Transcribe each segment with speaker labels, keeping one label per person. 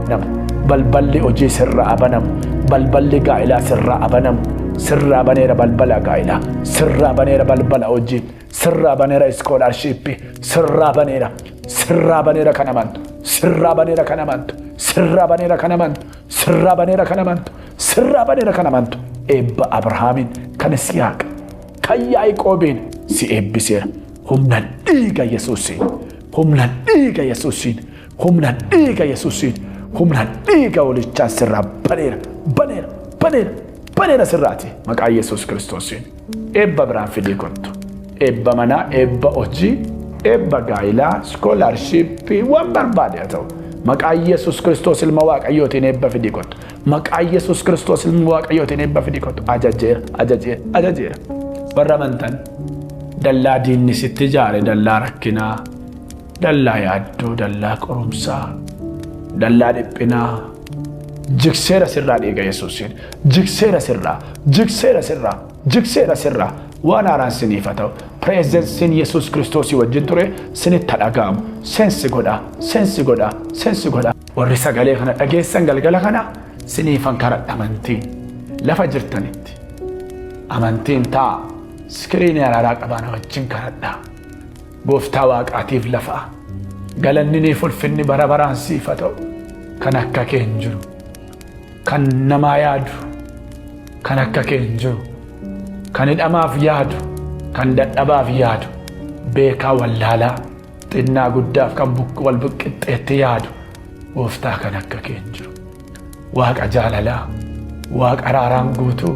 Speaker 1: banamu. Balballi hojii sirraa banamu. Balballi gaa'elaa sirraa banamu. Sirraa baneera balbala gaa'elaa. Sirraa baneera balbala hojii. Sirraa baneera iskoolarshiippii. Sirraa baneera. Sirraa baneera kan amantu. Sirraa baneera kan amantu. Sirraa baneera kan amantu. Sirraa baneera kan amantu. Sirraa baneera kan amantu. Eebba Abrahaamin kan Yisihaaq kan Yaaqoobiin si eebbiseera. Humna dhiiga Yesuusiin. Humna dhiiga Yesuusiin. Humna dhiiga Yesuusiin. Humna dhiiga Hoolichaan sirraa baneera. Baneera. Baneera. Baneera sirraati. Maqaa Yesus Kiristoosiin. Eebba biraan fidii kottu. Eebba manaa, eebba hojii, eebba gaa'elaa, iskoolarshiippii waan barbaade haa ta'u. Maqaa Yesus Kiristoos ilma Waaqayyootiin eebba fidii kottu. Maqaa Yesus Kiristoos ilma Waaqayyootiin eebba fidii kottu. Ajajeera, ajajeera, ajajeera. Warra amantan dallaa diinni sitti ijaare, dallaa rakkinaa, dallaa yaaddoo, dallaa qorumsaa, dallaa dhiphinaa. Jigseera sirraa dhiiga Yesuusiin. Jigseera sirraa, jigseera sirraa, jigseera sirraa. Waan haaraan siniif haa ta'u. Pireezensiin Yesus Kiristoosii wajjin ture sinitti dhaga'amu. Sensi godhaa, sensi godhaa, sensi godhaa. Warri sagalee kana dhageessan galgala kana siniifan kadhadha amantiin. Lafa jirtanitti amantiin ta'a. Iskiriinii araaraa qabaana wajjin kadhadhaa. Gooftaa Waaqaatiif lafa. Galanni ni ulfinni bara baraan siif haa ta'u. Kan akka kee hin jiru. Kan namaa yaadu. Kan akka kee hin jiru. Kan hidhamaaf yaadu. Kan dadhabaaf yaadu. Beekaa wallaalaa. Xinnaa guddaaf kan wal buqqixxeetti yaadu. Gooftaa kan akka kee hin jiru. Waaqa jaalalaa. Waaqa araaraan guutuu.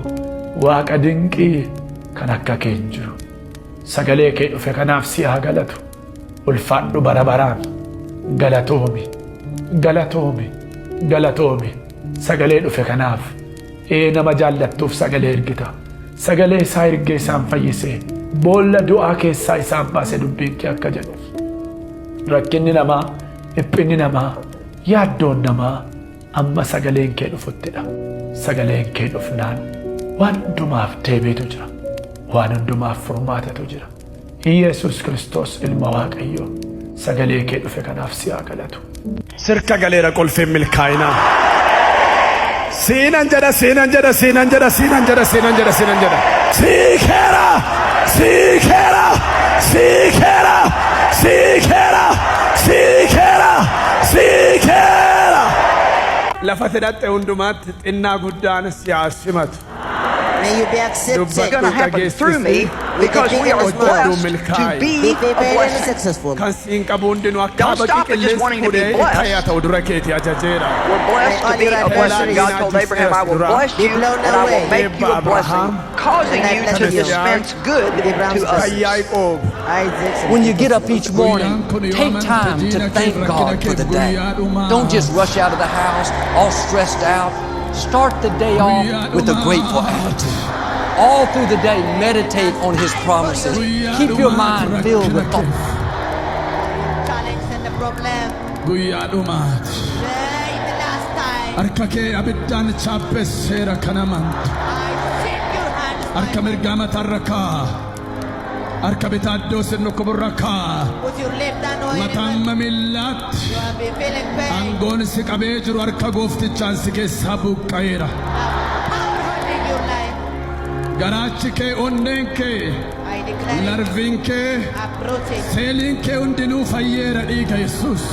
Speaker 1: Waaqa dinqii kan akka kee hin jiru. Sagalee kee dhufe kanaaf si haa galatu. Ulfaadhu bara baraan. Galatoomi. Galatoomi. Galatoomi. Sagalee dhufe kanaaf. Nama jaallattuuf sagalee ergita. Sagalee isaa ergee isaan fayyisee. Boolla du'aa keessaa isaan baase dubbiin kee akka jedhuuf. Rakkinni namaa, dhiphinni namaa, yaaddoon namaa amma sagaleen kee dhufuttidha. Sagaleen kee dhufnaan waan hundumaaf deebiitu jira. Waan hundumaaf furmaatatu jira. Yesus Kiristoos ilma Waaqayyoo sagalee kee dhufe kanaaf si haa galatu. Sirka galeera qolfeen milkaa'inaa. Siinan jedha, siinan jedha, siinan jedha, siinan jedha, siinan jedha, siinan jedha. Siikeera, siikeera, siikeera, siikeera, siikeera, siikeera. Lafa hidhatte hundumaatti xinnaa guddaan si haa simatu.
Speaker 2: May you be accepted.
Speaker 3: It's going to happen through me because we are blessed to be a blessing.
Speaker 2: Successful.
Speaker 1: Kan siin qabu hundinuu akka
Speaker 3: Don't stop at just wanting to be blessed.
Speaker 1: ta'u dura keetii ajajeera.
Speaker 3: We're blessed to be a blessing. God told Abraham, I will bless you and I will make you a blessing, causing you to dispense good to
Speaker 1: Kan
Speaker 3: others.
Speaker 1: Yaaqoob.
Speaker 4: When you get up each morning, take time to thank God for the day. Don't just rush out of the house all stressed out. Start the day off with a grateful attitude. All through the day, meditate on His promises. Keep your mind filled with thoughts.
Speaker 2: Challenge and the problem.
Speaker 1: Guyyaa dhumaati.
Speaker 2: Today, the last time.
Speaker 1: Harka kee abiddaan chaappeesseera kan amantu.
Speaker 2: I shake your hands.
Speaker 1: Harka mirgaa mataarra kaa. Harka bitaa iddoo sirna kuburra kaa.
Speaker 2: Put your left hand on your
Speaker 1: Mataan mamillaatti.
Speaker 2: You have been feeling pain.
Speaker 1: Aangoon si qabee jiru harka gooftichaan si keessaa buqqa'eera.
Speaker 2: Power in your life.
Speaker 1: Garaachi kee onneen kee.
Speaker 2: I declare
Speaker 1: Narviin kee.
Speaker 2: approaching.
Speaker 1: Seeliin kee hundinuu fayyeera dhiiga Yesus.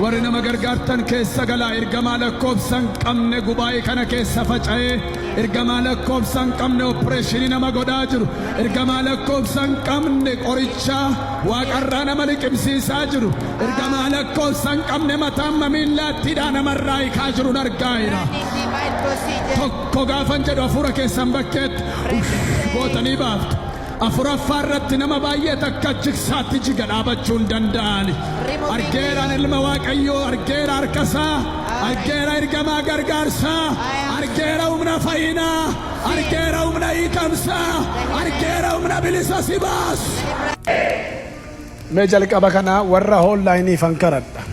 Speaker 1: Warri nama gargaartan keessa galaa ergamaa lakkoobsan qabne gubaa'ee kana keessa faca'ee ergamaa lakkoobsan qabne opereeshinii nama godhaa jiru ergamaa lakkoobsan qabne qorichaa waaqarraa nama liqimsiisaa jiru ergamaa lakkoobsan qabne mataan mamiillaattiidhaa namarraa hiikaa jiru argaa'eera.
Speaker 2: Divine procedure.
Speaker 1: Tokko gaafan jedhu hafuura keessan bakkeetti gootanii baaftu. Afuraffaa irratti nama baay'ee takka jigsaatti jiga dhaabachuu hin danda'ani. Argeeraan ilma Waaqayyoo, argeera harkasaa, argeera ergamaa gargaarsaa, argeera humna fayyinaa, argeera humna hiikamsaa, argeera humna bilisa si baasu. Mee jalqaba kana warra hoonlaayinii fan kadhadha.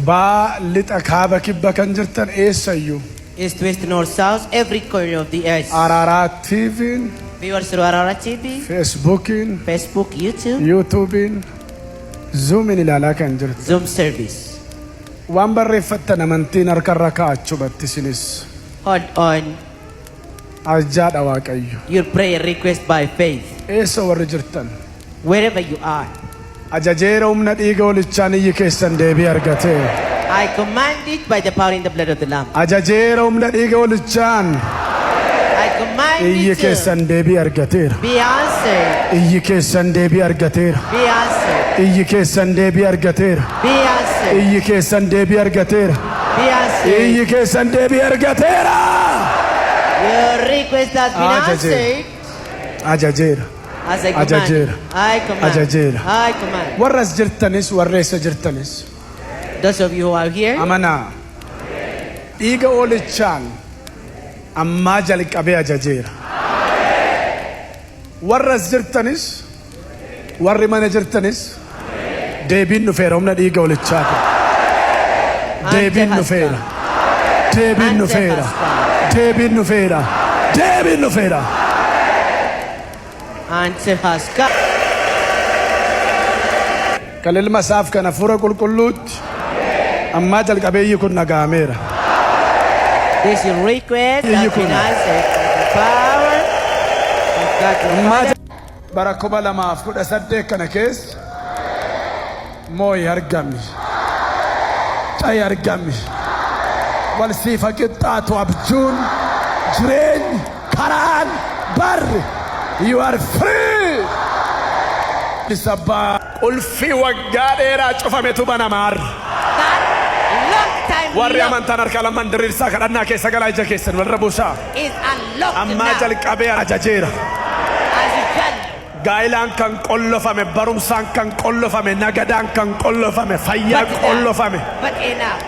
Speaker 1: Baa lixa kaaba kibba kan jirtan eessayyuu.
Speaker 2: East, west, north, south, every corner of the earth.
Speaker 1: Araaraa TV'n,
Speaker 2: Viewers through Haaraa TV,
Speaker 1: Facebook'n,
Speaker 2: Facebook, YouTube,
Speaker 1: YouTube'n, Zoom'n ilaalaa kan jirtu.
Speaker 2: Zoom service.
Speaker 1: Waan barreeffattan amantiin harkarra kaa'achuu battisinis.
Speaker 2: Hold on
Speaker 1: Ajjaadha Waaqayyo.
Speaker 2: your prayer request by faith.
Speaker 1: Eessa warri jirtan?
Speaker 2: Wherever you are,
Speaker 1: Ajajeera humna dhiiga Hoolichaan iyyi keessan deebii argateera.
Speaker 2: I command it by the power in the blood of the Lamb.
Speaker 1: Ajajeera humna dhiiga Hoolichaan
Speaker 2: I command
Speaker 1: iyyi
Speaker 2: it to
Speaker 1: keessan deebii argateera.
Speaker 2: be answered.
Speaker 1: Iyyi keessan deebii argateera.
Speaker 2: Be answered.
Speaker 1: Iyyi keessan deebii argateera.
Speaker 2: Be answered.
Speaker 1: Iyyi keessan deebii argateera.
Speaker 2: Be answered.
Speaker 1: Iyyi keessan deebii argateera.
Speaker 2: Your request has been
Speaker 1: Ajajeera.
Speaker 2: answered.
Speaker 1: Ajajeera.
Speaker 2: As I command.
Speaker 1: Ajajeera.
Speaker 2: I command.
Speaker 1: Ajajeera.
Speaker 2: I command.
Speaker 1: Warras jirtanis warreessa jirtanis
Speaker 2: Those of you who are here,
Speaker 1: amanaa. Dhiiga Hoolichaan ammaa jalqabee ajajeera. Warras jirtanis warri mana jirtanis deebiin dhufeera humna dhiiga Hoolichaati. Deebiin dhufeera. Deebiin dhufeera. Deebiin dhufeera. Deebiin dhufeera.
Speaker 2: answer has come.
Speaker 1: Kan ilma isaaf kan hafuura qulqulluutti ammaa jalqabeeyyi kun nagaameera.
Speaker 2: This request
Speaker 1: You
Speaker 2: has been
Speaker 1: could-
Speaker 2: answered by the power of God the
Speaker 1: Ammaa
Speaker 2: Father.
Speaker 1: bara 2018 kana keessa mooyi argami. Xayi argami. Wal siifa qixxaatu abjuun jireenyi karaan barri. You are free. Isabbaa ulfii waggaa dheeraa cufametu banamaar.
Speaker 2: That long time
Speaker 1: Warri
Speaker 2: lock
Speaker 1: amantaan harka lamaan diriirsaa kadhannaa keessa galaa ija keessan walirra buusaa.
Speaker 2: is unlocked
Speaker 1: Ammaa
Speaker 2: now.
Speaker 1: jalqabee ajajeera.
Speaker 2: As you shall.
Speaker 1: Gaa'elaan kan qollofame, barumsaan kan qollofame, nagadaan kan qollofame, fayyaan qollofame.
Speaker 2: But enough.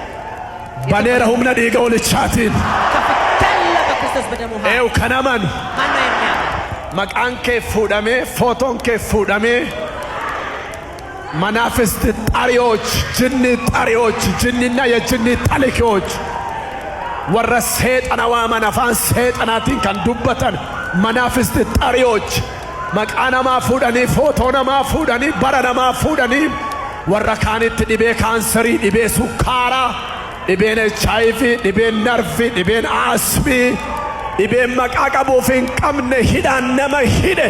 Speaker 1: Baneera humna dhiiga Hoolichaatiin.
Speaker 2: Kapitalla ba Kristos banamu haa.
Speaker 1: Eewu kanaman
Speaker 2: Mano emnyama.
Speaker 1: maqaan kee fuudhamee, footoon kee fuudhamee መናፍስት ጣሪዎች ጅኒ ጣሪዎች ጅኒና የጅኒ ጣሊኪዎች ወረ ሰይጣናዋ መናፋን ሰይጣናቲን kan dubbatan መናፍስት ጣሪዎች መቃናማ ፉዳኒ ፎቶናማ ፉዳኒ በረናማ ፉዳኒ ወረ ካኒት ዲቤ ካንሰሪ ዲቤ ሱካራ ዲቤን ኤችአይቪ ዲቤን ነርቪ ዲቤን አስቢ ዲቤን መቃቀቡፊን ቀምነ ሂዳን ነመ ሂደ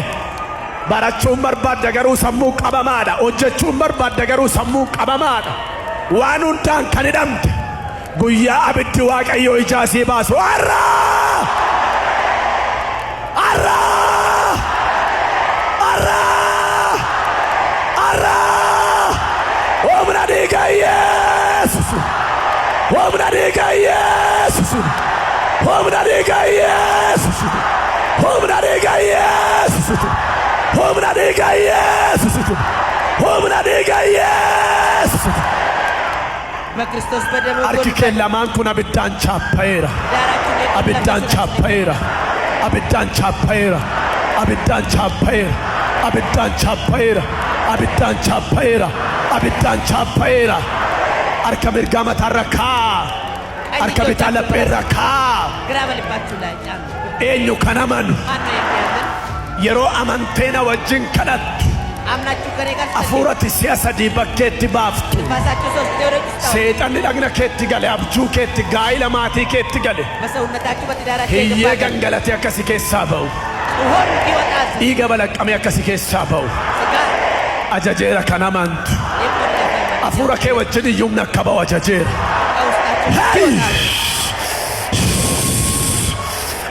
Speaker 1: barachuun barbaadda garuu sammuu qabamaadha hojjechuun barbaadda garuu sammuu qabamaadha waan hundaan kan hidhamte guyyaa abiddi Waaqayyoo ijaasii baasu arra arra arra arra humna dhiiga Yesus humna dhiiga Yesus humna dhiiga Yesus humna dhiiga Yesus Humna dhiiga Yesus. Humna dhiiga Yesus.
Speaker 2: በክርስቶስ በደሙ
Speaker 1: Harki kee lamaan kun abiddaan chaappaa'eera. Abiddaan chaappaa'eera. Abiddaan chaappaa'eera. Abiddaan chaappaa'eera. Abiddaan chaappaa'eera. Abiddaan chaappaa'eera. Abiddaan chaappaa'eera. Harka mirgaa mataarra kaa. Harka bitaa lapheerra kaa.
Speaker 2: ግራ በልባችሁ ላይ ጫኑ።
Speaker 1: Eenyu kan amanu
Speaker 2: ማነው የሚያምን?
Speaker 1: yeroo amanteena wajjin kadhattu
Speaker 2: አምናችሁ ከኔ ጋር
Speaker 1: hafuuratti si'a sadii bakkeetti baaftu.
Speaker 2: ንፋሳችሁ ሶስት ቴዎሎጂ ውስጥ
Speaker 1: Seexanni dhagna keetti gale, abjuu keetti, gaa'ila maatii keetti gale.
Speaker 2: በሰውነታችሁ በትዳራችሁ
Speaker 1: Hiyyee
Speaker 2: የገባ
Speaker 1: gangalatee akkasi keessaa ba'u.
Speaker 2: ሆን ይወጣ
Speaker 1: Dhiiga balaqqamee akkasi keessaa ba'u.
Speaker 2: ስጋ
Speaker 1: Ajajeera kan amantu.
Speaker 2: የቆለፈ
Speaker 1: Hafuura kee wajjin iyyumni akka ba'u ajajeera.
Speaker 2: ከውስጣችሁ ይወጣል።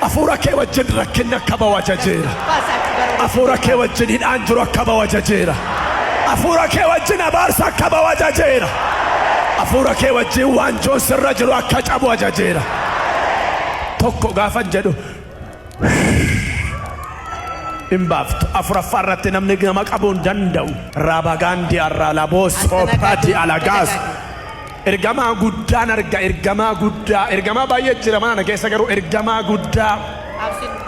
Speaker 1: Hafuura kee wajjin rakkinni akka ba'u ajajeera.
Speaker 2: ንፋሳችሁ ጋር ወደ
Speaker 1: Hafuura kee wajjin hidhaan jiru akka ba'u ajajeera. Hafuura kee wajjin abaarsa akka ba'u ajajeera. Hafuura kee wajjin waanjoon sirra jiru akka cabu ajajeera. Tokko gaafan jedhu hin baaftu. Afuraffaa irratti namni nama qabuu hin danda'u. Raabagaandii arraa laboos ooppaati alagaas. Ergamaa guddaan arga ergamaa guddaa ergamaa baay'ee jira mana keessa garuu ergamaa guddaa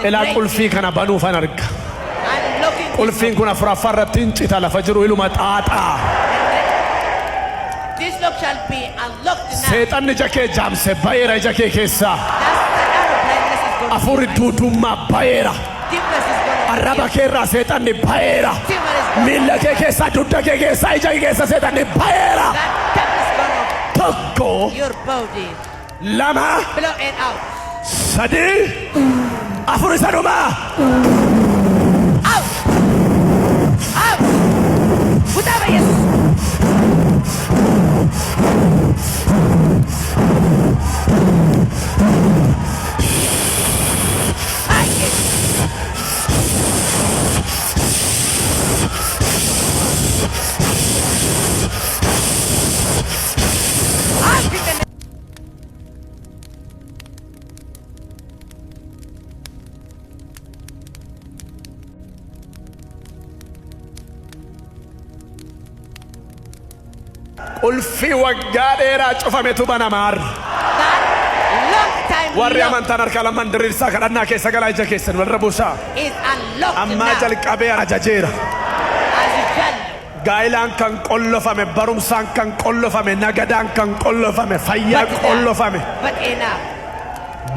Speaker 1: ilaa qulfii kana banuufan arga. Qulfiin kun afuraffaa irratti hin cita lafa jiru iluma xaaxaa.
Speaker 2: This lock shall be unlocked now.
Speaker 1: Seexanni ija kee jaamse bayeera ija kee keessaa.
Speaker 2: That's the arrow blindness is going to
Speaker 1: Afurri duudummaa bayeera.
Speaker 2: Deafness is going to
Speaker 1: Arraba kee irraa seexanni bayeera.
Speaker 2: Demon is going
Speaker 1: Miilla kee keessaa dugda kee keessaa ija kee keessa seexanni bayeera.
Speaker 2: That devil is going to
Speaker 1: tokko
Speaker 2: your body.
Speaker 1: lama
Speaker 2: Blow it out.
Speaker 1: sadi afur isa dhumaa
Speaker 2: Out. Out. Guddaa Yesus.
Speaker 1: ulfi waggaa dheeraa cufametu banamaar
Speaker 2: That long time
Speaker 1: warri
Speaker 2: locked
Speaker 1: amantaan harka lamaan diriirsaa kadhannaa keessa galaa ija keessan warra buusaa
Speaker 2: is unlocked
Speaker 1: ammaa
Speaker 2: now.
Speaker 1: jalqabee ajajeera
Speaker 2: As you tell.
Speaker 1: gaa'ilaan kan qollofame barumsaan kan qollofame nagadaan kan qollofame fayyaa qollofame
Speaker 2: But enough.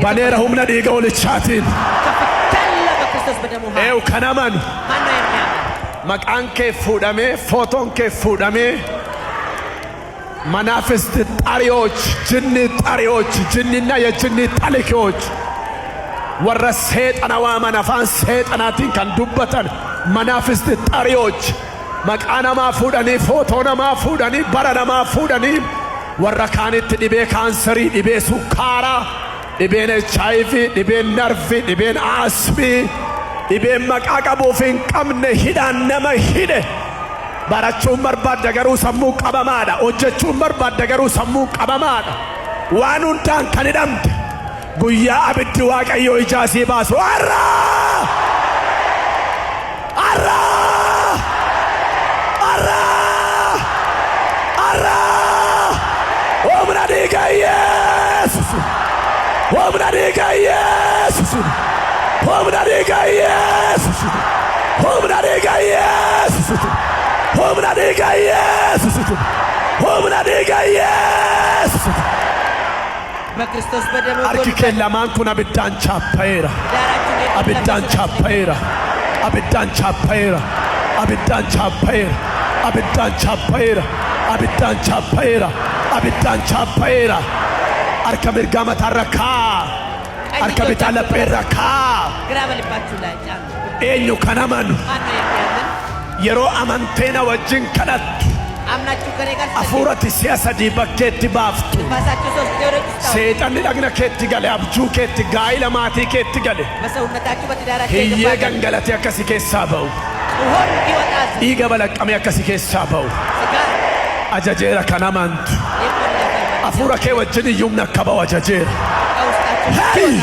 Speaker 1: baneera humna dhiiga Hoolichaatiin
Speaker 2: Kapitalla ba Kristus banamu ha.
Speaker 1: eewu kan amanu
Speaker 2: Mano emna.
Speaker 1: maqaan kee fuudhamee footoon kee fuudhamee መናፍስት ጣሪዎች ጅኒ ጣሪዎች ጅኒና የጅኒ ጣሊኪዎች ወረ ሰይጣን ዋማን አፋን ሰይጣናትን kan dubbatan መናፍስት ጣሪዎች መቃናማ ፉዳኒ ፎቶናማ ፉዳኒ በረናማ ፉዳኒ ወረ ካኒት ዲቤ ካንሰሪ ዲቤ ሱካራ ዲቤን ኤችአይቪ ዲቤን ነርቪ ዲቤን አስሚ ዲቤን መቃቀቡፊን ቀምነ ሂዳን ነመ ሂደ barachuun barbaadda garuu sammuu qabamaadha hojjechuun barbaadda garuu sammuu qabamaadha waan hundaan kan hidhamte guyyaa abiddi Waaqayyo ijaasii baasu arra arra arra arra humna dhiiga Yesus humna dhiiga Yesus humna dhiiga Yesus humna dhiiga Yesus humna dhiiga Yesus humna dhiiga Yesus
Speaker 2: Ba Kristus banamu
Speaker 1: harki kee lamaan kun abiddaan chaappaa'eera abiddaan chaappaa'eera abiddaan chaappaa'eera abiddaan chaappaa'eera abiddaan chaappaa'eera abiddaan chaappaa'eera abiddaan chaappaa'eera harka mirgaa mataarra kaa harka bitaa lapheerra kaa
Speaker 2: Graba lipachu la jam.
Speaker 1: eenyu kan amanu
Speaker 2: Mano emna.
Speaker 1: yeroo amanteena wajjin kadhattu
Speaker 2: Amna chukare gal.
Speaker 1: hafuurati si'a sadii bakkeetti baaftu
Speaker 2: Masachu sos teore kustau.
Speaker 1: seexanni dhagna keetti gale abjuu keetti gaa'ila maatii keetti gale
Speaker 2: Masa unnatachu bati dara
Speaker 1: hiyyee gangalatee akkasi keessaa ba'u
Speaker 2: Uhon kiwatas.
Speaker 1: dhiiga balaqqamee akkasi keessaa ba'u
Speaker 2: Segar.
Speaker 1: ajajeera kan amantu
Speaker 2: Yekon la.
Speaker 1: hafuura kee wajjin iyyumna akka ba'u ajajeera
Speaker 2: Kaustachu.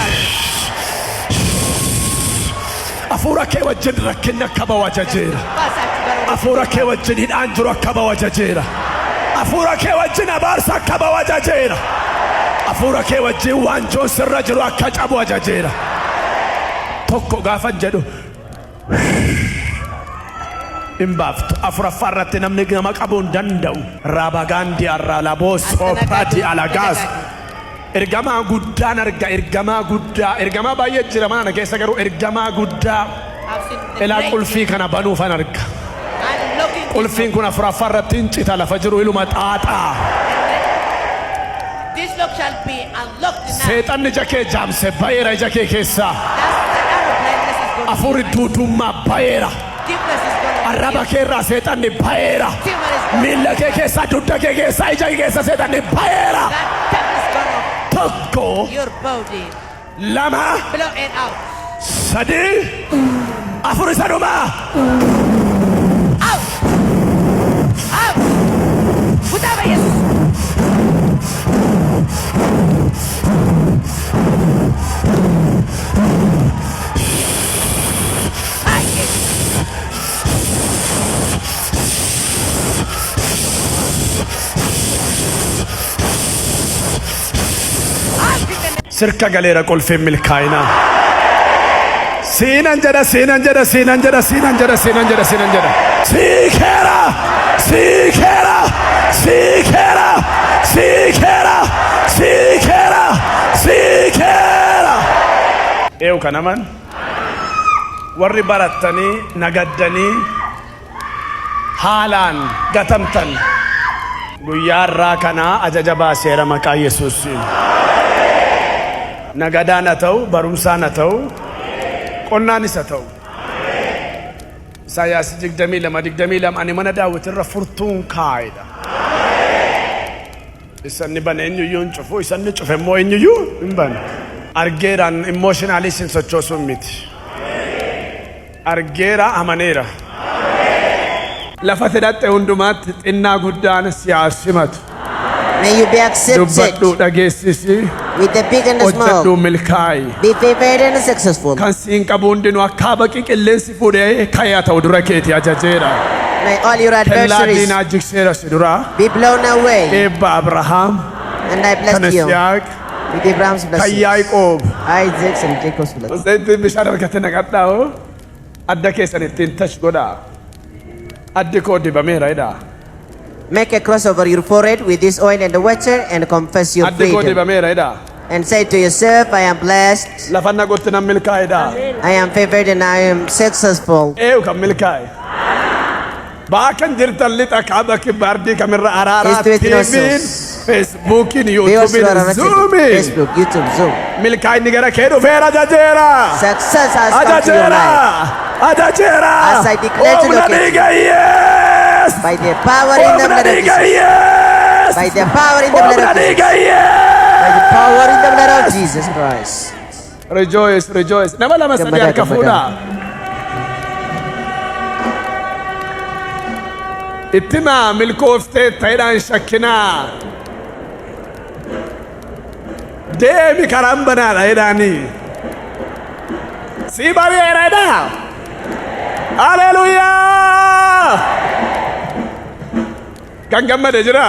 Speaker 1: hafuura kee wajjin rakkinni akka ba'u ajajeera
Speaker 2: Masachu baro.
Speaker 1: hafuura kee wajjin hidhaan jiru akka ba'u ajajeera hafuura kee wajjin abaarsa akka ba'u ajajeera hafuura kee wajjin waanjoon sirra jiru akka cabu ajajeera tokko gaafa jedhu hin baaftu afuraffaa irratti namni nama qabuu hin danda'u raabagaandii arraa laboo soopaati alagaas ergamaa guddaan arga ergamaa baay'ee jira mana keessa garuu ergamaa guddaa ilaa qulfii kana banuufan arga qulfiin kun afuraffaa irratti hin cita lafa jiru iluma xaaxaa
Speaker 2: This lock shall be unlocked now.
Speaker 1: seexanni ija kee jaamse bayeera ija kee keessaa
Speaker 2: That's the arrow blindness is gone.
Speaker 1: afurri duudummaa bayeera
Speaker 2: Deafness is gone.
Speaker 1: arraba kee irraa seexanni bayeera
Speaker 2: Tumor is gone.
Speaker 1: miilla kee keessaa dugda kee keessaa ija kee keessa seexanni bayeera
Speaker 2: That tap is gone off
Speaker 1: tokko
Speaker 2: your body.
Speaker 1: lama
Speaker 2: Blow it out.
Speaker 1: sadi afur isa dhumaa
Speaker 2: Out. Out. Guddaa Yesus.
Speaker 1: sirka galeera qulfiin milkaa'inaa siinan jedha siinan jedha siinan jedha siinan jedha siinan jedha siinan jedha siikeera siikeera siikeera siikeera siikeera siikeera eewu kanaman warri barattanii nagaddanii haalaan gatamtan
Speaker 5: Guyyaa irraa kana ajaja baaseera maqaa Yesuusiin. Nagadaan haa ta'u, barumsaan haa ta'u, qonnaanis haa ta'u. Isaayyaas 22 ani mana Daawitirra furtuun kaa'edha. Isanni bane eenyuyyuu hin cufu, isanni cufe immoo eenyuyyuu hin bane. Argeeraan emotionally sin sochoosuun miti. Argeera amaneera. Lafa hidhatte hundumaatti xinnaa guddaan siyaasimatu.
Speaker 2: May you be accepted
Speaker 5: Dubbadhu dhageessisi.
Speaker 2: with the big and the
Speaker 5: Hojjedhu
Speaker 2: small.
Speaker 5: milkaa'i.
Speaker 2: Be favored and successful.
Speaker 5: Kan siin qabu hundinuu akka baqi qilleensi fuudhee ka'ee ta'u dura keeti ajajeera.
Speaker 2: May all your
Speaker 5: Kellaa
Speaker 2: adversaries
Speaker 5: diinaa jigseera si dura.
Speaker 2: be blown away.
Speaker 5: Eebba Abrahaam,
Speaker 2: And I
Speaker 5: kan
Speaker 2: bless you
Speaker 5: Isiyaaq,
Speaker 2: with Abraham's
Speaker 5: kan
Speaker 2: blessings,
Speaker 5: Yaaqoob.
Speaker 2: Isaac's and Jacob's blessings.
Speaker 5: Zayitiin bishaan harkatti naqadhaa'u adda keessan ittiin tash godhaa. Addi koo dibameera jedhaa.
Speaker 2: Make a cross over your forehead with this oil and the water and confess your
Speaker 5: Addi koo
Speaker 2: freedom.
Speaker 5: dibameera jedhaa.
Speaker 2: And say to yourself, I am blessed,
Speaker 5: Lafa nagutti nan milkaa'e jedhaa.
Speaker 2: I am favored, and I am successful.
Speaker 5: Eeyu kan milkaa'e. Baakan jirtan lixa kaaba kibbaardii kamirra araaraa
Speaker 2: East with
Speaker 5: TV'n,
Speaker 2: innocence.
Speaker 5: Feesbuukiin,
Speaker 2: Viewers who are
Speaker 5: yuutuubiin,
Speaker 2: watching
Speaker 5: zuumiin.
Speaker 2: Facebook, YouTube, Zoom.
Speaker 5: Milkaa'inni gara kee dhufeera ajajeera.
Speaker 2: Success has come to your
Speaker 5: Ajajeera.
Speaker 2: life.
Speaker 5: Ajajeera.
Speaker 2: As I declare to
Speaker 5: Humna
Speaker 2: locate you.
Speaker 5: dhiiga yes.
Speaker 2: By the power in the
Speaker 5: Humna
Speaker 2: blood of
Speaker 5: dhiiga
Speaker 2: Jesus.
Speaker 5: yes.
Speaker 2: By the power in the blood
Speaker 5: Humna
Speaker 2: of Jesus.
Speaker 5: dhiiga yes.
Speaker 2: By the power in the blood of Jesus Christ.
Speaker 5: Rejoice, rejoice. Nama lama sadii
Speaker 2: Gammada,
Speaker 5: harka
Speaker 2: gammada.
Speaker 5: fuudhaa. Ittima milkooftee ta'edhaan shakkinaa. Deemi karaan banaadha jedhaanii. Si bari'eera jedhaa. Haleluuyaa! Kan gammade jira?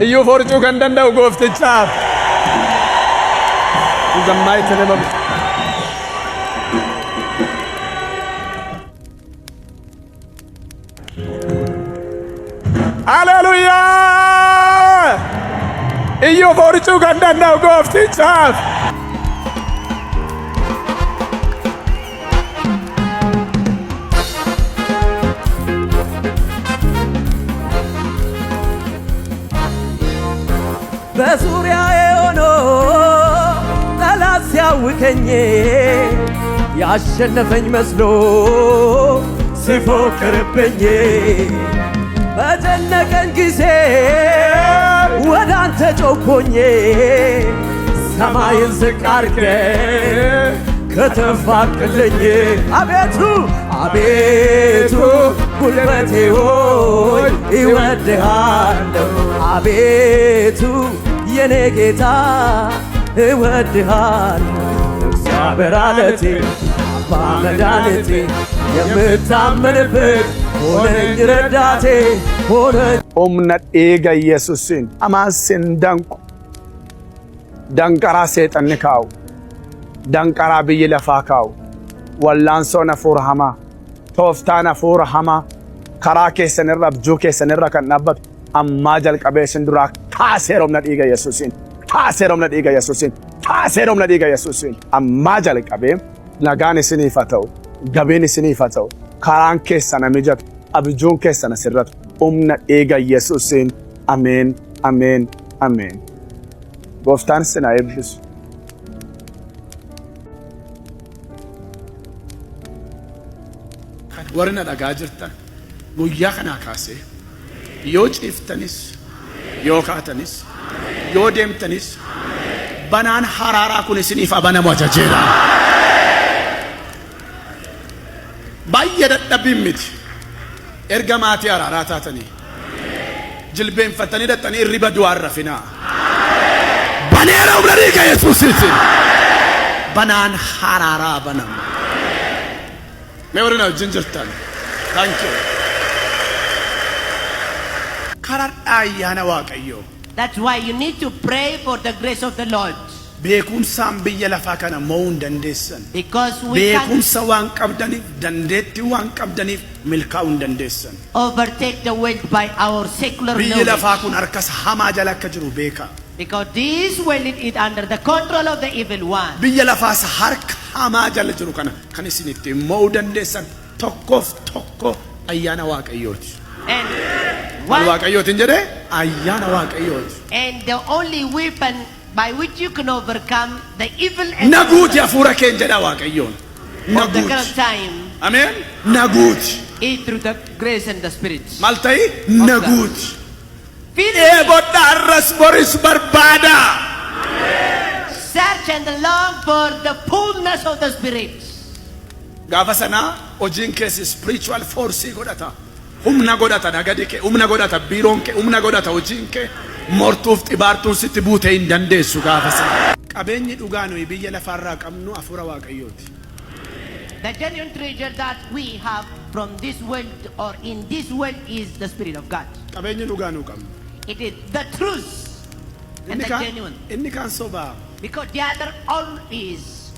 Speaker 5: Iyyuu forcuu kan danda'u gooftichaaf. In the mighty name of Hallelujah! Iyyuu forcuu kan danda'u gooftichaaf.
Speaker 6: በዙሪያዬ ሆኖ ጠላት ሲያውከኝ ያሸነፈኝ መስሎ ሲፎክርብኝ በጨነቀኝ ጊዜ ወደ አንተ ጮኮኜ ሰማይን ዝቅ አርገ ከተፋቅልኝ አቤቱ አቤቱ ጉልበቴ ሆይ እወድሃለሁ አቤቱ የኔ ጌታ እወድሃለሁ እግዚአብሔር አለቴ አባ መድኃኒቴ የምታመንበት ሆነኝ ረዳቴ ሆነኝ
Speaker 5: Humna dhiiga Yesuusiin amaasin danqu. Danqaraa seexanni kaa'u. Danqaraa biyyi lafaa kaa'u. Wallaansoon hafuura hamaa. Tooftaan hafuura hamaa. Karaa keessanirra abjuu keessanirra kan dhaabbatu ammaa jalqabee isin duraa kaasee humna dhiiga Yesuusiin. Kaasee humna dhiiga Yesuusiin. Kaasee humna dhiiga Yesuusiin. Ammaa jalqabee nagaan isiniif haa ta'u. Gabiin isiniif haa ta'u. Karaan keessan mijatu. Abjuun keessan asirratu. Humna dhiiga Yesuusiin. Ameen. Ameen. Ameen. Gooftaan isin haa eebbisu. Warri na dhagaa jirtan guyyaa kanaa kaasee yoo ciiftanis yoo kaatanis yoo deemtanis banaan haraaraa kun isiniif banamu ajajeera. Baay'ee dadhabbiin miti. Erga maatii haraaraa taatanii jilbeenfatanii dhaxxanii irriba du'aan rafinaa. Baneera humna dhiiga Yesuusiitiin. Banaan haraaraa banamu. Mee warri na wajjin jirtan. Thank you. Kadhadhaa ayyaana Waaqayyoo.
Speaker 7: That's why you need to pray for the grace of the Lord.
Speaker 5: Beekumsaan biyya lafaa kana mo'uu hin dandeessan.
Speaker 7: Because we can
Speaker 5: Beekumsa waan qabdaniif, dandeettii waan qabdaniif milkaa'uu hin dandeessan.
Speaker 7: overtake the world by our secular
Speaker 5: Biyyi lafaa
Speaker 7: knowledge.
Speaker 5: kun harkas hamaa jala akka jiru beeka.
Speaker 7: Because this world is under the control of the evil one.
Speaker 5: Biyya lafaas harka hamaa jala jiru kana kan isin ittiin mo'uu dandeessan tokkoof tokko ayyaana Waaqayyooti.
Speaker 7: And
Speaker 5: Maal Waaqayyootiin jedhee ayyaana Waaqayyooti.
Speaker 7: And the only weapon by which you can overcome the evil
Speaker 5: Naguuti hafuura keen jedha Waaqayyoon.
Speaker 7: of the current time
Speaker 5: Ameen. Naguuti.
Speaker 7: is through the grace and the Spirit.
Speaker 5: Maal ta'ii naguuti.
Speaker 7: Feel
Speaker 5: Eebodha arras boris barbaada.
Speaker 7: search and long for the fullness of the Spirit.
Speaker 5: Gaafa sanaa hojiin keessa spiritual force godhata. Humna godhata nagadi kee, humna godhata biiroon kee, humna godhata hojiin kee. Mortuuf xibaartuun sitti buutee hin dandeessu gaafa sana. Qabeenyi dhugaa nuyi biyya lafaarraa qabnu hafuura Waaqayyooti.
Speaker 7: The genuine treasure that we have from this world or in this world is the Spirit of God.
Speaker 5: Qabeenyi dhugaa nu qabnu.
Speaker 7: It is the truth and the genuine.
Speaker 5: Inni kaan sobaa.
Speaker 7: Because the other all is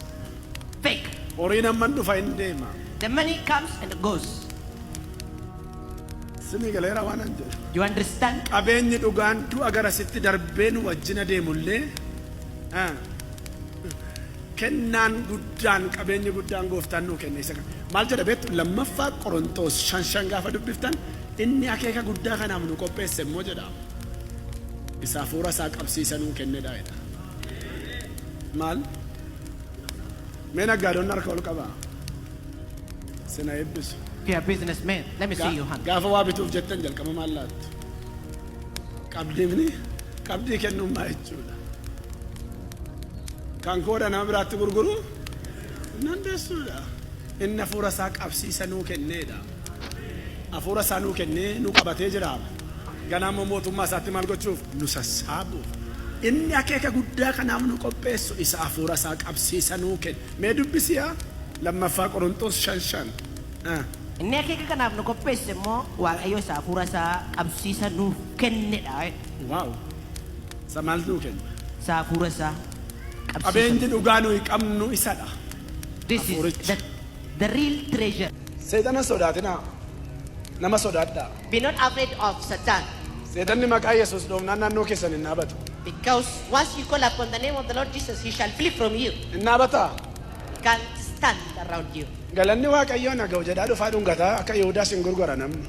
Speaker 7: fake.
Speaker 5: Horiin amman dhufa hin deema.
Speaker 7: The money comes and goes.
Speaker 5: Sini galeera waan an jedhu.
Speaker 7: You understand?
Speaker 5: Qabeenyi dhugaan du'a gara sitti darbee nu wajjina deemullee kennaan guddaan qabeenyi guddaan Gooftaan nuu kenne isa kana. Maal jedha beektu lammaffaa Qorontos 5 gaafa dubbiftan inni akeeka guddaa kanaaf nu qopheesse immoo jedha. Isa hafuura isaa qabsiisa nuu kennedha jedha. Maal? Mee naggaadonni harka ol qabaa. Sina eebbisu.
Speaker 7: If you're a businessman, let me see your hand.
Speaker 5: Gaafa waa bituuf jettan jalqaba maal laattu? Qabdii kennummaa jechuudha. Kan kooda nama biraatti gurguru dandeessuudha. Inni hafuura isaa qabsiisa nuu kenneedha. Hafuura isaa nuu kennee nu qabatee jira. Ganama mootummaa isaatti maal gochuuf? Nu sassaabuuf. Inni akeeka guddaa kanaaf nu qopheessu isa hafuura isaa qabsiisa nuu kenne. Mee dubbisiyaa lammaffaa Qorontos 5.
Speaker 7: Inni akeeka kanaaf nu qopheesse immoo Waaqayyo isa hafuura isaa qabsiisa nuuf kennedha.
Speaker 5: Waaw. Isa maal nuu kenne?
Speaker 7: Isa hafuura isaa
Speaker 5: Qabeenyi dhugaa nuyi qabnu isadha.
Speaker 7: This is the real treasure.
Speaker 5: Seexana sodaatinaa. Nama sodaadhaa.
Speaker 7: Be not afraid of Satan.
Speaker 5: Seexanni maqaa Yesus dhoofnaan naannoo keessan hin dhaabatu.
Speaker 7: Because once you call upon the name of the Lord Jesus, he shall flee from you.
Speaker 5: Hin dhaabataa?
Speaker 7: He can't stand around you.
Speaker 5: Galanni Waaqayyoon haga'u jedhaa dhufaa dhungataa akka Yihudaas hin gurgura namni.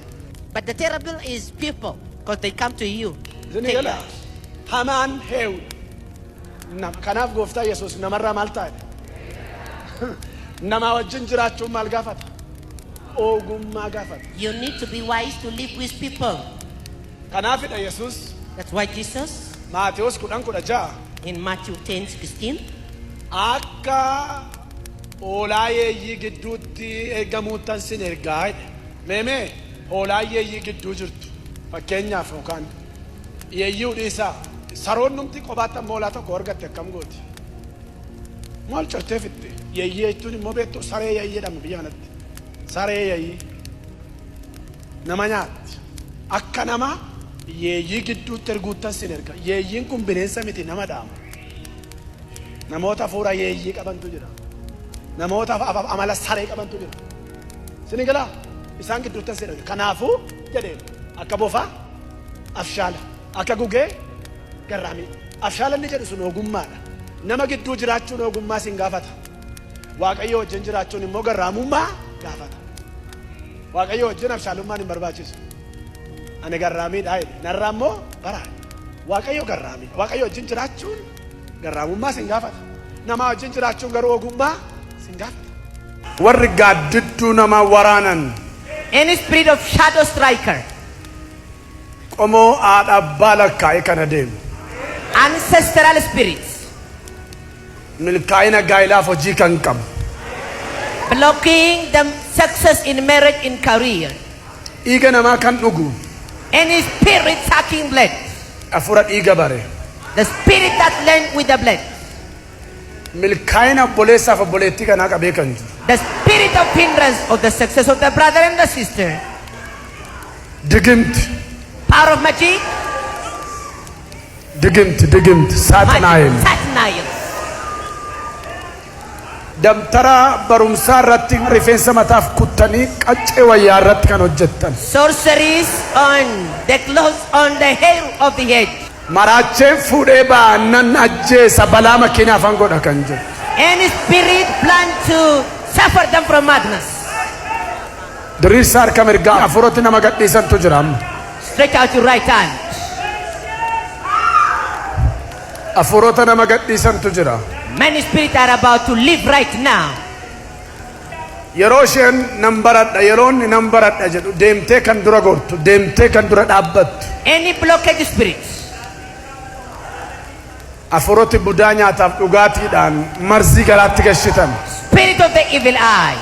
Speaker 7: But the terrible is people, because they come to you.
Speaker 5: Isin gala hamaan heewu. Kanaaf Gooftaa Yesus namarraa maal taa'e? Nama wajjin jiraachuun maal gaafata? Ogummaa gaafata.
Speaker 7: You need to be wise to live with people.
Speaker 5: Kanaafidha Yesus.
Speaker 7: That's why Jesus,
Speaker 5: Maatewos 10:16
Speaker 7: in Matthew 10:16,
Speaker 5: akka hoolaa yeeyyii gidduutti eegamuuttan sin ergaa jedhe. Meemee hoolaa yeeyyii gidduu jirtu fakkeenyaaf yookaan yeeyyii dhiisaa saroon numti qobaattan hoolaa tokko argatte akkam gooti? Maal cartee fitte? Yeeyyii jechuun immoo beektu saree yeeyyii jedhama biyya kanatti. Saree yeeyyii nama nyaatti. Akka nama yeeyyii gidduutti erguuttan sin erga. Yeeyyiin kun bineensa miti nama dhaama. Namoota hafuura yeeyyii qabantu jira. Namoota amala saree qabantu jira. Sini galaa isaan gidduutti sin erga. Kanaafuu jedheen akka bofaa afshaala akka gugee garraamii. Afshaalanni jedhu sun ogummaadha. Nama gidduu jiraachuun ogummaa sin gaafata. Waaqayyo wajjin jiraachuun immoo garraamummaa gaafata. Waaqayyo wajjin afshaalummaan hin barbaachisu. Ani garraamiidha jedhe. Narraa immoo baraa. Waaqayyo garraamiidha. Waaqayyo wajjin jiraachuun garraamummaa sin gaafata. Nama wajjin jiraachuun garuu ogummaa sin gaafata. Warri gaaddidduu nama waraanan.
Speaker 7: any spirit of shadow striker,
Speaker 5: qomoo haadha abbaa lakkaa'e kana deemu.
Speaker 7: ancestral spirits,
Speaker 5: milkaa'ina gaa'elaaf hojii kan qabu.
Speaker 7: blocking the success in marriage, in career,
Speaker 5: Dhiiga namaa kan dhugu.
Speaker 7: any spirit sucking blood,
Speaker 5: Hafuura dhiiga bare.
Speaker 7: the spirit that lend with the blood,
Speaker 5: Milkaa'ina obboleessaaf obboleettii kanaa qabee kan jiru.
Speaker 7: the spirit of hindrance of the success of the brother and the sister,
Speaker 5: Digimti.
Speaker 7: power of magic,
Speaker 5: Digimti. Saaxanaayil.
Speaker 7: Sataniel,
Speaker 5: Dabtara barumsaa irratti rifeensa mataaf kuttanii qaccee wayyaa irratti kan hojjettan.
Speaker 7: sorceries on the clothes on the hair of the head,
Speaker 5: Maraacheen fuudhee baannan ajjeesa balaa makiinaa afaan godha kan jiru.
Speaker 7: any spirit plan to suffer them from madness,
Speaker 5: Diriirsa harka mirgaa hafuuratti nama gadhiisantu jira amma.
Speaker 7: Stretch out your right hand.
Speaker 5: Afurota nama gadhiisantu jira.
Speaker 7: Many spirits are about to leave right now.
Speaker 5: Yeroo isheen nan baradha yeroonni nan baradha jedhu deemtee kan dura gortu deemtee kan dura dhaabbattu.
Speaker 7: Any blockage spirits.
Speaker 5: Afuroti budaa nyaataaf dhugaatiidhaan marzii garaatti gashitan.
Speaker 7: Spirit of the evil eye.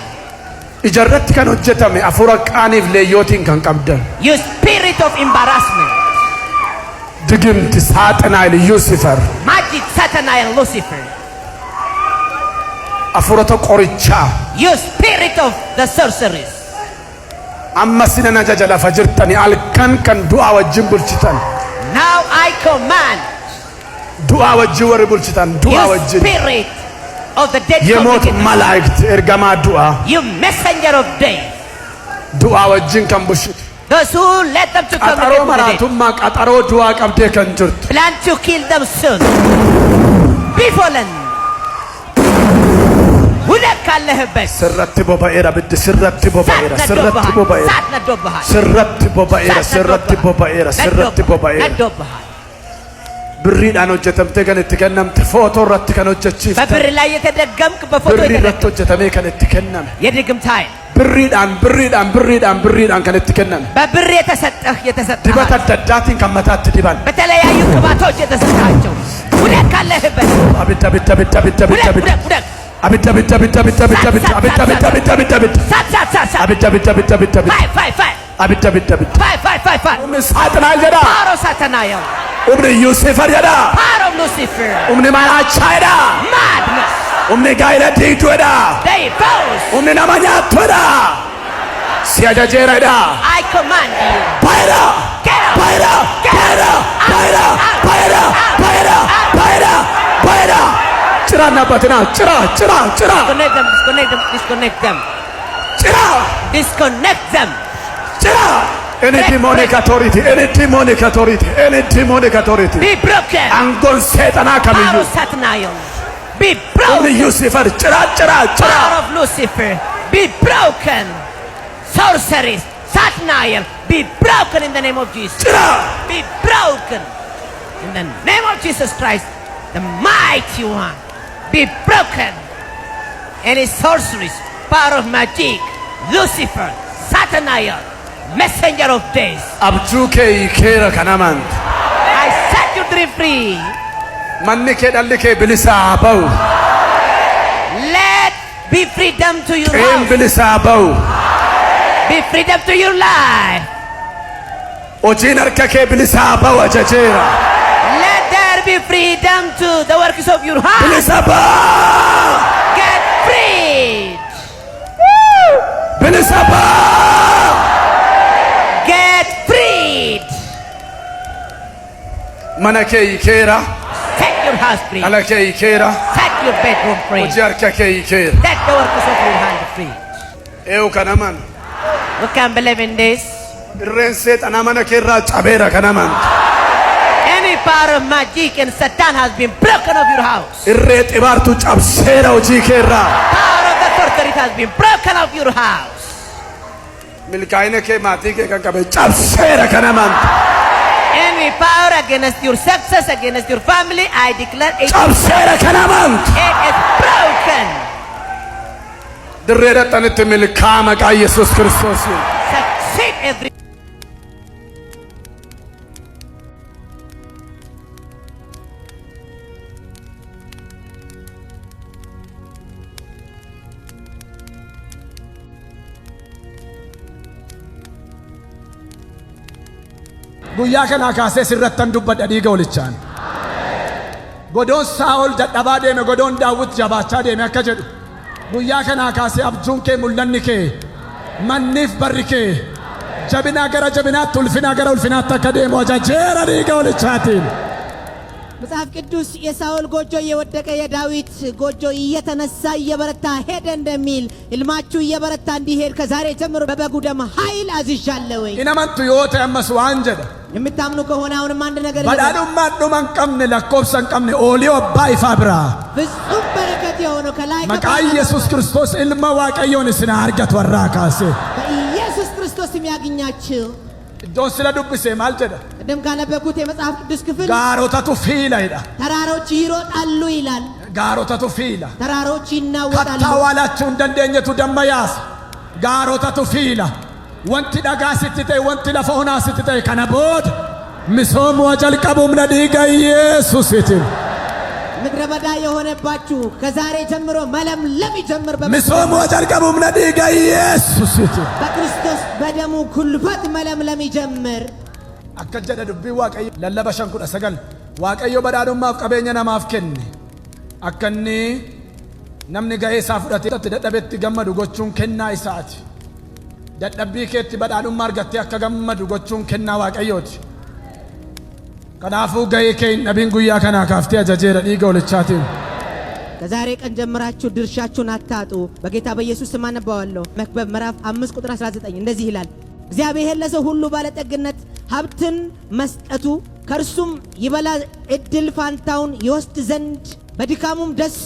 Speaker 5: Ijarratti kan hojjetame afura qaaniif leeyyootiin kan qabdan.
Speaker 7: You spirit of embarrassment.
Speaker 5: Digimti Saaxanaayil Yuusifer.
Speaker 7: Magic Sataaniel Lucifer.
Speaker 5: Afurota qorichaa.
Speaker 7: You spirit of the sorceries.
Speaker 5: Amma sina najaja lafa jirtani halkan kan du'aa wajjin bulchitan.
Speaker 7: Now I command.
Speaker 5: Du'aa wajjin warri bulchitan du'aa
Speaker 7: You
Speaker 5: wajjin.
Speaker 7: spirit of the dead.
Speaker 5: Yemoot malaayikti ergamaa du'aa.
Speaker 7: You messenger of death.
Speaker 5: Du'aa wajjin kan bulchitu.
Speaker 7: Those who let them to
Speaker 5: Qaxaroo
Speaker 7: communicate with the dead.
Speaker 5: maraatummaa qaxaroo du'aa qabdee kan jirtu.
Speaker 7: Plan to kill them soon. Be fallen. Hudak kallehbet.
Speaker 5: Sirratti boba'eera biddi sirratti boba'eera sirratti boba'eera
Speaker 7: Satna dobbaha.
Speaker 5: sirratti boba'eera sirratti boba'eera sirratti boba'eera.
Speaker 7: Nadobbaha.
Speaker 5: Birriidhaan hojjetamtee kan itti kennamte footoo irratti kan hojjechiifte.
Speaker 7: በብር ላይ የተደገምክ በፎቶ
Speaker 5: Birrii irratti
Speaker 7: የተደገምክ
Speaker 5: hojjetamee kan itti kenname.
Speaker 7: የድግምት ኃይል
Speaker 5: birriidhaan kan itti kenname.
Speaker 7: በብር የተሰጠህ
Speaker 5: Dibata adda addaatiin kan mataatti diban.
Speaker 7: በተለያዩ ቅባቶች የተሰጣቸው ሁለት ካለህበት
Speaker 5: Abidda abidda abidda abidda abidda
Speaker 7: ሁለት
Speaker 5: abidda.
Speaker 7: ሁለት
Speaker 5: Abidda abidda abidda abidda abidda abidda abidda abidda abidda abidda abidda.
Speaker 7: ሳት
Speaker 5: Abidda abidda abidda abidda abidda.
Speaker 7: ፋይ
Speaker 5: Abidda abidda abidda.
Speaker 7: ፋይ
Speaker 5: Umni Saaxanaayil jedha.
Speaker 7: ፓሮ ሳተናየው
Speaker 5: Umni Yuusifer jedha.
Speaker 7: ፓሮ ሉሲፈር
Speaker 5: Umni malaachaa jedha.
Speaker 7: madness
Speaker 5: Umni gaa'ela diigduu jedha.
Speaker 7: they boast.
Speaker 5: Umni nama nyaattu jedha. Si ajajeera jedha.
Speaker 7: I command you
Speaker 5: Baay'eera.
Speaker 7: get out
Speaker 5: Baay'eera. Baay'eera. Baay'eera. Baay'eera. Baay'eera. Baay'eera. Baay'eera. Ciraan dhaabbatinaa. Cira.
Speaker 7: disconnect them
Speaker 5: Cira.
Speaker 7: disconnect them
Speaker 5: Cira. Any demonic authority. Any demonic authority. Any demonic authority.
Speaker 7: be broken
Speaker 5: Aangoon seexanaa
Speaker 7: power
Speaker 5: kamiyyuu.
Speaker 7: of Sataniel be
Speaker 5: Umni
Speaker 7: broken
Speaker 5: Yuusifer. Cira.
Speaker 7: power of Lucifer be broken sorceries Sataniel be broken in the name of Jesus
Speaker 5: Cira.
Speaker 7: be broken in the name of Jesus Christ the mighty one be broken any sorceries power of magic Lucifer Sataniel messenger of death
Speaker 5: Abjuu kee hiikeera kan amantu.
Speaker 7: I set you free
Speaker 5: Manni kee dhalli kee bilisaa haa ba'u.
Speaker 7: let be freedom to your
Speaker 5: Qeen
Speaker 7: house
Speaker 5: bilisaa haa ba'u.
Speaker 7: be freedom to your life
Speaker 5: Hojiin harka kee bilisaa haa ba'u ajajeera.
Speaker 7: let there be freedom to the works of your heart
Speaker 5: Bilisa ba'a.
Speaker 7: get freed
Speaker 5: Bilisa ba'a.
Speaker 7: get freed
Speaker 5: Mana kee hiikeera.
Speaker 7: set your house free
Speaker 5: Ala kee hiikeera.
Speaker 7: set your bedroom free
Speaker 5: Hojii harka kee hiikeera.
Speaker 7: set the works of your hand free
Speaker 5: Eewu kan amanu.
Speaker 7: who can believe in this
Speaker 5: Irreen seexanaa mana kee irraa cabeera kan amantu.
Speaker 7: any power of magic and Satan has been broken of your house
Speaker 5: Irree xibaartuu cabseera hojii kee irraa.
Speaker 7: power of the sorcery has been broken of your house
Speaker 5: Milkaa'ina kee maatii kee kan qabe cabseera kan amantu.
Speaker 7: any power against your success against your family I declare it
Speaker 5: Cabseera kan amantu.
Speaker 7: is broken
Speaker 5: Dirree dhaqxanitti milkaa maqaa Yesus Kiristoosiin.
Speaker 7: succeed every
Speaker 5: Guyyaa kanaa kaasee sirrattan dubbadha dhiiga Hoolichaan. Godoon Saa'ol dadhabaa deeme godoon Daawit jabaachaa deeme akka jedhu. Guyyaa kanaa kaasee abjuun kee mul'anni kee manniif barri kee jabinaa gara jabinaatti ulfinaa gara ulfinaatti akka deemu ajajeera dhiiga Hoolichaatiin.
Speaker 8: መጽሐፍ ቅዱስ የሳኦል ጎጆ የወደቀ የዳዊት ጎጆ እየተነሳ እየበረታ ሄደ እንደሚል ሕልማችሁ እየበረታ እንዲሄድ ከዛሬ ጀምሮ በበጉ ደም ኃይል አዝዣለሁኝ።
Speaker 5: ኢነመንቱ ዮተ አመስ ዋን jedha.
Speaker 8: የምታምኑ ከሆነ አሁንም አንድ ነገር
Speaker 5: badhaadhummaan dhuma hin qabne lakkoofsa hin qabne oolii abbaa ifaa biraa.
Speaker 8: ፍጹም በረከት የሆነው ከላይ
Speaker 5: Maqaa Yesus Kiristoos ilma Waaqayyoon isin haa argatu warraa kaasee.
Speaker 8: በኢየሱስ ክርስቶስ የሚያገኛችሁ
Speaker 5: iddoon sila dubbise maal jedha
Speaker 8: ቅድም ካነበብኩት የመጽሐፍ ቅዱስ ክፍል
Speaker 5: gaarotatu fiila jedha
Speaker 8: ተራሮች ይሮጣሉ ይላል
Speaker 5: gaarotatu fiila
Speaker 8: ተራሮች ይናወጣሉ
Speaker 5: kattaawalaachuu hin dandeenyetu damma yaasa gaarotatu fiila wanti dhagaa sitti ta'e wanti lafa onaa sitti ta'e kana booda misoomuu jalqabu humna dhiiga Yesuusiitiin
Speaker 8: ምድረ በዳ የሆነባችሁ ከዛሬ ጀምሮ መለምለም ይጀምር
Speaker 5: misoomuu jalqabu humna dhiiga Yesuusiitiin
Speaker 8: በክርስቶስ በደሙ ጉልበት መለምለም ይጀምር
Speaker 5: akka jedha dubbii Waaqayyo lallaba 5:9 Waaqayyo badhaadhummaaf qabeenya namaaf kenne akka inni namni ga'ee isaa fudhatee dadhabetti gammadu gochuun kennaa isaati dadhabbii keetti badhaadhummaa argattee akka gammadu gochuun kennaa Waaqayyooti kanaafuu ga'ee kee hin dhabin guyyaa kanaa kaaftee ajajeera dhiiga Hoolichaatiin
Speaker 8: ከዛሬ ቀን ጀምራችሁ ድርሻችሁን አታጡ በጌታ በኢየሱስ ስም አነባዋለሁ መክብብ ምዕራፍ 5:19 እንደዚህ ይላል እግዚአብሔር ለሰው ሁሉ ባለጠግነት ሀብትን መስጠቱ ከርሱም ይበላ እድል ፋንታውን ይወስድ ዘንድ በድካሙም ደስ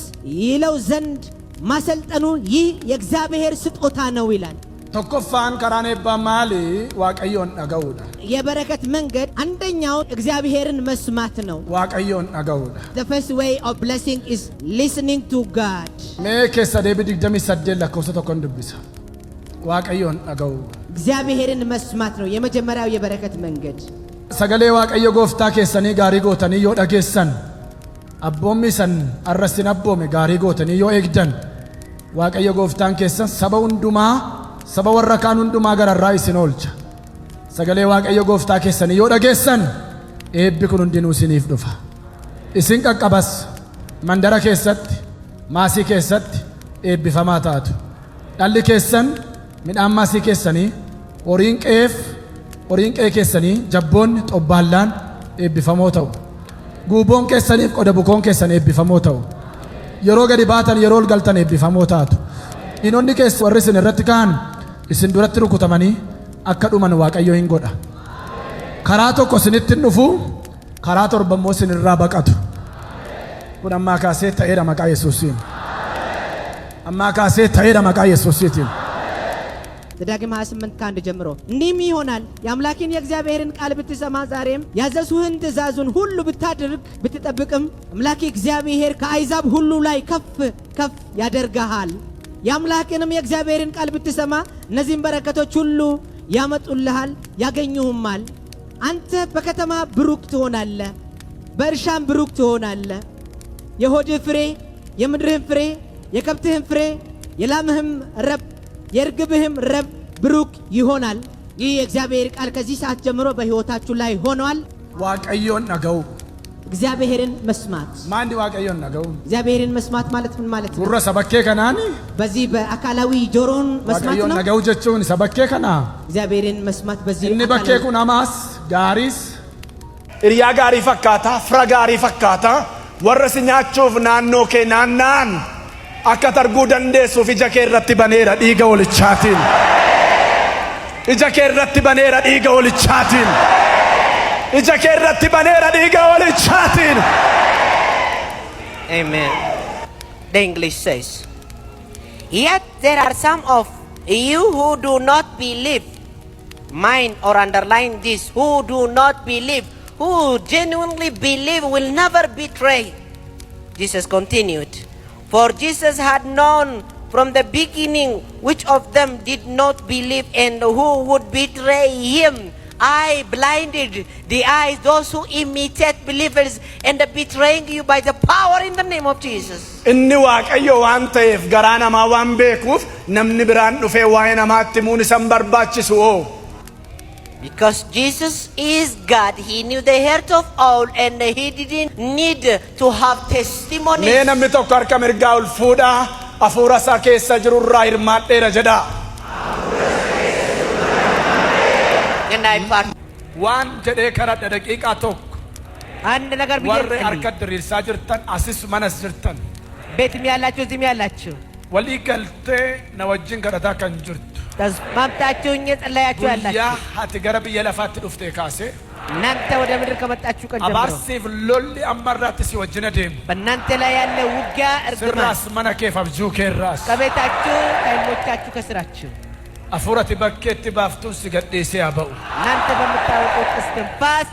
Speaker 8: ይለው ዘንድ ማሰልጠኑ ይህ የእግዚአብሔር ስጦታ ነው ይላል
Speaker 5: tokkoffaan karaan eebbaa maali Waaqayyoon dhaga'uudha
Speaker 8: የበረከት መንገድ አንደኛው እግዚአብሔርን መስማት ነው
Speaker 5: Waaqayyoon dhaga'uudha
Speaker 8: The first way of blessing is listening to God
Speaker 5: mee keessa deebii 28 lakkoofsa tokkoon dubbisa Waaqayyoon dhaga'uu
Speaker 8: እግዚአብሔርን መስማት ነው የመጀመሪያው የበረከት መንገድ
Speaker 5: sagalee Waaqayyo Gooftaa keessanii gaarii gootanii yoo dhageessan abboommi san arrasin abboome gaarii gootanii yoo eegdan Waaqayyo Gooftaan keessan saba hundumaa saba warra kaan hundumaa gararraa isin oolcha sagalee Waaqayyo Gooftaa keessanii yoo dhageessan eebbi kun hundinuu isiniif dhufa isin qaqqabas mandara keessatti maasii keessatti eebbifamaa taatu dhalli keessan midhaan maasii keessanii horiin qe'ee keessanii jabboonni xobbaallaan eebbifamoo ta'u guuboon keessaniif qoda bukoon keessan eebbifamoo ta'u yeroo gadi baatan yeroo ol galtan eebbifamoo taatu diinonni keessa warri isin irratti ka'an isin duratti rukutamanii akka dhuman Waaqayyo hin godha karaa tokko isinitti dhufu karaa torba immoo isin irraa baqatu kun ammaa kaasee ta'eera maqaa Yesuusiin ammaa kaasee ta'eera maqaa Yesuusiitiin
Speaker 8: ዘዳግም 28 ከአንድ ጀምሮ እንዲህም ይሆናል የአምላክን የእግዚአብሔርን ቃል ብትሰማ ዛሬም ያዘዝሁህን ትእዛዙን ሁሉ ብታደርግ ብትጠብቅም አምላክ እግዚአብሔር ከአሕዛብ ሁሉ ላይ ከፍ ከፍ ያደርግሃል የአምላክንም የእግዚአብሔርን ቃል ብትሰማ እነዚህን በረከቶች ሁሉ ያመጡልሃል ያገኙህማል አንተ በከተማ ብሩክ ትሆናለህ በእርሻም ብሩክ ትሆናለህ የሆድህ ፍሬ የምድርህም ፍሬ የከብትህም ፍሬ የላምህም ረብ የርግብህም ረብ ብሩክ ይሆናል ይህ የእግዚአብሔር ቃል ከዚህ ሰዓት ጀምሮ በሕይወታችሁ ላይ ሆኗል
Speaker 5: Waaqayyoon dhaga'u
Speaker 8: እግዚአብሔርን መስማት
Speaker 5: ማን Waaqayyoon dhaga'u
Speaker 8: እግዚአብሔርን መስማት ማለት ምን ማለት ነው
Speaker 5: gurra sabakkee kanaani
Speaker 8: በዚህ በአካላዊ ጆሮን መስማት
Speaker 5: Waaqayyoon
Speaker 8: ነው
Speaker 5: dhaga'u jechuun sabakkee kana
Speaker 8: እግዚአብሔርን መስማት በዚህ
Speaker 5: inni bakkee kun amaas gaariis hiriyaa gaarii fakkaata fira gaarii fakkaata warra si nyaachuuf naannoo kee naannaan akka targuu dandeessuuf ija kee irratti baneera dhiiga Hoolichaatiin ija kee irratti baneera dhiiga Hoolichaatiin ija kee irratti baneera dhiiga Hoolichaatiin
Speaker 7: Amen. The English says, yet there are some of you who do not believe. Mind or underline this, who do not believe, who genuinely believe will never betray. Jesus continued, for Jesus had known from the beginning which of them did not believe and who would betray him. I blinded the eyes those who imitate believers and are betraying you by the power in the name of Jesus.
Speaker 5: inni Waaqayyo waan ta'eef garaa namaa waan beekuuf namni biraan dhufee waa'ee namaatti muun isan barbaachisu
Speaker 7: Because Jesus is God, he knew the heart of all and he didn't need to have testimonies.
Speaker 5: mee namni tokko harka mirgaa ol fuudhaa hafuura isaa keessa jiru irraa hirmaadheera jedhaa
Speaker 7: And I part.
Speaker 5: waan jedhee kadhadha daqiiqaa tokko
Speaker 7: አንድ ነገር
Speaker 5: warri
Speaker 7: ብዬ
Speaker 5: harka diriirsaa jirtan asis manas jirtan
Speaker 7: ቤትም ያላችሁ እዚህም ያላችሁ
Speaker 5: walii galtee na wajjin kadhataa kan jirtu
Speaker 7: ተስማምታችሁ ጸለያችሁ
Speaker 5: guyyaa
Speaker 7: ያላችሁ
Speaker 5: ati gara biyya lafaatti dhuftee kaasee
Speaker 7: እናንተ ወደ ምድር ከመጣችሁ ቀን ጀምሮ
Speaker 5: abaarsiif lolli amma irratti si wajjin adeemu
Speaker 7: በእናንተ ላይ ያለ ውጊያ እርግማን
Speaker 5: sirraas mana keef abjuu keerraas
Speaker 7: ከቤታችሁ ከሕልሞቻችሁ ከስራችሁ
Speaker 5: Afuurati bakkeetti baaftuun si gadhiisee haa ba'u.
Speaker 7: እናንተ በምታወጡት እስትንፋስ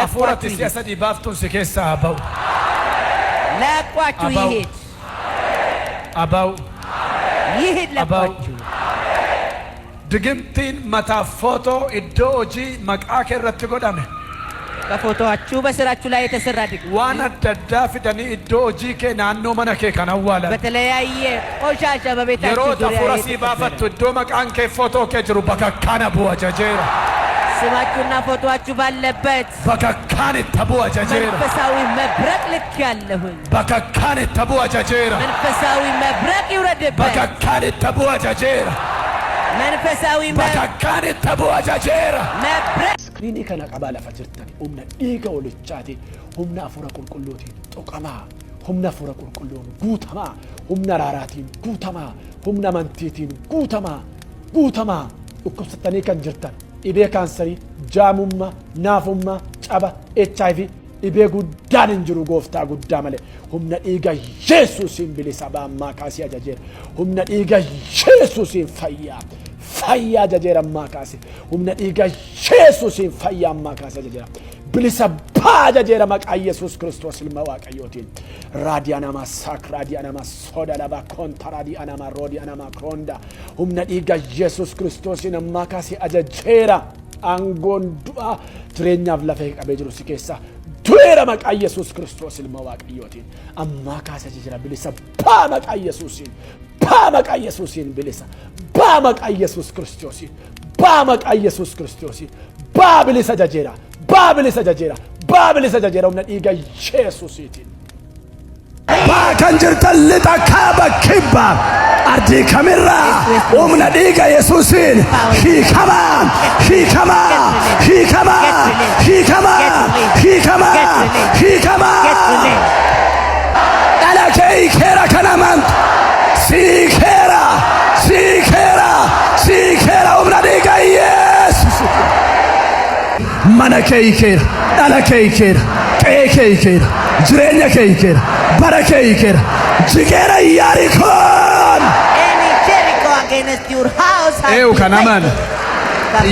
Speaker 5: Afuurati
Speaker 7: ለቋችሁ
Speaker 5: si'a sadii baaftuun si keessaa haa ba'u.
Speaker 7: ለቋችሁ
Speaker 5: Abaw.
Speaker 7: ይሂድ
Speaker 5: Haa ba'u.
Speaker 7: ይሂድ ለቋችሁ
Speaker 5: Digimtiin mataa footoo iddoo hojii maqaa kee irratti godhame.
Speaker 7: በፎቶአችሁ በስራችሁ ላይ የተሰራ ድግምት
Speaker 5: Waan adda addaa fidanii iddoo hojii kee naannoo mana kee kan awwaalan.
Speaker 7: በተለያየ ቆሻሻ በቤታችሁ
Speaker 5: Yeroo
Speaker 7: ዙሪያ
Speaker 5: afuura sii baafattu iddoo maqaan kee footoo kee jiru bakka kana bu'a jajeera.
Speaker 7: ስማችሁና ፎቶአችሁ ባለበት
Speaker 5: Bakka kan itti bu'a jajeera.
Speaker 7: መንፈሳዊ መብረቅ ልክ ያለሁኝ
Speaker 5: Bakka kan itti bu'a jajeera.
Speaker 7: መንፈሳዊ መብረቅ ይውረድበት
Speaker 5: Bakka kan itti bu'a jajeera.
Speaker 7: መንፈሳዊ
Speaker 5: Bakka kan itti bu'a jajeera.
Speaker 7: መብረቅ
Speaker 1: Iskiriinii kana qabaa lafa jirtan humna dhiiga Hoolichaatiin humna hafuura qulqulluutiin tuqamaa humna hafuura qulqulluun guutamaa humna araaraatiin guutamaa humna amantiitiin guutamaa dhukkubsattanii kan jirtan dhibee kaansarii jaamummaa naafummaa caba HIV dhibee guddaan hin jiru Gooftaa guddaa malee humna dhiiga Yesuusiin bilisa baammaa kaasii ajajeera humna dhiiga Yesuusiin fayyaa ajajeera ammaa kaase humna dhiiga Yesuusiin fayyaa ammaa kaase ajajeera bilisa baa ajajeera maqaa Yesus Kiristoos ilma Waaqayyootiin raadiyaa namaa saak raadiyaa namaa soda laba konta raadiyaa namaa roodiyaa namaa kronda humna dhiiga Yesus Kiristoosiin ammaa kaase ajajeera aangoon du'a jireenyaaf lafa qabee jiru si keessa du'eera maqaa Yesus Kiristoos ilma Waaqayyootiin ammaa kaase ajajeera bilisa baa maqaa Yesuusiin maqaa Yesuusiin bilisa maqaa Yesus Kiristoosiin maqaa Yesus Kiristoosiin bilisa ajajeera bilisa ajajeera humna dhiiga Yesuusiitiin
Speaker 5: Kan jirtan lixa kaaba kibba ardii kamirraa humna dhiiga Yesuusiin hiikamaa dhala kee hiikeera kan amantu siikeera humna dhiiga Yesuus mana kee hiikeera dhala kee hiikeera qe'ee kee hiikeera jireenya kee hiikeera bara kee hiikeera jigeera Yaarikoon
Speaker 7: any Jericho against your house has
Speaker 5: Eewu
Speaker 7: been
Speaker 5: kan aman
Speaker 7: taken.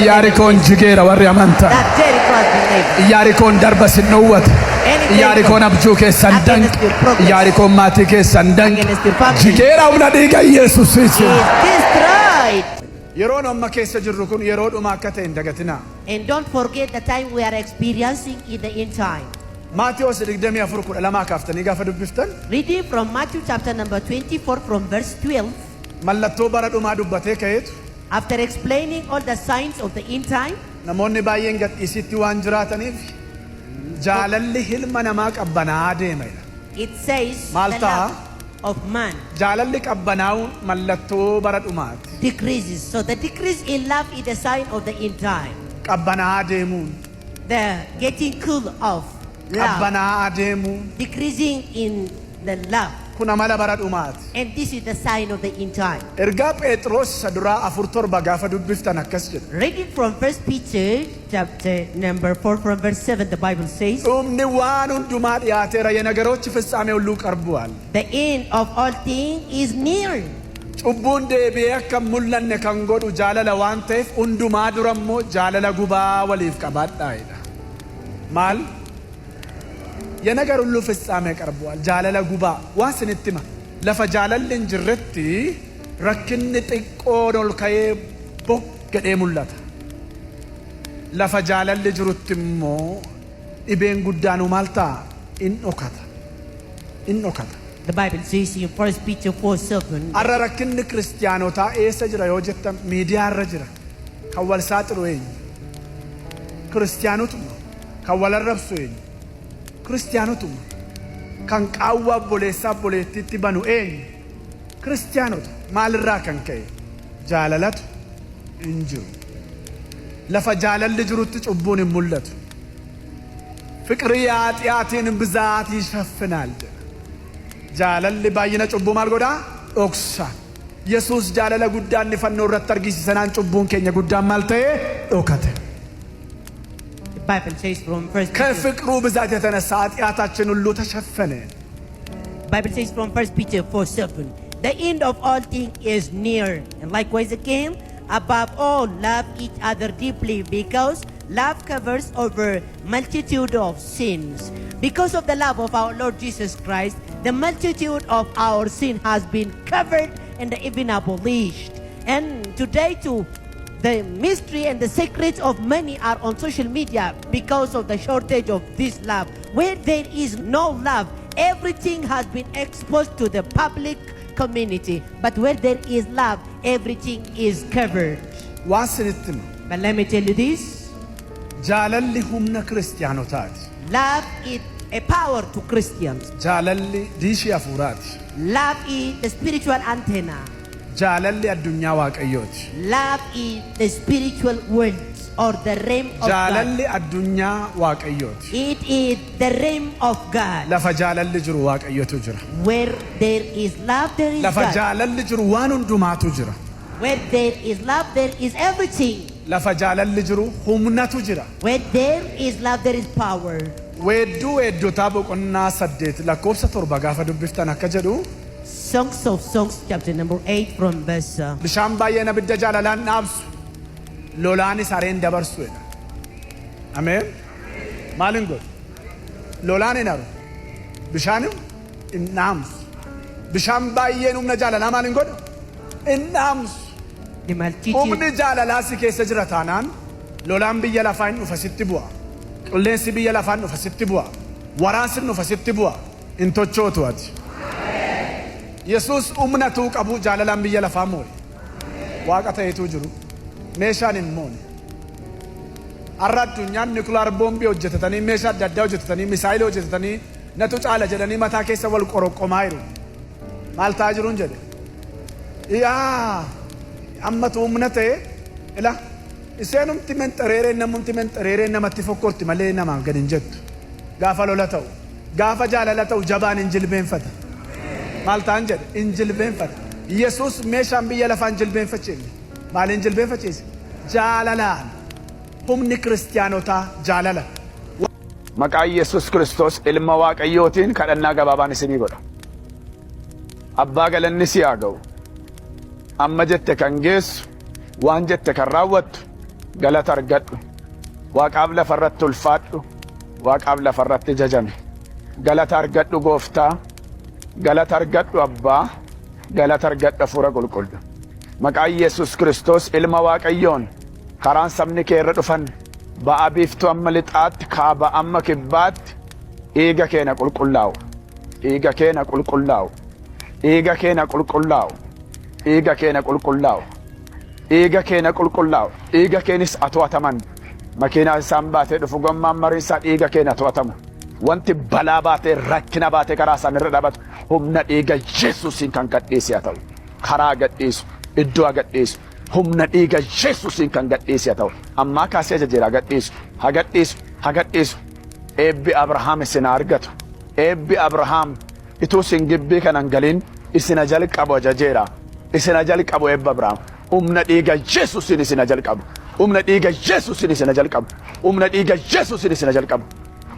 Speaker 5: Yaarikoon jigeera warri amantaa
Speaker 7: That Jericho has been laid.
Speaker 5: Yaarikoon darba sin dhowwate Yaarikoon abjuu keessan danq Yaarikoon maatii keessan danq jigeera humna dhiiga Yesuusiitiin
Speaker 7: He is destroyed.
Speaker 5: yeroon amma keessa jirru kun yeroo dhumaa akka ta'e hin dagatinaa
Speaker 7: And don't forget the time we are experiencing in the end time.
Speaker 5: Maatiyos 24:12 kaaftanii gaafa dubbiftan
Speaker 7: Reading from Matthew chapter number 24 from verse 12.
Speaker 5: mallattoo bara dhumaa dubbatee ka'eetu
Speaker 7: After explaining all the signs of the end time,
Speaker 5: namoonni baay'een gadhiisitti waan jiraataniif jaalalli ilma namaa qabbanaa'aa deema.
Speaker 7: it says
Speaker 5: Maal
Speaker 7: the
Speaker 5: ta'a?
Speaker 7: love of man
Speaker 5: Jaalalli qabbanaa'uun mallattoo bara dhumaati.
Speaker 7: decreases. So the decrease in love is a sign of the end time.
Speaker 5: Qabbanaa'aa deemuun,
Speaker 7: The getting cool of love,
Speaker 5: qabbanaa'aa deemuun
Speaker 7: decreasing in the love.
Speaker 5: kun amala bara dhumaati.
Speaker 7: And this is the sign of the end time.
Speaker 5: Ergaa Phexros isa duraa 4:7 gaafa dubbiftan akkas jedha.
Speaker 7: Reading from 1 Peter chapter number 4 from verse 7, the Bible says,
Speaker 5: Dhumni waan hundumaa dhiyaateera የነገሮች ፍጻሜ ሁሉ ቀርቧል.
Speaker 7: the end of all things is near.
Speaker 5: Cubbuun deebi'ee akka mul'anne kan godhu jaalala waan ta'eef hundumaa dura immoo jaalala gubaa waliif qabaadhaa jedha. Maal? የነገር ሁሉ ፍጻሜ ቀርቧል jaalala gubaa waan sinittima lafa jaalalli hin jirretti rakkinni xiqqoon ol ka'ee boggedhee mul'ata lafa jaalalli jirutti immoo dhibeen guddaan maal ta'a in dhokata
Speaker 7: The Bible says in 1 Peter 4:7,
Speaker 5: arra rakkinni kiristaanotaa eessa jira yoo jettan miidiyaa irra jira kan wal saaxilu eenyu kiristaanotuma kan wal arrabsu eenyu kiristaanotuma kan qaawwa obboleessaa obboleettiitti banu eenyu kiristaanota maalirraa kan ka'e jaalalatu hin jiru lafa jaalalli jirutti cubbuun hin mul'atu fiqrii ኃጢአትን ብዛት ይሸፍናል jaalalli baay'ina cubbuu maal godhaa dhoksa Yesus jaalala guddaan fannoo irratti argisiisanaan cubbuun keenya guddaan maal ta'e dhokate
Speaker 7: the Bible says from 1 Peter,
Speaker 5: ከፍቅሩ ብዛት የተነሳ ኃጢአታችን ሁሉ ተሸፈነ
Speaker 7: Bible says from 1 Peter 4:7, the end of all things is near. And likewise again, Above all, love each other deeply because love covers over multitude of sins. Because of the love of our Lord Jesus Christ, the multitude of our sin has been covered and even abolished. And today too, the mystery and the secrets of many are on social media because of the shortage of this love. Where there is no love, everything has been exposed to the public community. But where there is love, everything is covered.
Speaker 5: Waasinittimo.
Speaker 7: But let me tell you this.
Speaker 5: Jaalalli humna kiristaanotaati.
Speaker 7: Love is a power to Christians.
Speaker 5: Jaalalli diishii hafuuraati.
Speaker 7: Love is the spiritual antenna.
Speaker 5: Jaalalli addunyaa Waaqayyooti.
Speaker 7: Love is the spiritual world or the realm of
Speaker 5: Jaalalli
Speaker 7: God.
Speaker 5: addunyaa Waaqayyooti.
Speaker 7: It is the realm of God.
Speaker 5: Lafa jaalalli jiru Waaqayyotu jira.
Speaker 7: Where there is love, there is
Speaker 5: Lafa
Speaker 7: God.
Speaker 5: jaalalli jiru waan hundumaatu jira.
Speaker 7: Where there is love, there is everything.
Speaker 5: Lafa jaalalli jiru humnatu jira.
Speaker 7: Where there is love, there is power.
Speaker 5: Weeddotaa boqonnaa 8 lakkoofsa 7 gaafa dubbiftan akka jedhu
Speaker 7: Songs of Songs, chapter number 8 from verse.
Speaker 5: bishaan baay'een abidda jaalalaan dhaabsu lolaanis hareen dabarsu jedha. Ameen. Maalin godhu? Lolaan hin haru. Bishaanim hin dhaamsu. Bishaan baay'een humna jaalalaa maalin godhu? Hin dhaamsu.
Speaker 7: The multitude.
Speaker 5: Humni jaalalaa si keessa jira taanaan lolaan biyya lafaa hin dhufa sitti bu'a. Qilleensi biyya lafaa hin dhufa sitti bu'a. Waraansi hin dhufa sitti bu'a. Hin tochootu ati. Yesus humnatuu qabu jaalalaan biyya lafaa moore. Waaqa ta'eetu jiru. Meeshaan hin moone. Har'a addunyaan nukulaar boombii hojjetatanii meeshaa adda addaa hojjetatanii misaayilii hojjetatanii natu caala jedhanii mataa keessa wal qoroqqomaa jiru. Maal ta'aa jiruun jedhe? Yaa ammatu humna ta'e ila iseenumti menxereereen namatti fokkorti malee namaan gad hin jettu. Gaafa lola ta'u, gaafa jaalala ta'u jabaan hin jilbeenfata. Maal ta'an jedhe? Hin jilbeenfata. Yesus meeshaan biyya lafaan jilbeenfachiise. Maaliin jilbeenfachiise? Jaalalaan. Humni kiristaanotaa jaalala. Maqaa Yesus Kiristoos ilma Waaqayyootiin kadhannaa gabaabaan isinii godha. Abbaa galanni si haa ga'u. Amma jette kan geessu, waan jette kan raawwattu galata argadhu. Waaqaaf lafarratti ulfaadhu. Waaqaaf lafarratti jajame. Galata argadhu Gooftaa. Galata argadhu Abbaa. Galata argadhu Hafuura Qulqullu. Maqaa Yesus Kiristoos ilma Waaqayyoon karaan sabni kee irra dhufan ba'a biiftuu amma lixaatti kaaba amma kibbaatti dhiiga keenya qulqullaa'u. Dhiiga keenya qulqullaa'u. Dhiiga keenya qulqullaa'u. Dhiiga keenya qulqullaa'u. Dhiiga keenya qulqullaa'u. Dhiiga keenis ato'ataman. Makiinaa isaan baatee dhufu gommaan mariinsaa dhiiga keenya ato'atamu. Wanti balaa baatee rakkina baatee karaa isaan irra dhaabatu humna dhiiga Yesuusiin kan gadhiise haa ta'u. Karaa gadhiisu, iddoo gadhiisu, humna dhiiga Yesuusiin kan gadhiise haa ta'u. Ammaa kaasee ajajeera gadhiisu, haa gadhiisu, haa gadhiisu. Eebbi Abrahaam isin argatu. Eebbi Abrahaam ituu isin gibbii kanan galin isina jalqabu ajajeera. Isina jalqabu eebba Abrahaam. Humna dhiiga Yesuusiin isina jalqabu. Humna dhiiga Yesuusiin isina jalqabu. Humna dhiiga Yesuusiin isina jalqabu.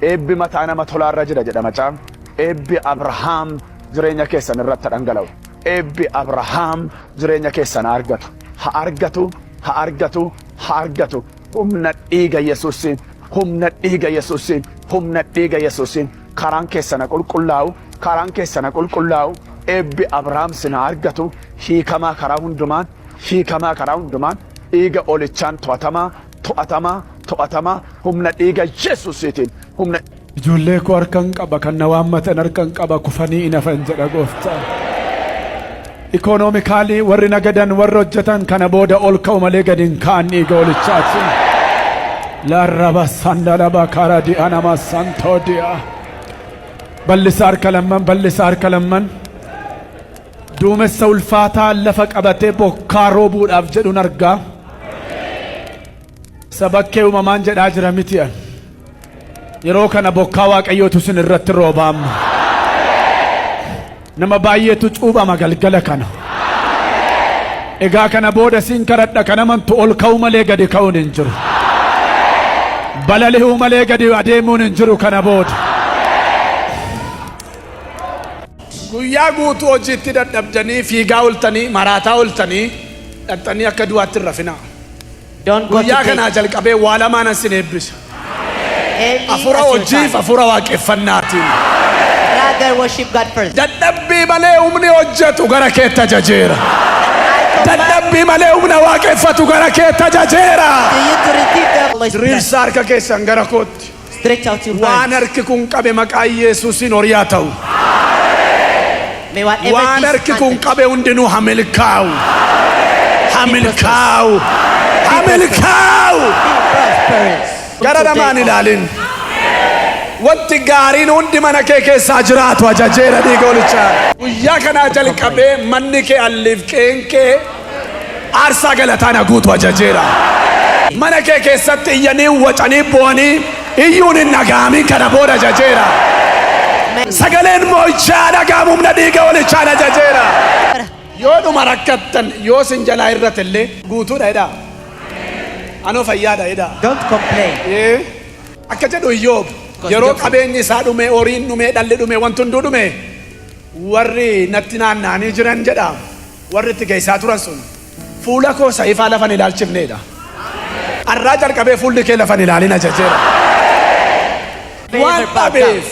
Speaker 5: Eebbi mataa nama tolaarra jira jedha macaan. Eebbi Abrahaam jireenya keessan irratti dhangala'u. Eebbi Abrahaam jireenya keessan argatu. Haa argatu, haa argatu, haa argatu. Humna dhiiga Yesuusiin, humna dhiiga Yesuusiin, humna dhiiga Yesuusiin karaan keessan qulqullaa'u, karaan keessan qulqullaa'u. Eebbi Abrahaam sin argatu. Hiikamaa karaa hundumaan, hiikamaa karaa hundumaan. Dhiiga Hoolichaan to'atamaa, to'atamaa, to'atamaa. Humna dhiiga Yesuusiitiin, humna.
Speaker 1: Ijoollee koo harkan qaba kan na waammatan harkan qaba kufanii hin hafan jedha Gooftaa. Ikonoomikaalii warri nagadan warri hojjetan kana booda ol ka'u malee gad hin ka'an dhiiga Hoolicaatiin. Laarraba sandalaba karaa di'a nama santoo di'a. Bal'isa harka lamman, bal'isa harka lamman. Duumessa ulfaataa lafa qabatee bokkaa roobuudhaaf jedhuun argaa. Sabakkee uumamaan jedhaa jira miti'an. Yeroo kana bokkaa Waaqayyootu sin irratti roobaama. Nama baay'eetu cuuphama galgala kana. Egaa kana booda sin kadhadha kana mantu ol ka'u malee gadi ka'uun hin jiru. Balali'uu malee gadi adeemuun hin jiru kana booda.
Speaker 5: Guyyaa guutuu hojiitti dadhabdanii fiigaa oltanii maraataa oltanii Dhaxxanii akka du'aatti hin rafinaa.
Speaker 2: Don't go to
Speaker 5: Guyyaa kanaa
Speaker 2: bed.
Speaker 5: jalqabee waa lamaan sin eebbisa.
Speaker 2: Early
Speaker 5: Hafuura
Speaker 2: as your
Speaker 5: hojiif
Speaker 2: time.
Speaker 5: hafuura waaqeffannaatiin.
Speaker 2: Rather worship God first.
Speaker 5: Dadhabbii malee humni hojjetu gara keetti ajajeera. Dadhabbii malee humna waaqeffatu gara keetti ajajeera.
Speaker 2: To you to receive the Holy Spirit.
Speaker 5: Diriirsa harka keessan gara kootti.
Speaker 2: Stretch out your
Speaker 5: Waan
Speaker 2: hand.
Speaker 5: harki kun qabe maqaa Yesuusiin horiyaa ta'u.
Speaker 2: May whatever
Speaker 5: Waan harki kun
Speaker 2: this
Speaker 5: qabe hundinuu hamilkaa'u. Hamilkaa'u. Hamilkaa'u.
Speaker 2: prosperous.
Speaker 5: Gara namaan ilaalin. Wanti gaariin hundi mana kee keessaa jiraatu ajajeera dhiiga Hoolichaa. Guyyaa kanaa jalqabee manni kee alliif qeen kee aarsaa galataan haguutu ajajeera. Mana kee keessatti iyyanii wacanii bu'anii iyyuun hin dhaga'amin kana booda ajajeera. Sagaleen moo'ichaa dhaga'amu humna dhiiga Hoolichaan ajajeera. Yoo dhuma rakkattan yoo sin jalaa irratti illee guutuudha jedhaa. Anoo fayyaadha jedhaa.
Speaker 2: Don't complain.
Speaker 5: Akka jedhu Iyyoob yeroo qabeenyi isaa dhume horiin dhume dhalli dhume wanti hunduu dhume warri natti naanna'anii jiran jedha warri itti geessaa turan sun fuula koo sa'ifaa lafan ilaalchifneedha. Arraa jalqabee fuulli kee lafan ilaalin ajajeera. Waan dhabeef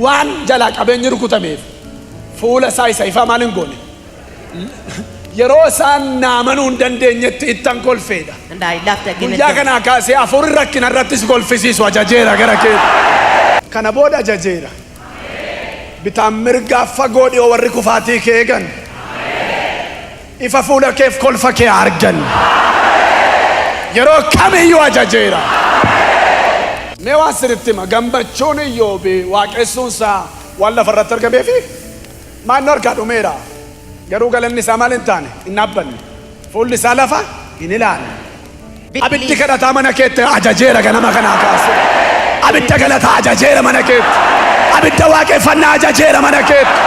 Speaker 5: waan jalaa qabeenyi rukutameef fuula isaa sa'ifaa maal hin goone. Yeroo isaan naamanuu hin dandeenyetti ittan kolfeedha.
Speaker 2: And I laughed again.
Speaker 5: Guyyaa kanaa kaasee hafuurri rakkina irrattis golfisiisu ajajeera gara kee. Kana booda ajajeera. Bitaan mirgaaf fagoo dhiyoo warri kufaatii kee eegan. Ifa fuula keef kolfa kee argan. Yeroo kamiyyuu ajajeera. Mee waan sirritti hima gammachuun Iyyoobi waaqessuunsaa waan lafarratti argameefi maanni harkaa dhumeera. Garuu galanni isaa maal hin taane hin dhaabbanne. Fuulli isaa lafa hin ilaalle. Abiddi kadhataa mana keetti ajajeera ganama kanaa kaase. Abidda galataa ajajeera mana keetti. Abidda waaqeffannaa ajajeera mana keetti.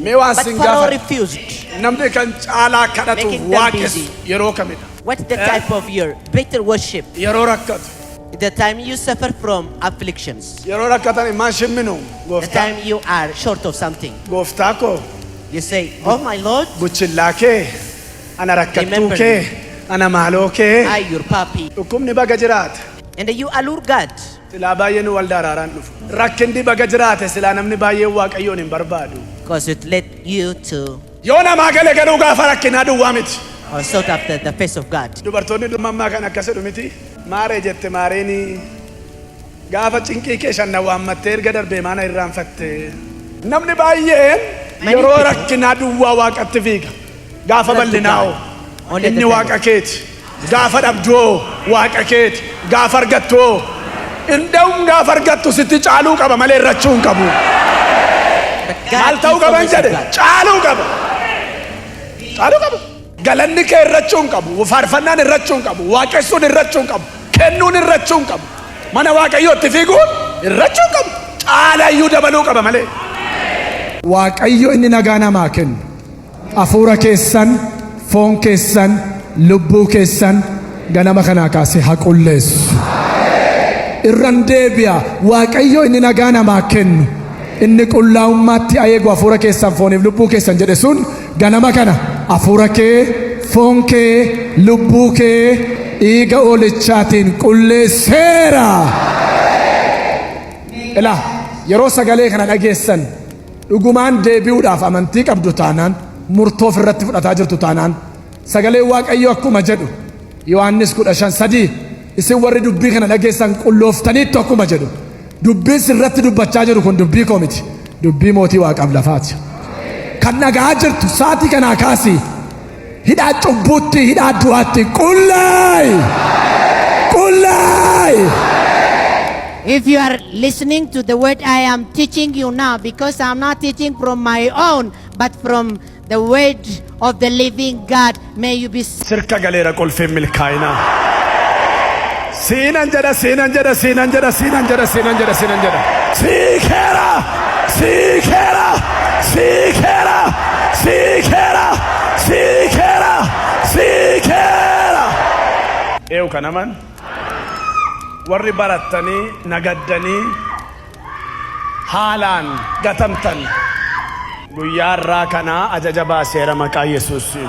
Speaker 5: Mee waan
Speaker 2: But
Speaker 5: sin
Speaker 2: Pharaoh
Speaker 5: gaafadhu.
Speaker 2: refused.
Speaker 5: Namni kan caalaa kadhatu
Speaker 2: Making them
Speaker 5: waaqessu
Speaker 2: busy.
Speaker 5: yeroo kamidha.
Speaker 2: What's the type of your better worship?
Speaker 5: Yeroo rakkatu.
Speaker 2: The time you suffer from afflictions.
Speaker 5: Yeroo rakkatan immaan shimminu
Speaker 2: The
Speaker 5: gooftaa.
Speaker 2: time you are short of something.
Speaker 5: Gooftaa koo
Speaker 2: You say, oh my Lord,
Speaker 5: buchillaa kee ana rakkattuu
Speaker 2: Remember
Speaker 5: kee ana maaloo kee
Speaker 2: I your papi.
Speaker 5: dhukkubni baga jiraata.
Speaker 2: And you allure God.
Speaker 5: Silaa baay'een waldaa araaraan dhufu. Rakkinni baga jiraate silaa namni baay'een waaqayyoon hin barbaadu.
Speaker 2: Because it led you to
Speaker 5: Yoo namaa gale garuu gaafa rakkinaa duwwaa miti.
Speaker 2: or sought after the face of God.
Speaker 5: Dubartoonni dummammaa kan akkas jedhu miti. Maaree jette maareeni gaafa cinqii kee shanna waammattee erga darbee maana irraanfatte. Namni baay'een yeroo rakkinaa duwwaa waaqatti fiiga. Gaafa bal'inaa'oo inni waaqa keeti. Gaafa dhabdoo waaqa keeti. Gaafa argattoo inda'uun gaafa argattu sitti caaluu qaba malee irrachuu hin qabu. Maal ta'uu qaban jedhe caaluu qaba. Caaluu qaba. Galanni kee irrachuu hin qabu. Faarfannaan irrachuu hin qabu. Waaqessuun irrachuu hin qabu. Kennuun irrachuu hin qabu. Mana waaqayyootti fiiguun irrachuu hin qabu. Caalayyuu dabaluu qaba malee. Waaqayyo inni nagaa namaa kennu. Hafuura keessan, foon keessan, lubbuu keessan ganama kanaa kaasee haa qulleessu. Irran deebi'a. Waaqayyo inni nagaa namaa kennu. Inni qullaa'ummaatti eegu hafuura keessan fooniif lubbuu keessan jedhe sun ganama kana hafuura kee, foon kee, lubbuu kee dhiiga Hoolichaatiin qulleesseera. Ilaa yeroo sagalee kana dhageessan dhugumaan deebi'uudhaaf amantii qabdu taanaan murtoof irratti fudhataa jirtu taanaan sagalee waaqayyo akkuma jedhu Yohaannis 15:3 isin warri dubbii kana dhageessan qullooftaniittu akkuma jedhu dubbii sirratti dubbachaa jiru kun dubbii koo miti dubbii mootii waaqaaf lafaati. Kan nagaa jirtu saatii kanaa kaasii hidhaa cubbuutti hidhaa du'aatti qullaayi qullaayi.
Speaker 8: If you are listening to the word I am teaching you now, because I'm not teaching from my own, but from the word of the living God, may you be
Speaker 5: Sirka galeera qolfeen milkaa'inaa. Siinan jedha siinan jedha siinan jedha siinan jedha siinan jedha siinan jedha. Siikeera siikeera siikeera siikeera siikeera siikeera. Eewu kanaman warri barattanii nagaddanii haalaan gatamtan guyyaa irraa kanaa ajaja baaseera maqaa Yesuusiin.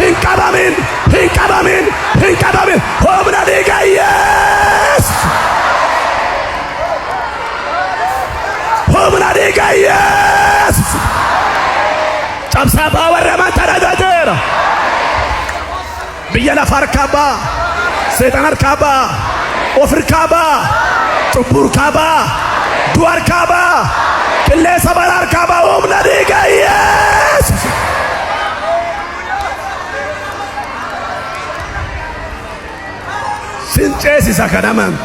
Speaker 5: hin qabamin, hin qabamin, hin qabamin. Humna dhiiga Yesus. Humna dhiiga Yesus. Cabsaa warra mataraagateera. Biyya lafa harkaa baa, seetan harkaa baa, of harkaa baa, cubbuu harkaa baa, du'a harkaa baa, qilleensa balaa harkaa baa. Humna dhiiga Yesus. Sin ceesisa kan amantu.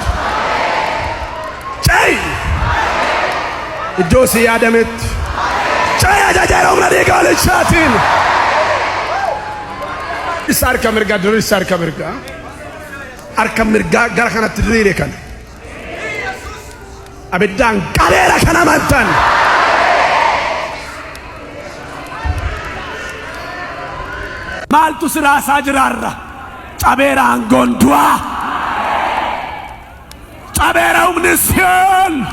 Speaker 5: Cay! Iddoo si yaadametti. Cay ajajeera humna dhiiga Hoolichaatiin. Isa harka mirgaa duri isa harka mirgaa. Harka mirgaa gara kanatti diriire kana. Abiddaan qabeera kan amantan. Maaltu siraasaa jiraarra? Cabeera aangoon du'aa. Cabeera humni Siyoon.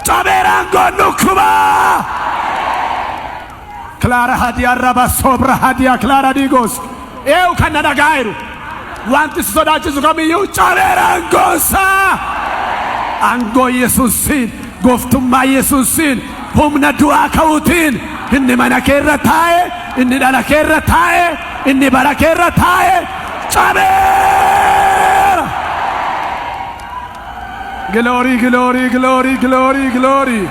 Speaker 5: Cabeera aangoon dhukkubaa. Clara hadia raba sobra hadia Clara digos. Eu kana dagairu. Wanti sodaachisu kamiyyuu cabeera aangoonsaa. Aangoo Yesuusiin, gooftummaa Yesuusiin, humna du'aa ka'uutiin inni mana keerra taa'e, inni dhala keerra taa'e, inni bara keerra taa'e cabeera. Glory, glory, glory, glory, glory.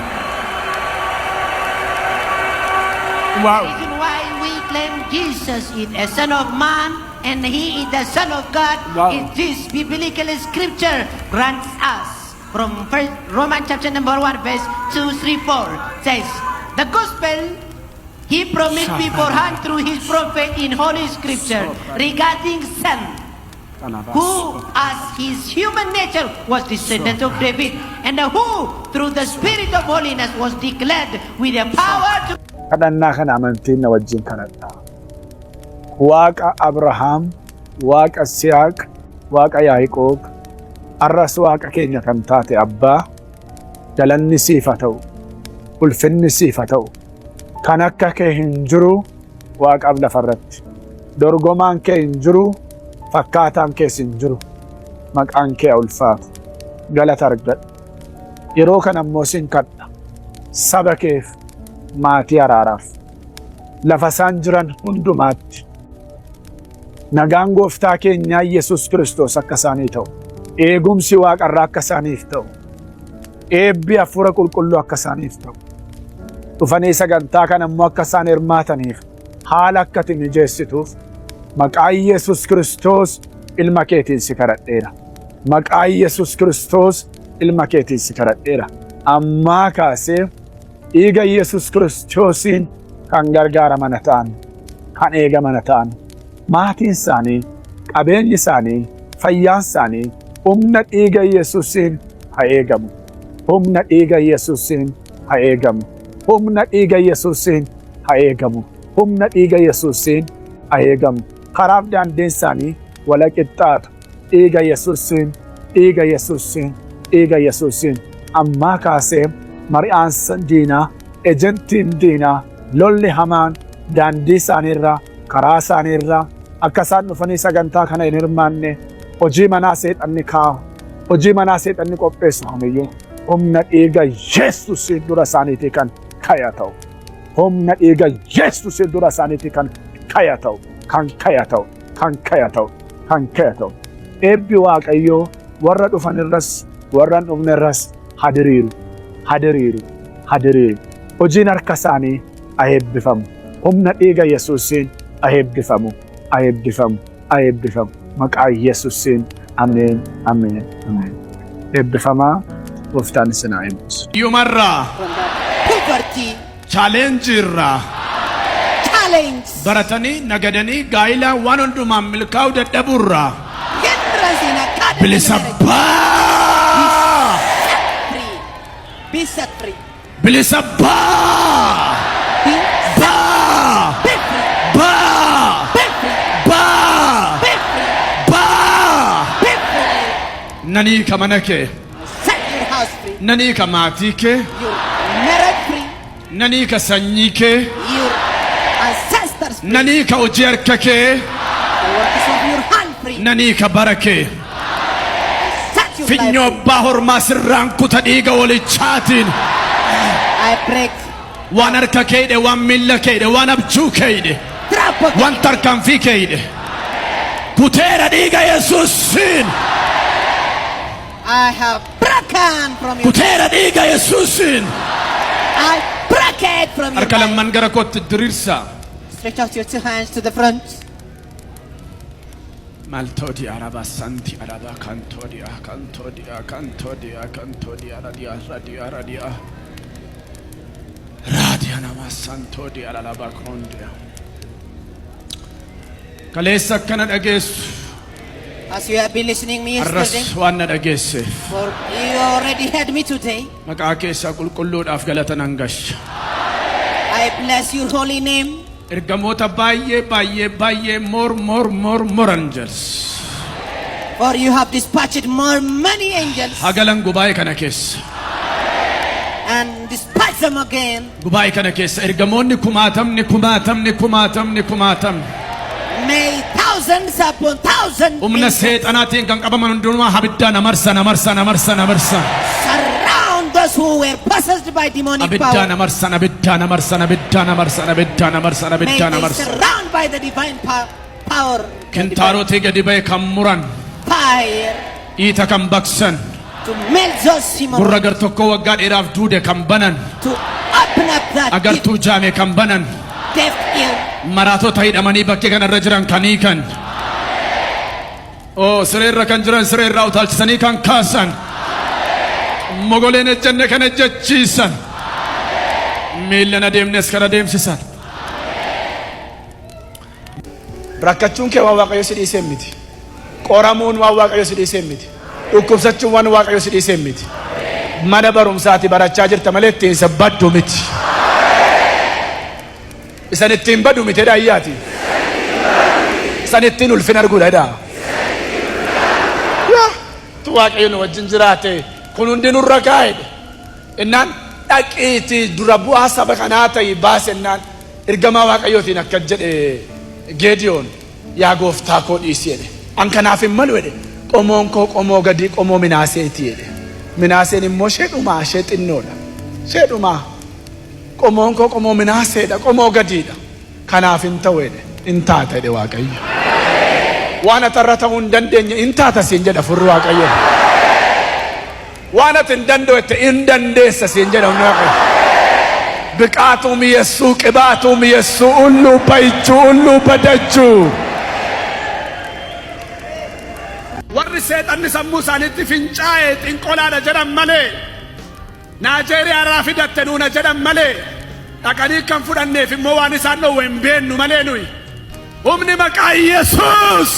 Speaker 5: Wow.
Speaker 7: The reason why we claim Jesus is a son of man and he is the son of God is this biblical scripture grants us from Romans chapter number 1 verse 2, 3, 4 says the gospel he promised beforehand through his prophet in holy scripture regarding son who as his human nature was descendant of David and who through the spirit of holiness was declared with the power to
Speaker 5: Kadhannaa kana amantiin na wajjin kadhadhaa. Waaqa Abrahaam, Waaqa Siyaaq, Waaqa Yaaqoob, arras Waaqa keenya kan taate Abbaa, galanni siif haa ta'u, ulfinni siif haa ta'u. Kan akka kee hin jiru Waaqaaf lafarratti. Dorgomaan kee hin jiru, fakkaataan kees hin jiru. Maqaan kee haa ulfaatu. Galata argadhu. Yeroo kana ammoo sin kadha. Saba keef maatii araaraaf lafa isaan jiran hundumaatti nagaan gooftaa keenyaa Yesus Kiristoos akka isaanii ta'u, eegumsi Waaqarraa akka isaaniif ta'u, eebbi hafuura qulqulluu akka isaaniif ta'u, dhufanii sagantaa kana immoo akka isaan hirmaataniif haala akka ati mijeessituuf maqaa Yesus Kiristoos ilma keetiin si kadhadheera. Maqaa Yesus Kiristoos ilma keetiin si kadhadheera. Ammaa kaasee dhiiga Yesus Kiristoosiin kan gargaaraman ta'an, kan eegaman ta'an, maatiin isaanii, qabeenyi isaanii, fayyaan isaanii humna dhiiga Yesuusiin haa eegamu. Humna dhiiga Yesuusiin haa eegamu. Humna dhiiga Yesuusiin haa eegamu. Humna dhiiga Yesuusiin haa eegamu. Karaaf daandiin isaanii wala qixxaatu. Dhiiga Yesuusiin, dhiiga Yesuusiin, dhiiga Yesuusiin. Ammaa kaasee mari'aan diinaa, ejentiin diinaa, lolli hamaan daandii isaaniirraa, karaa isaaniirraa akka isaan dhufanii sagantaa kana hin hirmaanne hojii manaa seexanni kaa'u, hojii manaa seexanni qopheessu kamiyyuu humna dhiiga Yesuusiin dura isaaniitii kan kaya ta'u. Humna dhiiga Yesuusiin dura isaaniitii kan kaya ta'u, kan kaya ta'u, kan kaya ta'u, kan kaya ta'u. Eebbi Waaqayyoo warra dhufanirras, warra hin dhufnerras hadiriiru, hadiriiru, hadiriiru. Hojiin harka isaanii haa eebbifamu. Humna dhiiga Yesuusiin haa eebbifamu, haa eebbifamu, haa eebbifamu. Maqaa Yesuusiin ameen, ameen, ameen. Eebbifamaa Gooftaan isin haa eebbisu. Yumarraa
Speaker 8: poverty
Speaker 5: challenge irraa
Speaker 8: challenge
Speaker 5: baratanii nagadanii gaa'ilaa waan hundumaan milkaa'uu dadhabuurraa
Speaker 8: hindrance in academy
Speaker 5: bilisa baa
Speaker 8: be set free
Speaker 5: bilisa baa baa baa baa nanii ka mana kee
Speaker 8: set your house free
Speaker 5: nanii ka maatii kee
Speaker 8: your marriage free
Speaker 5: nanii ka sanyii kee
Speaker 8: your ancestors
Speaker 5: Nanii ka hojii harka kee.
Speaker 7: The works of your hand free.
Speaker 5: Nanii ka bara kee.
Speaker 7: Set your
Speaker 5: Finyoo
Speaker 7: life
Speaker 5: abbaa hormaa sirraan kuta dhiiga Hoolichaatiin.
Speaker 7: free. I break.
Speaker 5: Waan harka kee hidhe, waan miilla kee hidhe, waan abjuu kee hidhe,
Speaker 7: Trap of
Speaker 5: waan tarkaanfii kee hidhe. Kuteera dhiiga Yesuusiin.
Speaker 7: I have broken from your
Speaker 5: Kuteera dhiiga Yesuusiin.
Speaker 7: I break it from your
Speaker 5: Harka
Speaker 7: life.
Speaker 5: lamman gara kootti diriirsaa.
Speaker 7: Stretch out your two hands to the front.
Speaker 5: Maltoodi araba santi araba kantoodi radia. Radia nama santoodi araba kondia. Kaleessa akkana dhageessu.
Speaker 7: As you have been listening me yesterday,
Speaker 5: Arras waan na dhageesseef.
Speaker 7: for you already heard me today.
Speaker 5: Maqaa keessaa qulqulluudhaaf galata nan gasha.
Speaker 7: I bless your holy name.
Speaker 5: Ergamoota baay'ee more angels.
Speaker 7: For you have dispatched many angels
Speaker 5: Hagalan gubaa'ee kana keessa.
Speaker 7: and dispatch them again.
Speaker 5: Gubaa'ee kana keessa ergamoonni kumaatamni.
Speaker 7: May thousands upon thousands
Speaker 5: Humna seexanaatiin kan qabaman hundumaa abiddaan amarsan.
Speaker 7: surround those who were possessed by demonic
Speaker 5: Abiddaan
Speaker 7: power.
Speaker 5: amarsan.
Speaker 7: May they surround by the divine power.
Speaker 5: Kintaarotii gadi ba'e kan muran.
Speaker 7: Fire
Speaker 5: Iita kan baksan.
Speaker 7: to melt those
Speaker 5: Gurra
Speaker 7: demons,
Speaker 5: gar tokko waggaa dheeraaf duude kan banan.
Speaker 7: to open up that
Speaker 5: Agartuu jaame kan banan.
Speaker 7: deaf ear.
Speaker 5: Maraatota hidhamanii bakkee kanarra jiran kan hiikan. Sireerra kan jiran sireerraa utaalchisanii kan kaasan. Mogoleen ejjenne kan ejjechiisan. Miillan adeemnes kan adeemsisan. Rakkachuun kee waan Waaqayyo si dhiisee miti. Qoramuun waan Waaqayyo si dhiisee miti. Dhukkubsachuun waan Waaqayyo si dhiisee miti. Mana barumsaati barachaa jirta malee ittiin isa baddu miti. Isan ittiin baddu miti dha ayyaati. Isan ittiin ulfin arguudha dha. Tu Waaqayyo nu wajjin jiraate kun hundi nurra kaa'edha. Innaan dhaqiitii dura bu'aa saba kanaa ta'ii baasennaan ergamaa Waaqayyootiin akka jedhe Geediyoon yaa gooftaa koo dhiisi jedhe. An kanaaf hin malu jedhe. Qomoon koo qomoo gadii qomoo Minaaseeti jedhe. Minaaseen immoo sheedhumaa shee xinnoodha. Sheedhumaa qomoon koo qomoo Minaaseedha qomoo gadiidha. Kanaaf hin ta'u jedhe. In taata jedhe Waaqayyo. Waan atarra ta'uu hin dandeenye in taata siin jedha furri Waaqayyo. Waan ati hin danda'u in dandeessa siin jedha humna Waaqayyo. Biqaatuum Yesuus qibaatuum Yesuus ulluu bayichuu ulluu badachuu. Warri seexanni sammuu isaaniitti fincaa'ee xinqolaadha jedhan malee. Naajeeriyaa irraa fidatte nuuna jedhan malee. Dhaqanii kan fudhanneef immoo waan isaan dhowwe hin beennu malee nuyi. Humni maqaa Yesuus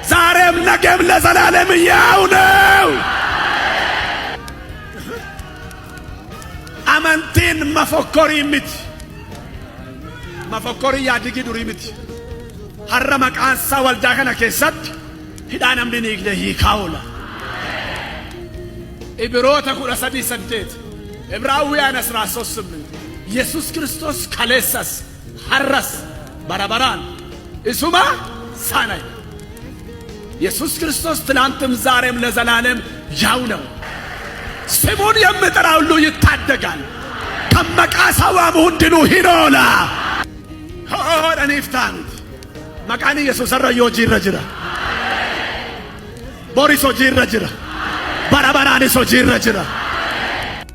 Speaker 5: ዛሬም ነገም ለዘላለም ያው ነው። አመንቲን መፎኮሪ ምት መፎኮሪ ያድጊ ዱሪ ምት ሀረ መቃንሳ ወልዳ ከነ keessat hidhaanam diniigle hiikaawla ኢብሮተ 13:8 ዕብራውያን 13:8 ኢየሱስ ክርስቶስ ከሌሰስ ሐረስ በረበራን እሱማ ሳናይ ኢየሱስ ክርስቶስ ትናንትም ዛሬም ለዘላለም ያው ነው። ስሙን የሚጠራ ሁሉ ይታደጋል። ከመቃሳዋም ሁንድኑ ሂኖላ ሆረን ይፍታኑት መቃን ኢየሱስ ረዮ ጂረ ጅራ ቦሪሶ ጂረ ጅራ በረበራኒሶ ጂረ ጅራ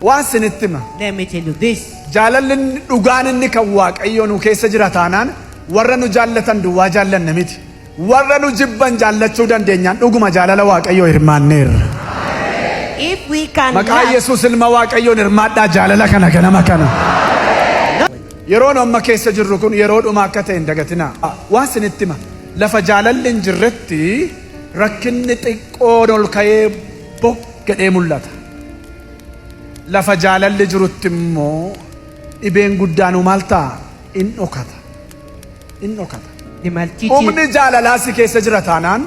Speaker 5: ዋንስንትማ
Speaker 7: Let me tell you this.
Speaker 5: jaalalli dhugaan inni kan Waaqayyo nu keessa jira taanaan warra nu jaallatan duwwaa jaallanne miti. Warra nu jibban jaallachuu dandeenyaan dhuguma jaalala Waaqayyo hirmaanneerra.
Speaker 7: If we can
Speaker 5: Maqaa
Speaker 7: have
Speaker 5: Yesuus ilma Waaqayyoon hirmaadhaa jaalala kana ganama kana. Yeroo nu amma keessa jirru kun yeroo dhumaa akka ta'e hin dagatinaa. Waan isinitti hima lafa jaalalli hin jirretti rakkinni xiqqoon ol ka'ee boggadhee mul'ata. Lafa jaalalli jirutti immoo dhibeen guddaan maal ta'a? In dhokata.
Speaker 7: the multitude
Speaker 5: Humni jaalalaa si keessa jira taanaan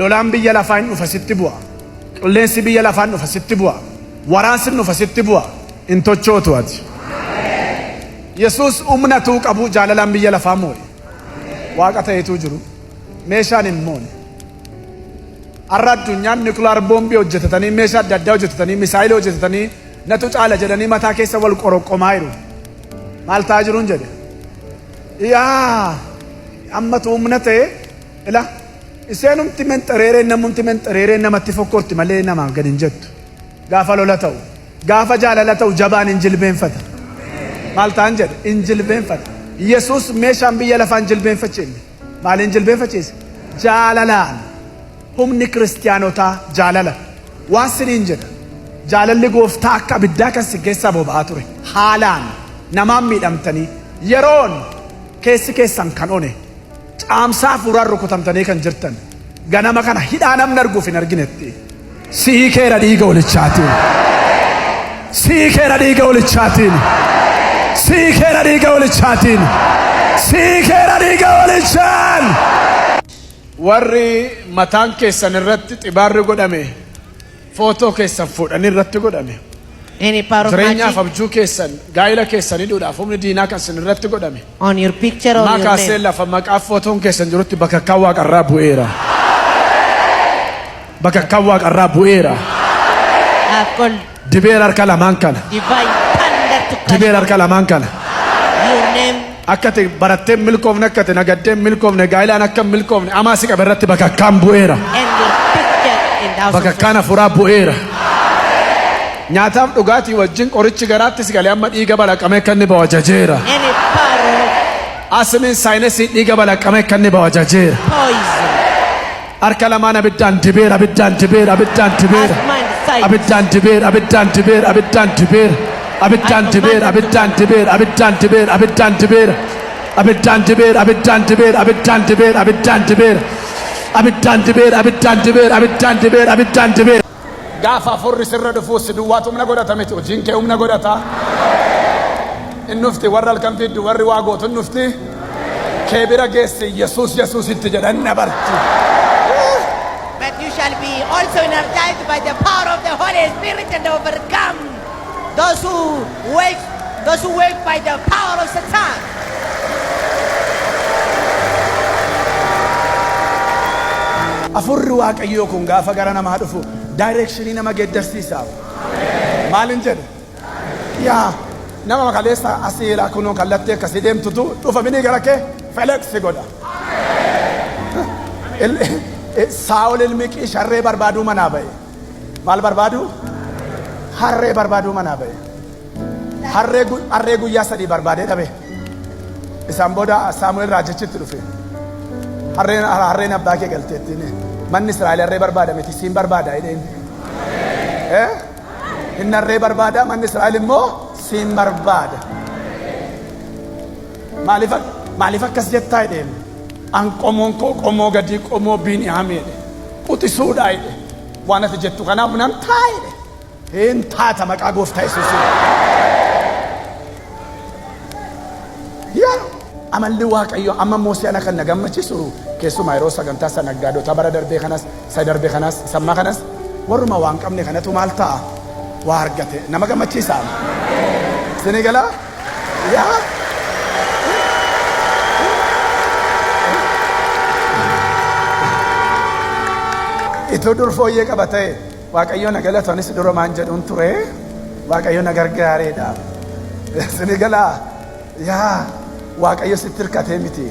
Speaker 5: lolaan biyya lafaa hin dhufa sitti bu'a. Qilleensi biyya lafaa hin dhufa sitti bu'a. Waraansi hin dhufa sitti bu'a. In tochootu ati. Yesus humna tuu qabu jaalalaan biyya lafaa moo'e. Waaqa ta'etu jiru. Meeshaan hin moone. Har'a addunyaan nuklear boombii hojjetatanii meeshaa adda addaa hojjetatanii misaayilii hojjetatanii natu caala jedhanii mataa keessa wal qoroqqomaa jiru. Maal ta'aa jiruun jedhe. Yaa amma tuu humna ta'e ila iseenumti menxereereen namumti menxereereen namatti fokkorti malee namaaf gad hin jettu. Gaafa lola ta'u gaafa jaalala ta'u jabaan hin jilbeenfata. Maal ta'an jedhe hin jilbeenfata. Yesus meeshaan biyya lafaa hin jilbeenfachiifne. Maaliin jilbeenfachiise? Jaalalaan. Humni kiristiyaanotaa jaalala. Waan siniin jedha. Jaalalli gooftaa akka abiddaa kan si keessaa boba'aa ture. Haalaan namaan miidhamtanii yeroon keessi keessan kan one caamsaa fuuraan rukutamtanii kan jirtan ganama kana hidhaa namni arguuf hin arginetti. Sii keera dhiiga Hoolichaatiin. Sii keera dhiiga Hoolichaatiin. Sii keera dhiiga Hoolichaatiin. Sii keera dhiiga Hoolichaan. Warri mataan keessan irratti xibaarri godhame footoo keessan fuudhanii irratti godhame.
Speaker 7: Any part of
Speaker 5: Jireenyaaf
Speaker 7: magic
Speaker 5: abjuu keessan gaa'ela keessan hidhuudhaaf humni diinaa kan sin irratti godhame.
Speaker 7: on your picture or your
Speaker 5: Maqaa
Speaker 7: name.
Speaker 5: lafa maqaa footoon keessan jirutti bakka kan waaqarraa bu'eera. Bakka kan waaqarraa bu'eera.
Speaker 7: I've called
Speaker 5: Dibeera harka lamaan kana.
Speaker 7: divine thunder to catch
Speaker 5: Dibeera harka lamaan kana.
Speaker 7: your name.
Speaker 5: Akka ati baratteen milkoofne akka ati nagaddeen milkoofne gaa'elaan akka milkoofne amaa si qabe irratti bakka kan bu'eera.
Speaker 7: And your picture in the house
Speaker 5: Bakka
Speaker 7: of
Speaker 5: kan hafuuraa bu'eera. Nyaataaf dhugaatii wajjin qorichi garaattis galee amma dhiiga balaqamee kan inni ba'u ajajeera.
Speaker 7: any part of
Speaker 5: Asimiin saayinesii dhiiga balaqamee kan inni ba'u ajajeera.
Speaker 7: poison.
Speaker 5: Harka lamaan abiddaan dibeera abiddaan dibeera abiddaan dibeera.
Speaker 7: As mine sight.
Speaker 5: Abiddaan dibeera abiddaan dibeera abiddaan dibeera. Abiddaan dibeera abiddaan dibeera abiddaan dibeera abiddaan dibeera. Abiddaan dibeera abiddaan dibeera abiddaan dibeera abiddaan dibeera. Abiddaan dibeera abiddaan dibeera abiddaan dibeera abiddaan dibeera. Gaafa afurri sirra dhufu si duwwaatu humna godhata miti hojiin kee humna godhata. Innufti warra halkan fiddu warri waa gootu innufti. Kee bira geessi Yesus Yesusitti jedhan na barti.
Speaker 7: But you shall be also energized by the power of the Holy Spirit and overcome those who work by the power of Satan.
Speaker 5: Afurri Waaqayyoo kun gaafa gara namaa dhufu directionii nama geeddarsiisaaf. Maalin jedhe? Yaa nama makaleessa asii ilaa kunoo kallattii akkasii deemtutu dhufa minii gara kee feleksi godha. Saa'ol ilmi Qiish harree barbaaduu manaa ba'e. Maal barbaadu? Harree barbaaduu manaa ba'e. Harree guyyaa sadii barbaadee dhabe. Isaan booda Saamu'eel raajichitti dhufe. Harreen abbaa kee galteettiin. Manni Israa'el harree barbaada miti siin barbaada jedheen. Inni harree barbaada manni Israa'el immoo siin barbaada. Maaliif akkas jettaa jedheen? An qomoon koo qomoo gadii qomoo Biniyaamii jedhe. Qutisuudha jedhe. Waan ati jettu kanaaf nan taa jedhe. Hin taata maqaa gooftaa Yesuusiin. Yaa amalli Waaqayyoo amma Musee ana kan na gammachiisu keessumaa yeroo sagantaa sana naggaadota bara darbee kanas isa darbee kanas sammaa kanas warruma waan qabne kanatu maal ta'a waa argate nama gammachiisa. Sinigala yaa itoo dur fooyyee qaba ta'e Waaqayyo na galatonis durumaan jedhuun ture Waaqayyo na gargaareedha. Sinigala yaa Waaqayyo sitti hirkatee miti.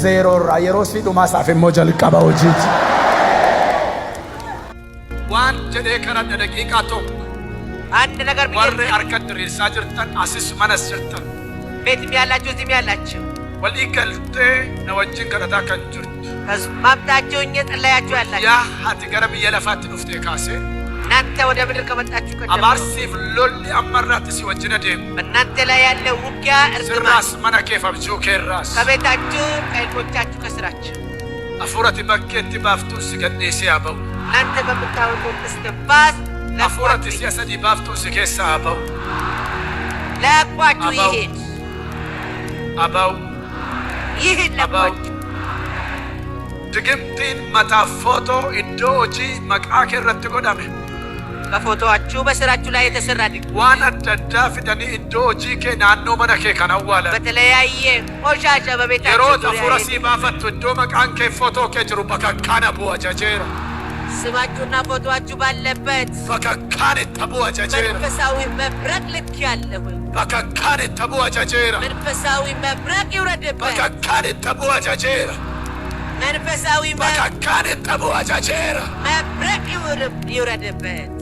Speaker 5: Zeeroorraa yeroo si dhumaasaaf immoo jalqaba hojiiti. Waan jedhee kadhadha daqiiqaa tokko.
Speaker 7: አንድ ነገር
Speaker 5: warri harka diriirsaa jirtan asis manas jirtan.
Speaker 7: ቤትም ያላችሁ እዚህም ያላችሁ
Speaker 5: walii galtee na wajjin kadhataa kan jirtu.
Speaker 7: ተስማምታችሁ እየጸለያችሁ ያላችሁ
Speaker 5: yaa ati gara biyya lafaatti dhuftee kaasee
Speaker 7: እናንተ ወደ ምድር ከመጣችሁ ከጀመሩ
Speaker 5: abaarsiif lolli amma irratti si wajjin adeemu.
Speaker 7: በእናንተ ላይ ያለው ውጊያ እርግማን
Speaker 5: Sirraas mana keef abjuu keerraas.
Speaker 7: ከቤታችሁ ከእልሞቻችሁ ከስራችሁ
Speaker 5: Hafuurati bakkeetti baaftuun si gadhiisee haa ba'u.
Speaker 7: እናንተ በምታወጡት እስትንፋስ
Speaker 5: Hafuurati si'a sadii baaftuun si keessaa haa ba'u.
Speaker 7: ለቋችሁ
Speaker 5: አባው
Speaker 7: ይሄድ
Speaker 5: አባው
Speaker 7: ይሄድ ለቋችሁ
Speaker 5: digimtiin mataa footoo iddoo hojii maqaa kee irratti godhame
Speaker 7: በፎቶአችሁ በስራችሁ ላይ የተሰራ ድግምት
Speaker 5: waan adda addaa fidanii iddoo hojii kee naannoo mana kee kan awwaalan
Speaker 7: በተለያየ ቆሻሻ በቤታችሁ
Speaker 5: yeroota fuula sii baafattu iddoo maqaan kee footoo kee jiru bakka kana bu'u ajajeera
Speaker 7: ስማችሁና ፎቶአችሁ ባለበት
Speaker 5: bakka kana itti bu'u ajajeera
Speaker 7: መንፈሳዊ መብረቅ ልክ ያለው
Speaker 5: bakka kana itti bu'u ajajeera
Speaker 7: መንፈሳዊ መብረቅ ይውረድበት
Speaker 5: bakka kana itti bu'u ajajeera
Speaker 7: መንፈሳዊ
Speaker 5: bakka kana itti bu'u ajajeera
Speaker 7: መብረቅ ይውረድበት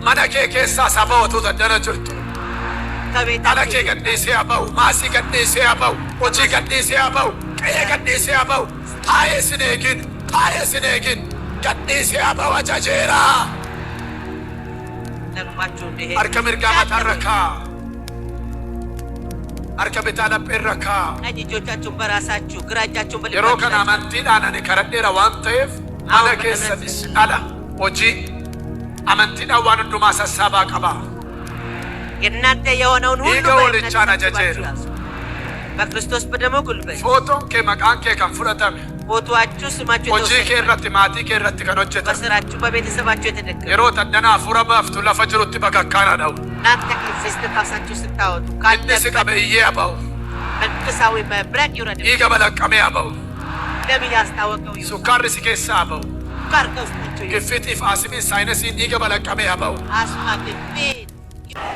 Speaker 5: mana kee keessaa sabootu daddana jirtu
Speaker 7: ከቤታችሁ
Speaker 5: ala kee gadhiisee habaa'u maasii gadhiisee habaa'u hojii gadhiisee habaa'u qe'ee gadhiisee habaa'u taa'ee sin eegin gadhiisee habaa'u ajajeera
Speaker 7: ለቅማችሁ እንዲሄድ
Speaker 5: harka mirgaa mataarra kaa harka bitaa lapheerra kaa
Speaker 7: ቀኝ እጆቻችሁን በራሳችሁ ግራ እጃችሁን
Speaker 5: yeroo kana
Speaker 7: በልባችሁ
Speaker 5: amantiidhaan ani kadhadheera waan ta'eef mana keessattis ala hojii amantiidhaan waan hundumaa sassaabaa qaba
Speaker 7: የእናንተ የሆነውን ሁሉ
Speaker 5: dhiiga hoolichaan ajajeera
Speaker 7: በክርስቶስ በደሙ ጉልበት
Speaker 5: footoon kee maqaan kee kan fudhatame
Speaker 7: ፎቶአችሁ ስማችሁ
Speaker 5: hojii kee irratti maatii kee irratti kan hojjetame
Speaker 7: በስራችሁ በቤተሰባችሁ የተደገመ
Speaker 5: yeroo taddana hafuura baaftu lafa jirutti bakka akkaana dha'u
Speaker 7: እናንተ ከዚህ ራሳችሁ ስታወጡ
Speaker 5: inni si qabe iyyee habaa'u
Speaker 7: መንፈሳዊ መብረቅ ይውረድ
Speaker 5: dhiiga balaqqamee habaa'u
Speaker 7: ደም ያስታወቀው ይሁን
Speaker 5: sukkaarri si keessaa habaa'u
Speaker 7: ሱካር ከውስጣችሁ ይሁን
Speaker 5: giffitiif aasimiin saayinasiin dhiiga balaqqamee habaa'u
Speaker 7: አስማግፊ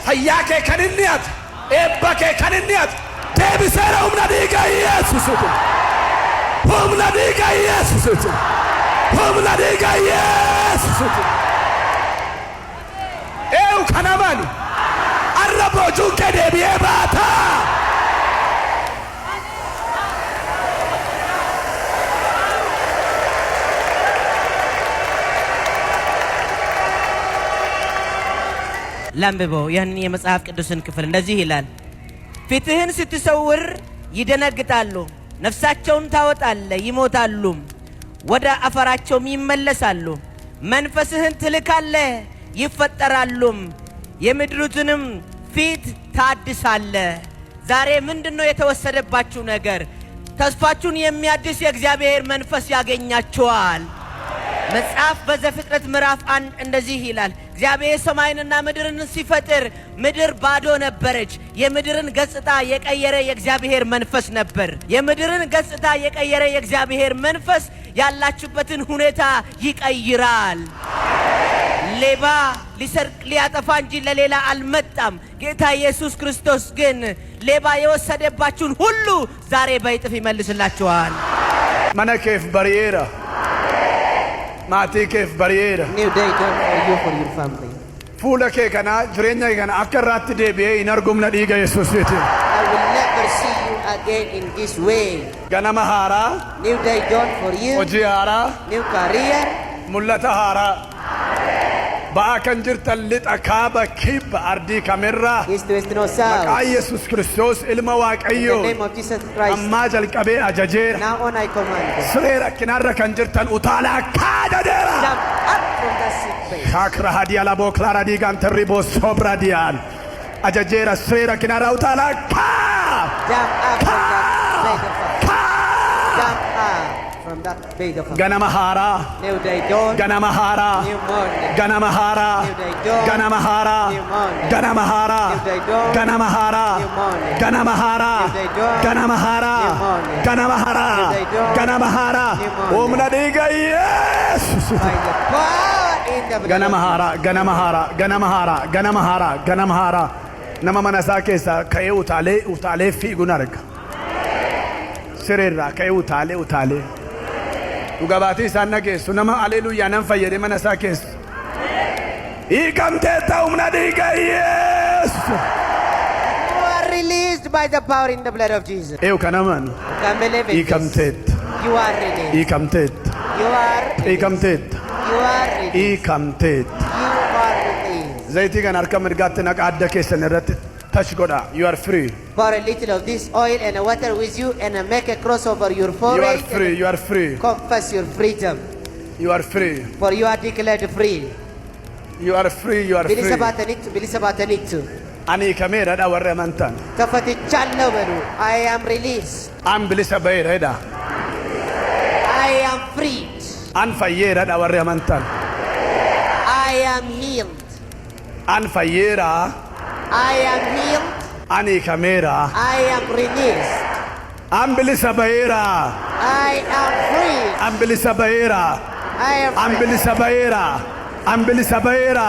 Speaker 5: fayyaa kee kan inni ati eebba kee kan inni ati deebiseera humna dhiiga Yesuusitti humna dhiiga Yesuusitti humna dhiiga Yesuusitti eewu kana mani arra boojuun kee deebi'ee baata
Speaker 7: ላንብበው ያንን የመጽሐፍ ቅዱስን ክፍል እንደዚህ ይላል ፊትህን ስትሰውር ይደነግጣሉ ነፍሳቸውን ታወጣለ ይሞታሉ ወደ አፈራቸውም ይመለሳሉ መንፈስህን ትልካለ ይፈጠራሉ የምድሩትንም ፊት ታድሳለ ዛሬ ምንድነው የተወሰደባችሁ ነገር ተስፋችሁን የሚያድስ የእግዚአብሔር መንፈስ ያገኛችኋል መጽሐፍ በዘፍጥረት ምዕራፍ 1 እንደዚህ ይላል እግዚአብሔር ሰማይንና ምድርን ሲፈጥር ምድር ባዶ ነበረች የምድርን ገጽታ የቀየረ የእግዚአብሔር መንፈስ ነበር የምድርን ገጽታ የቀየረ የእግዚአብሔር መንፈስ ያላችሁበትን ሁኔታ ይቀይራል ሌባ ሊሰርቅ ሊያጠፋ እንጂ ለሌላ አልመጣም ጌታ ኢየሱስ ክርስቶስ ግን ሌባ የወሰደባችሁን ሁሉ ዛሬ በይጥፍ ይመልስላችኋል
Speaker 5: መነከፍ በሪየራ maatii keef bari'eera
Speaker 2: New day done for you, for your family.
Speaker 5: fuula kee kana jireenya kana akka irraatti deebi'ee hin argumna dhiiga Yesuusiitiin
Speaker 2: I will never see you again in this way.
Speaker 5: ganama haaraa
Speaker 2: New day done for you,
Speaker 5: hojii haaraa
Speaker 2: new career,
Speaker 5: mul'ata haaraa ba'aa kan jirtan lixa kaaba kibba ardii kamirraa
Speaker 2: east, west, north,
Speaker 5: maqaa
Speaker 2: south.
Speaker 5: Yesus Kiristoos ilma
Speaker 2: In
Speaker 5: Waaqayyoo
Speaker 2: the name of Jesus Christ,
Speaker 5: ammaa jalqabee ajajeera
Speaker 2: now on I command you.
Speaker 5: siree rakkinaarra kan jirtan utaalaa kaajadeera
Speaker 2: Jump up from that sick bed.
Speaker 5: Shakra hadia la boklara digan terribo sobra dian ajajeera siree rakkinaarra utaalaa kaa
Speaker 2: Jump up from that bed of Jump up from that bed of
Speaker 5: ganama haaraa
Speaker 2: New day dawn,
Speaker 5: ganama haaraa
Speaker 2: new morning.
Speaker 5: ganama haaraa
Speaker 2: New day dawn,
Speaker 5: ganama haaraa
Speaker 2: new morning.
Speaker 5: ganama haaraa
Speaker 2: New day dawn,
Speaker 5: ganama haaraa
Speaker 2: new morning.
Speaker 5: ganama haaraa
Speaker 2: New day dawn,
Speaker 5: ganama haaraa
Speaker 2: new morning.
Speaker 5: ganama haaraa
Speaker 2: New day dawn,
Speaker 5: ganama haaraa
Speaker 2: new morning.
Speaker 5: humna dhiiga Yesus
Speaker 2: By the power in the blood
Speaker 5: ganama
Speaker 2: of
Speaker 5: haaraa ganama haaraa ganama haaraa ganama haaraa ganama haaraa nama mana isaa keessaa ka'ee utaalee fiiguun arga sireerraa ka'ee utaalee dhugabaatii isaan nageessu nama aleluuyaa nan fayyade mana isaa keessa hiikamtee ta'umna dhiiga Yesus
Speaker 2: You are released by the power in the blood of Jesus.
Speaker 5: eewu kanaman
Speaker 2: You can believe it.
Speaker 5: hiikamteetta
Speaker 2: You are released.
Speaker 5: hiikamteetta
Speaker 2: You are released.
Speaker 5: hiikamteetta
Speaker 2: You are released.
Speaker 5: hiikamteetta
Speaker 2: You are released.
Speaker 5: zayitii kan harka mirgaatti naqa adda keessan irratti touch godha you are free
Speaker 2: Pour a little of this oil and water with you and make a cross over your
Speaker 5: you are
Speaker 2: forehead.
Speaker 5: free you are free
Speaker 2: Confess your freedom.
Speaker 5: you are free
Speaker 2: For you are declared free.
Speaker 5: you are free you are
Speaker 2: Bilisa
Speaker 5: free
Speaker 2: baatanitu, bilisa baatanitu.
Speaker 5: ani hiikameeradha warri amantan
Speaker 2: Tafatichallo banu. I am released.
Speaker 5: an bilisa baheeradha
Speaker 2: I am freed.
Speaker 5: an fayyeeradha warri amantan
Speaker 2: I I am healed.
Speaker 5: An fayyera.
Speaker 2: I am healed.
Speaker 5: Ani kamera.
Speaker 2: I am released.
Speaker 5: An bilisa bayera.
Speaker 2: I am free.
Speaker 5: An bilisa bayera.
Speaker 2: I am
Speaker 5: An
Speaker 2: free.
Speaker 5: bilisa bayera. An bilisa bayera.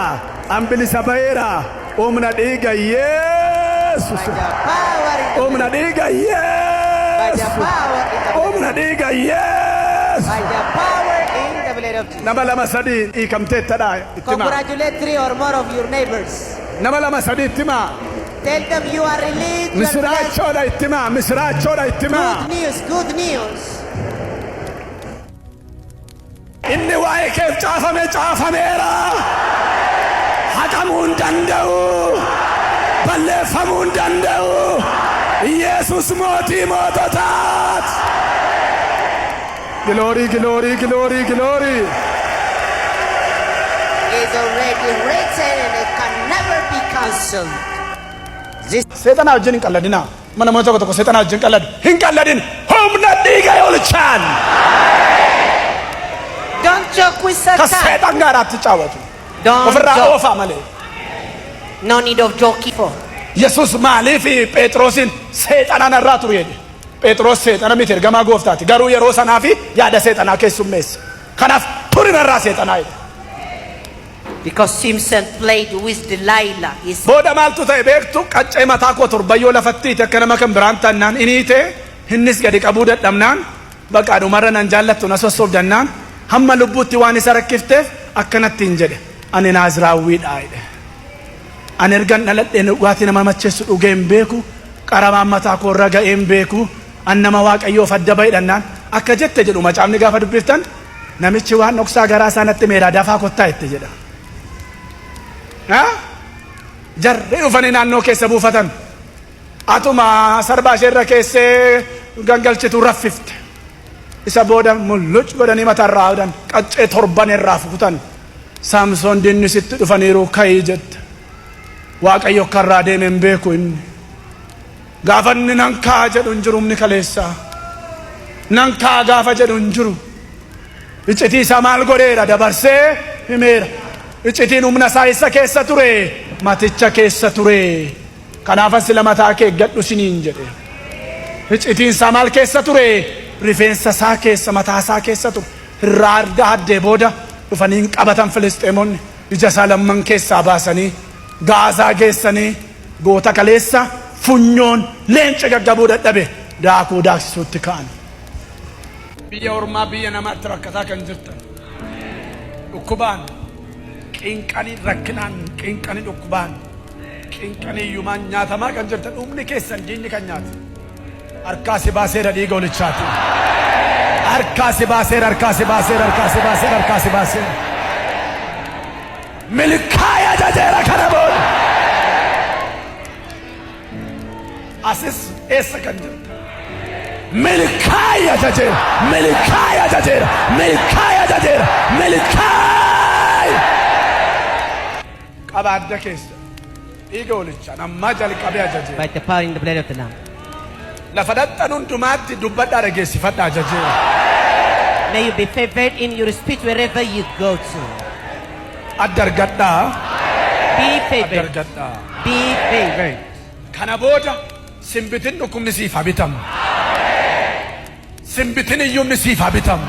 Speaker 5: An bilisa bayera. Humna dhiiga Yesus.
Speaker 2: By the power in the
Speaker 5: Humna dhiiga
Speaker 2: By the
Speaker 5: Yesus.
Speaker 2: power in the
Speaker 5: Humna dhiiga Yesus.
Speaker 2: By the power in the blood of Jesus.
Speaker 5: Nama lama sadi hiikamteettadha ittima.
Speaker 2: Congratulate 3 or more of your neighbors.
Speaker 5: Nama lama sadi ittima.
Speaker 2: Tell them you are released. You are blessed.
Speaker 5: Misraachoodha ittima. Misraachoodha ittima.
Speaker 2: Good news, good news.
Speaker 5: Inni waa'ee keef caafameera. Haqamuu hin danda'u. Balleeffamuu hin danda'u. Yesus mootii moototaati. Glory, glory, glory, glory.
Speaker 2: Is already written and it can never be cancelled.
Speaker 5: Seexana wajjin hin qalladinaa. Mana mootii tokko seexana wajjin qalladu. Hin qalladin. Humna dhiiga Hoolichaati.
Speaker 2: Don't joke with
Speaker 5: Ka
Speaker 2: Satan.
Speaker 5: seexan gaaraatti caawwatu.
Speaker 2: Don't
Speaker 5: Ofirraa
Speaker 2: joke.
Speaker 5: oofaa malee.
Speaker 2: No need of joking for.
Speaker 5: Yesus maaliif Phexrosin seexanaan irraa turu jedhe. Phexros seexana miti ergamaa Gooftaati. Garuu yeroo sanaa fi yaada seexanaa keessummeessa. Kanaaf turin irraa seexanaa jedhe.
Speaker 2: Because Simpson played with Delilah. His
Speaker 5: Booda maaltu ta'e beektu qaccee mataa koo torbayyoo lafattiiti akka nama kan biraan tannaan inii ta'e innis gadi qabuu dadhabnaan baqaadhumarra nan jaallattu na sossobdannaan hamma lubbuutti waan isa rakkifteef akkanatti hin jedhe ani Naaziraawwiidha jedhe. Ani ergan dhaladheen dhugaatii nama macheessu dhugee hin beeku qaramaan mataa koo irra ga'ee hin beeku an nama Waaqayyoof adda bahidhannaan akka jette jedhu macaafni gaafa dubbiftan namichi waan dhoksaa garaa isaanatti meeraa dafaa kottaa jette jedha. Jarri dhufanii naannoo keessa buufatan atuma sarbaa isheerra keessee gangalchitu raffifte isa booda mulluc godhanii mataarraa hawdan qaccee torban irraa fukutan Saamsoon dinnisitti dhufaniiru ka'ii jette Waaqayyo karraa deeme hin beeku inni gaafa inni nan kaa jedhu hin jiru humni kaleessaa nan kaa gaafa jedhu hin jiru iccitii isaa maal godheera dabarsee himeera iccitiin humna isaa isa keessa ture maticha keessa ture kanaafan sila mataa kee gadhu siniin jedhe iccitiin isaa maal keessa ture rifeensa isaa keessa mataa isaa keessa ture irraa arga haddee booda dhufanii qabatan Filisxeemonni ija isaa lamman keessaa baasanii Gaazaa geessanii goota kaleessa funyoon leenca gaggabuu dadhabe daakuu daaksisuutti ka'an. Biyya ormaa biyya namaatti rakkataa kan jirtan dhukkubaan qinqanii rakkinaan qinqanii dhukkubaan qinqanii iyyumaan nyaatamaa kan jirtan dhumni keessan diinni kan nyaate harkaa si baaseera dhiiga Hoolichaati. Harkaa si baaseera harkaa si baaseera harkaa si baaseera harkaa si baaseera. Milkaaya jajeera kana booda asis eessa kan jirta milkaaya jajeera milkaaya jajeera milkaaya jajeera milkaaya qabaadda keessa dhiiga Hoolichaan ammaa jalqabee ajajeera.
Speaker 2: by the power in the blood of the Lamb.
Speaker 5: Lafa dhadhan hundumaatti dubbadhaa dhageessifadhaa ajajeera.
Speaker 2: May you be favored in your speech wherever you go to.
Speaker 5: Adda argadhaa.
Speaker 2: Be
Speaker 5: Adda
Speaker 2: favored.
Speaker 5: argadhaa.
Speaker 2: Be favored.
Speaker 5: Kana booda simbitin dhukkubni siif haa bitamu. Simbitin iyyumni siif haa bitamu.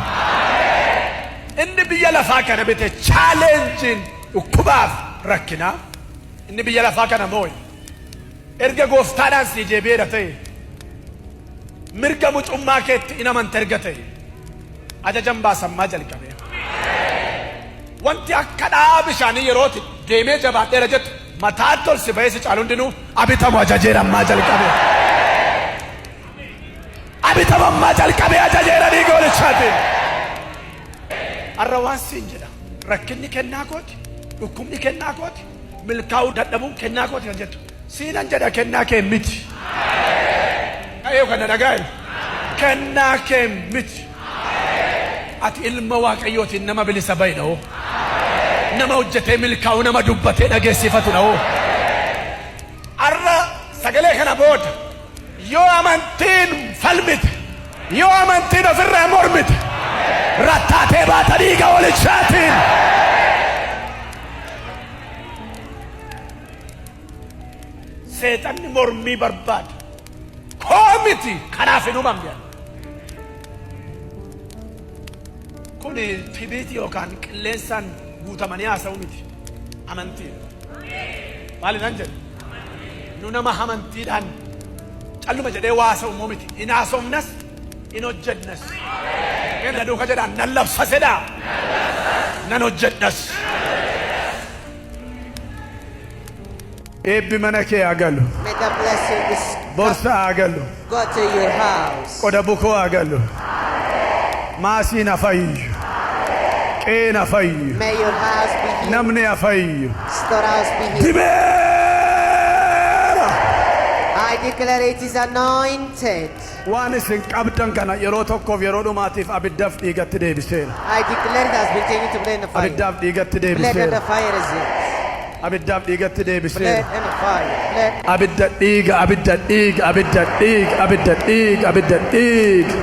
Speaker 5: Inni biyya lafaa kana bite chaalenjiin dhukkubaaf rakkinaa. Inni biyya lafaa kana mooyi. Erga Gooftaadhaan si deebi'eera ta'e. Mirga mucummaa keetti in amanta erga ta'e. Ajajan baasammaa jalqabee. Wanti akka dhaa bishaanii yerooti deemee jabaadheera jettu mataa tolsi ba'ee si caalu hundinuu abitamu ajajeera ammaa jalqabee. Abitamu ammaa jalqabee ajajeera dhiiga Hoolichaatiin. Har'a waan siin jedha rakkinni kennaa kooti dhukkubni kennaa kooti milkaa'uu dadhabuun kennaa kooti kan jettu siinan jedha kennaa kee miti. Ayyoo kana dhagaa'e kennaa kee miti. Ati ilma Waaqayyootiin nama bilisa bahidha. Nama hojjetee milkaa'u nama dubbatee dhageessifatudha. Har'a sagalee kana booda yoo amantiin falmite yoo amantiin ofirraa mormite rattaatee baata dhiiga Hoolichaatiin.
Speaker 1: mormii barbaada. Koo miti kanaaf hin uumamne. Kun tibiiti yookaan qilleensaan guutamanii haasa'u miti. Amantii. Maali nan jedhe? Nu nama amantiidhaan calluma jedhee waa haasa'u miti. Hin haasofnas hin hojjennas. Inni duuka jedhaan nan labsasedha. Nan hojjedhas. Eebbi mana kee agalu.
Speaker 2: May the blessing
Speaker 1: Borsa agalu.
Speaker 2: go to your house.
Speaker 1: Qoda bukoo agalu. Maasiin afayyu. Qeen afayyu.
Speaker 2: May your house be healed.
Speaker 1: Namni afayyu.
Speaker 2: Storehouse be healed.
Speaker 1: Dibeera.
Speaker 2: I declare it is anointed.
Speaker 1: Waan isin qabdan kana yeroo tokkoof yeroo dhumaatiif abiddaaf dhiigatti deebiseera.
Speaker 2: I declare it has been changed to blood and fire.
Speaker 1: Abiddaaf dhiigatti
Speaker 2: Blood and
Speaker 1: deebiseera.
Speaker 2: fire is it.
Speaker 1: Abiddaaf dhiigatti
Speaker 2: Blood
Speaker 1: deebiseera.
Speaker 2: and fire. Blood.
Speaker 1: Abidda dhiiga, abidda dhiiga, abidda dhiiga, abidda dhiiga, abidda dhiiga.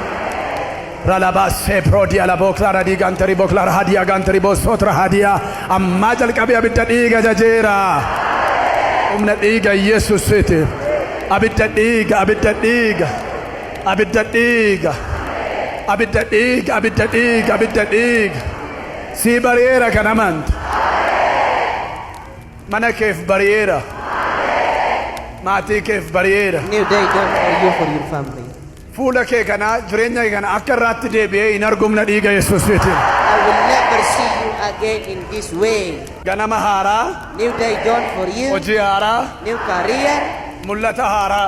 Speaker 1: Ralabaasee proodii alaboo kilaara dhiiga antarii boo kilaara hadiyaa gaantarii boo sootra hadiyaa. Ammaa jalqabee abidda dhiiga jajeera. Humna dhiiga Yesuusiiti. Abidda dhiiga, abidda dhiiga. Abidda dhiiga. Abidda dhiiga, abidda dhiiga, abidda dhiiga. Sii bari'eera kan amanta. Mana keef bari'eera. Maatii keef bari'eera.
Speaker 2: New day done for you, for your family.
Speaker 1: Fuula kee kana jireenya kee kana akka irraatti deebi'ee hin argumna dhiiga Yesuusiitiin.
Speaker 2: I will never see you again in this way.
Speaker 1: Ganama haaraa,
Speaker 2: New day done for you.
Speaker 1: hojii haaraa,
Speaker 2: New career.
Speaker 1: mul'ata haaraa.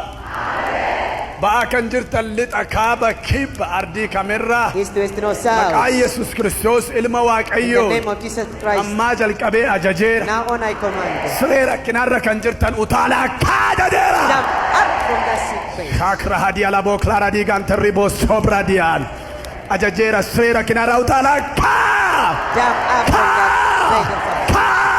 Speaker 1: Ba'aa kan jirtan lixa kaaba kibba ardii kamirraa.
Speaker 2: East, west, north,
Speaker 1: Maqaa
Speaker 2: south.
Speaker 1: Yesus Kiristoos ilma
Speaker 2: In the
Speaker 1: Waaqayyoo.
Speaker 2: name of Jesus Christ.
Speaker 1: Ammaa jalqabee ajajeera.
Speaker 2: Now on I command.
Speaker 1: Siree rakkinarra kan jirtan utaalaa akka ajajeera.
Speaker 2: Jump up from that sick bed.
Speaker 1: Kakra hadiya laboo kilaara diigaan tarriboo sobra diyaan. Ajajeera siree rakkinarra utaalaa akka.
Speaker 2: Jump up from that bed of fire.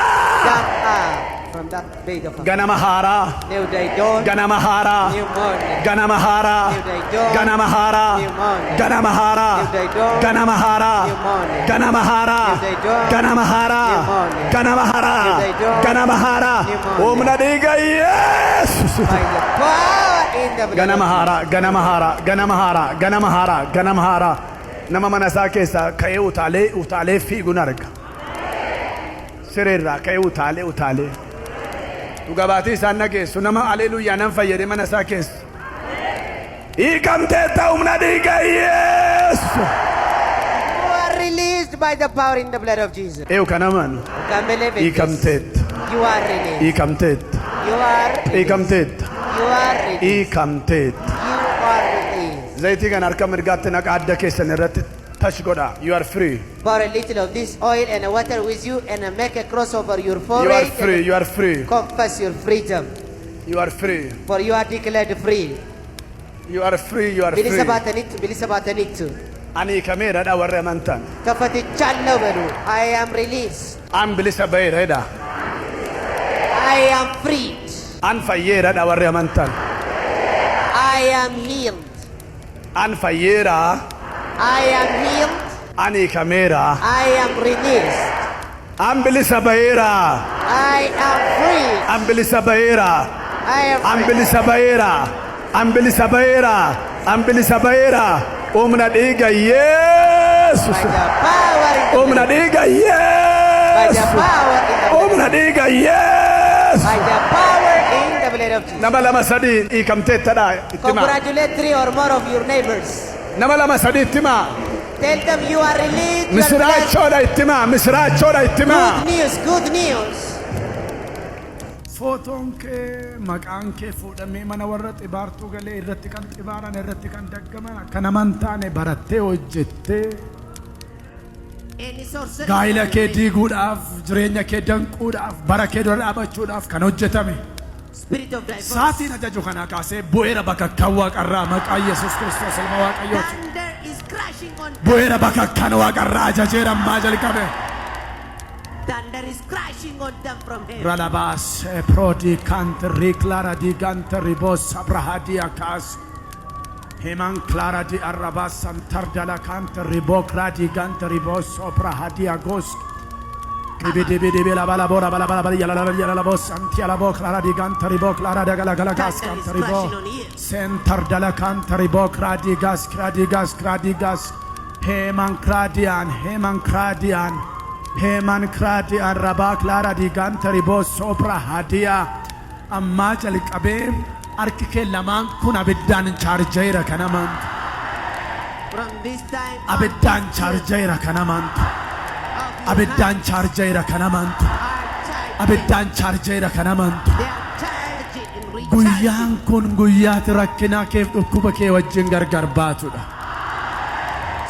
Speaker 2: Jump up from that bed of fire.
Speaker 1: Ganama haaraa.
Speaker 2: New day dawn.
Speaker 1: Ganama haaraa.
Speaker 2: New morning.
Speaker 1: Ganama haaraa.
Speaker 2: New day dawn.
Speaker 1: Ganama haaraa.
Speaker 2: New morning.
Speaker 1: Ganama haaraa.
Speaker 2: New day dawn.
Speaker 1: Ganama haaraa.
Speaker 2: New morning.
Speaker 1: Ganama haaraa.
Speaker 2: New day dawn.
Speaker 1: Ganama haaraa.
Speaker 2: New morning.
Speaker 1: Ganama haaraa.
Speaker 2: New day dawn.
Speaker 1: Ganama haaraa.
Speaker 2: New morning.
Speaker 1: Humna dhiiga Yesus.
Speaker 2: By the power in the blood
Speaker 1: Ganama
Speaker 2: of
Speaker 1: haaraa. Ganama haaraa. Ganama haaraa. Ganama haaraa. Ganama haaraa. Nama mana isaa keessaa ka'ee utaalee fiiguun arga. Sireerraa ka'ee utaalee. Dhugabaatii isaan nageessu nama aleluuyaa nan fayyade mana isaa keessa. Hiikamteetta humna dhiiga Yesus.
Speaker 2: You are released by the power in the blood of Jesus.
Speaker 1: Eewu kan amanu.
Speaker 2: You can believe it.
Speaker 1: Hiikamteetta.
Speaker 2: You are released.
Speaker 1: Hiikamteetta.
Speaker 2: You are released.
Speaker 1: Hiikamteetta.
Speaker 2: You are released.
Speaker 1: Hiikamteetta.
Speaker 2: You are released.
Speaker 1: Zayitii kan harka mirgaatti naqa adda keessan irratti touch godha. You are free.
Speaker 2: Pour a little of this oil and water with you and make a cross over your
Speaker 1: You are
Speaker 2: forehead.
Speaker 1: free.
Speaker 2: and
Speaker 1: You are free.
Speaker 2: Confess your freedom.
Speaker 1: You are free.
Speaker 2: For you are declared free.
Speaker 1: You are free. You are
Speaker 2: Bilisa
Speaker 1: free.
Speaker 2: baatanitti, bilisa baatanitti.
Speaker 1: Ani hiikameeradha warri amantan.
Speaker 2: Kafatichallee balu. I am released.
Speaker 1: An bilisa baheeradha.
Speaker 2: I am freed.
Speaker 1: An fayyeeradha warri amantan.
Speaker 2: I am healed.
Speaker 1: An fayyeera.
Speaker 2: I am healed.
Speaker 1: An hiikameera.
Speaker 2: I am released.
Speaker 1: An bilisa baheera.
Speaker 2: I am free.
Speaker 1: An bilisa baheera.
Speaker 2: I am
Speaker 1: An
Speaker 2: free.
Speaker 1: bilisa baheera. An bilisa baheera. An bilisa baheera. Humna dhiiga Yesus.
Speaker 2: By the power in the
Speaker 1: Humna
Speaker 2: blood.
Speaker 1: dhiiga
Speaker 2: By the
Speaker 1: Yesus.
Speaker 2: power in the blood.
Speaker 1: Humna dhiiga Yesus.
Speaker 2: By the power in the blood of Jesus.
Speaker 1: Nama lama sadii hiikamteettadha itti himaa.
Speaker 2: Congratulate 3 or more of your neighbors.
Speaker 1: Nama lama sadii itti himaa.
Speaker 2: Tell them you are released. You are blessed.
Speaker 1: Misiraachoodha itti himaa. Misiraachoodha itti himaa.
Speaker 2: Good news, good news.
Speaker 1: Footoon kee maqaan kee fuudhamee mana warra xibaartuu galee irratti kan xibaaran irratti kan daggaman akka nama hin taane barattee hojjettee
Speaker 2: Any sorcery.
Speaker 1: gaa'ela kee diiguudhaaf jireenya kee danquudhaaf bara kee dura dhaabachuudhaaf kan hojjetame.
Speaker 2: Spirit of divorce.
Speaker 1: Saatiin ajaju kanaa kaasee bu'eera bakakkaan waaqarraa maqaa Yesus Kiristoos ilma Waaqayyooti.
Speaker 2: Thunder is crashing on.
Speaker 1: Bu'eera bakakkaan waaqarraa ajajeera ammaa jalqabe.
Speaker 2: Thunder is crashing on them from heaven.
Speaker 1: Ralabas prodi cantri clara di gantri bos abrahadia kas. Heman clara di arabas santar dalla cantri bocra di gantri bos abrahadia gos. Ibidibidibila balabora balabala yalalabo santialabo clara di gantaribo clara da galagalas cantaribo sentar dala cantaribo cradigas cradigas cradigas heman cradian raba clara di gantaribo sopra hadia amma jalqabe arkike laman kun abiddan charjera kanaman
Speaker 2: From this time on,
Speaker 1: abiddan charjera kanaman abiddan charjera kanaman abiddan charjera kanaman
Speaker 2: they are charged in recharge.
Speaker 1: guyyaan kun guyyaati rakkinaa keef dhukkuba kee wajjin gargar baatudha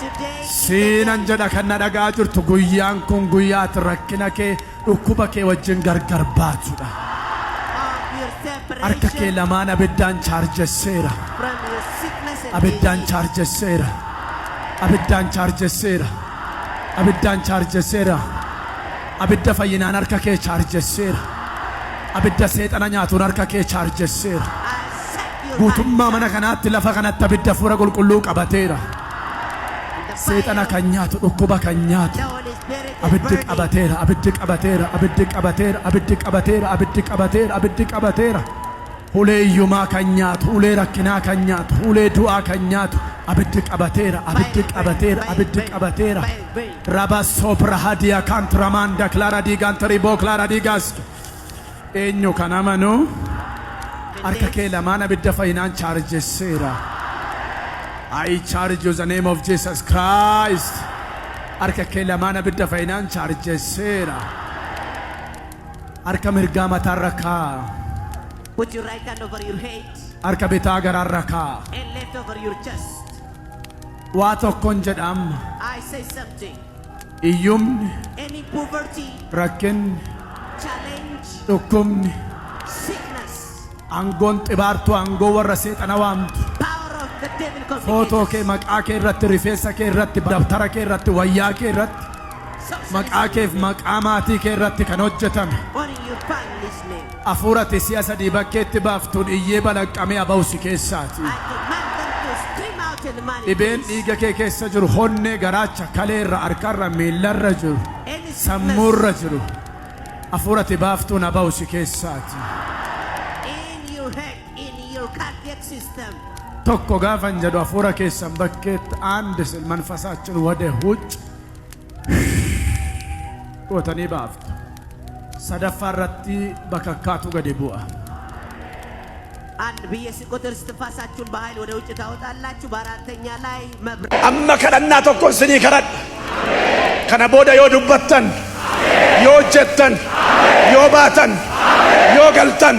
Speaker 2: Today,
Speaker 1: siinan jedha kan na dhagaa jirtu guyyaan kun guyyaati rakkina kee dhukkuba kee wajjin gargar baatudha
Speaker 2: of your
Speaker 1: harka kee
Speaker 2: separation
Speaker 1: lamaan abiddaan chaarjesseera
Speaker 2: from your sickness and
Speaker 1: abiddaan
Speaker 2: disease.
Speaker 1: chaarjesseera abiddaan chaarjesseera abiddaan chaarjesseera abidda fayyinaan harka kee chaarjesseera abidda seexana nyaatuun harka kee chaarjesseera
Speaker 2: I set you
Speaker 1: guutummaa mana kanaatti lafa kanatti abidda fuura qulqulluu qabateera seexana kan nyaatu dhukkuba kan nyaatu
Speaker 2: The Holy Spirit is
Speaker 1: abiddi
Speaker 2: burning.
Speaker 1: qabateera abiddi qabateera abiddi qabateera abiddi qabateera abiddi qabateera abiddi qabateera ulee iyyumaa kan nyaatu ulee rakkinaa kan nyaatu ulee du'aa kan nyaatu abiddi qabateera abiddi qabateera abiddi qabateera raba sopra hadia kantramanda clara di gantribo clara di gas eenyu kan amanu harka kee lamaan abidda fayyinaan chaarjesseera I charge you in the name of Jesus Christ. Harka kee lamaan abidda fayyinaan chaarjesseera harka mirgaa mataarra kaa
Speaker 2: Put your right hand over your head
Speaker 1: harka bitaa garaarra kaa
Speaker 2: and left over your chest.
Speaker 1: waa tokkon jedham
Speaker 2: I say something.
Speaker 1: iyyumni
Speaker 2: Any poverty,
Speaker 1: rakkinni
Speaker 2: challenge,
Speaker 1: dhukkubni
Speaker 2: sickness,
Speaker 1: aangoon xibaartuu aangoo warra seexana waamtu
Speaker 2: power of the devil
Speaker 1: footoo kee
Speaker 2: complications.
Speaker 1: maqaa kee irratti rifeensa kee irratti dabtara kee irratti wayyaa kee irratti maqaa keef maqaa maatii kee irratti kan hojjetame
Speaker 2: On your family's name.
Speaker 1: hafuurati si'a sadii bakkeetti baaftuun iyyee balaqqamee abawsi keessaati
Speaker 2: I command them to scream out in the
Speaker 1: dhibeen
Speaker 2: manifest.
Speaker 1: dhiiga kee keessa jiru honnee garaacha kaleerra harkarra miillarra jiru
Speaker 2: Any
Speaker 1: sammuurra
Speaker 2: sickness
Speaker 1: jiru hafuurati baaftuun abawsi keessaati
Speaker 2: in your head, in your cardiac system.
Speaker 1: tokko gaafan jedhu hafuura keessan bakkeetti aandisil manfasaachin wade hucc gootanii baaftu sadaffaa irratti bakakkaatu gadi bu'a
Speaker 2: አንድ ብዬ ሲቆጥር ስትንፋሳችሁን በኃይል ወደ ውጭ ታወጣላችሁ። በአራተኛ ላይ መብረቅ
Speaker 1: amma kadhannaa tokkon sinii kadhadha kana booda yoo dubbattan yoo hojjettan yoo baatan yoo galtan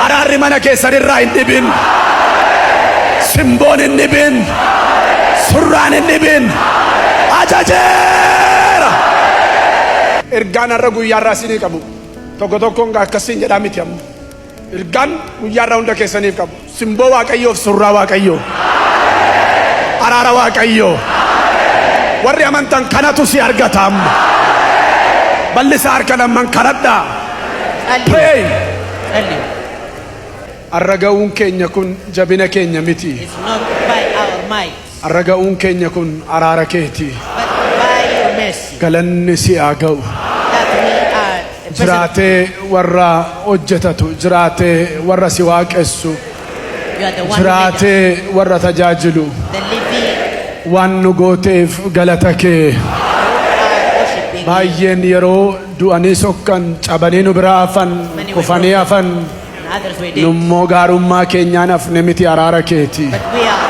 Speaker 1: araarri mana keessan irraa hin dhibin simboon hin dhibin surraan hin dhibin ajajeera ergaan har'a guyyaarraa sinii qabu tokko tokkoon akkasiin jedhaa miti amma ergaan guyyaarraa hunda keessaniif qabu simboo waaqayyoof surraa waaqayyoo araara waaqayyoo warri amantan kanatu si argata amma bal'isa harka lamman kadhadhaa pray har'a ga'uun keenya kun jabina keenya miti
Speaker 7: It's not by our might,
Speaker 1: har'a ga'uun keenya kun araara keeti
Speaker 7: but by your mercy
Speaker 1: galanni si haa ga'u
Speaker 7: that we are a person.
Speaker 1: jiraatee warra hojjetatu jiraatee warra si waaqessu
Speaker 7: You are the one who made us,
Speaker 1: jiraatee warra tajaajilu
Speaker 7: the living
Speaker 1: waan nu gooteef galata kee
Speaker 7: who are worshiping.
Speaker 1: baay'een yeroo du'anii sokkan cabanii nu biraa hafan kufanii hafan
Speaker 7: And others we did.
Speaker 1: nummoo gaarummaa keenyaan hafne miti araara keeti
Speaker 7: But we are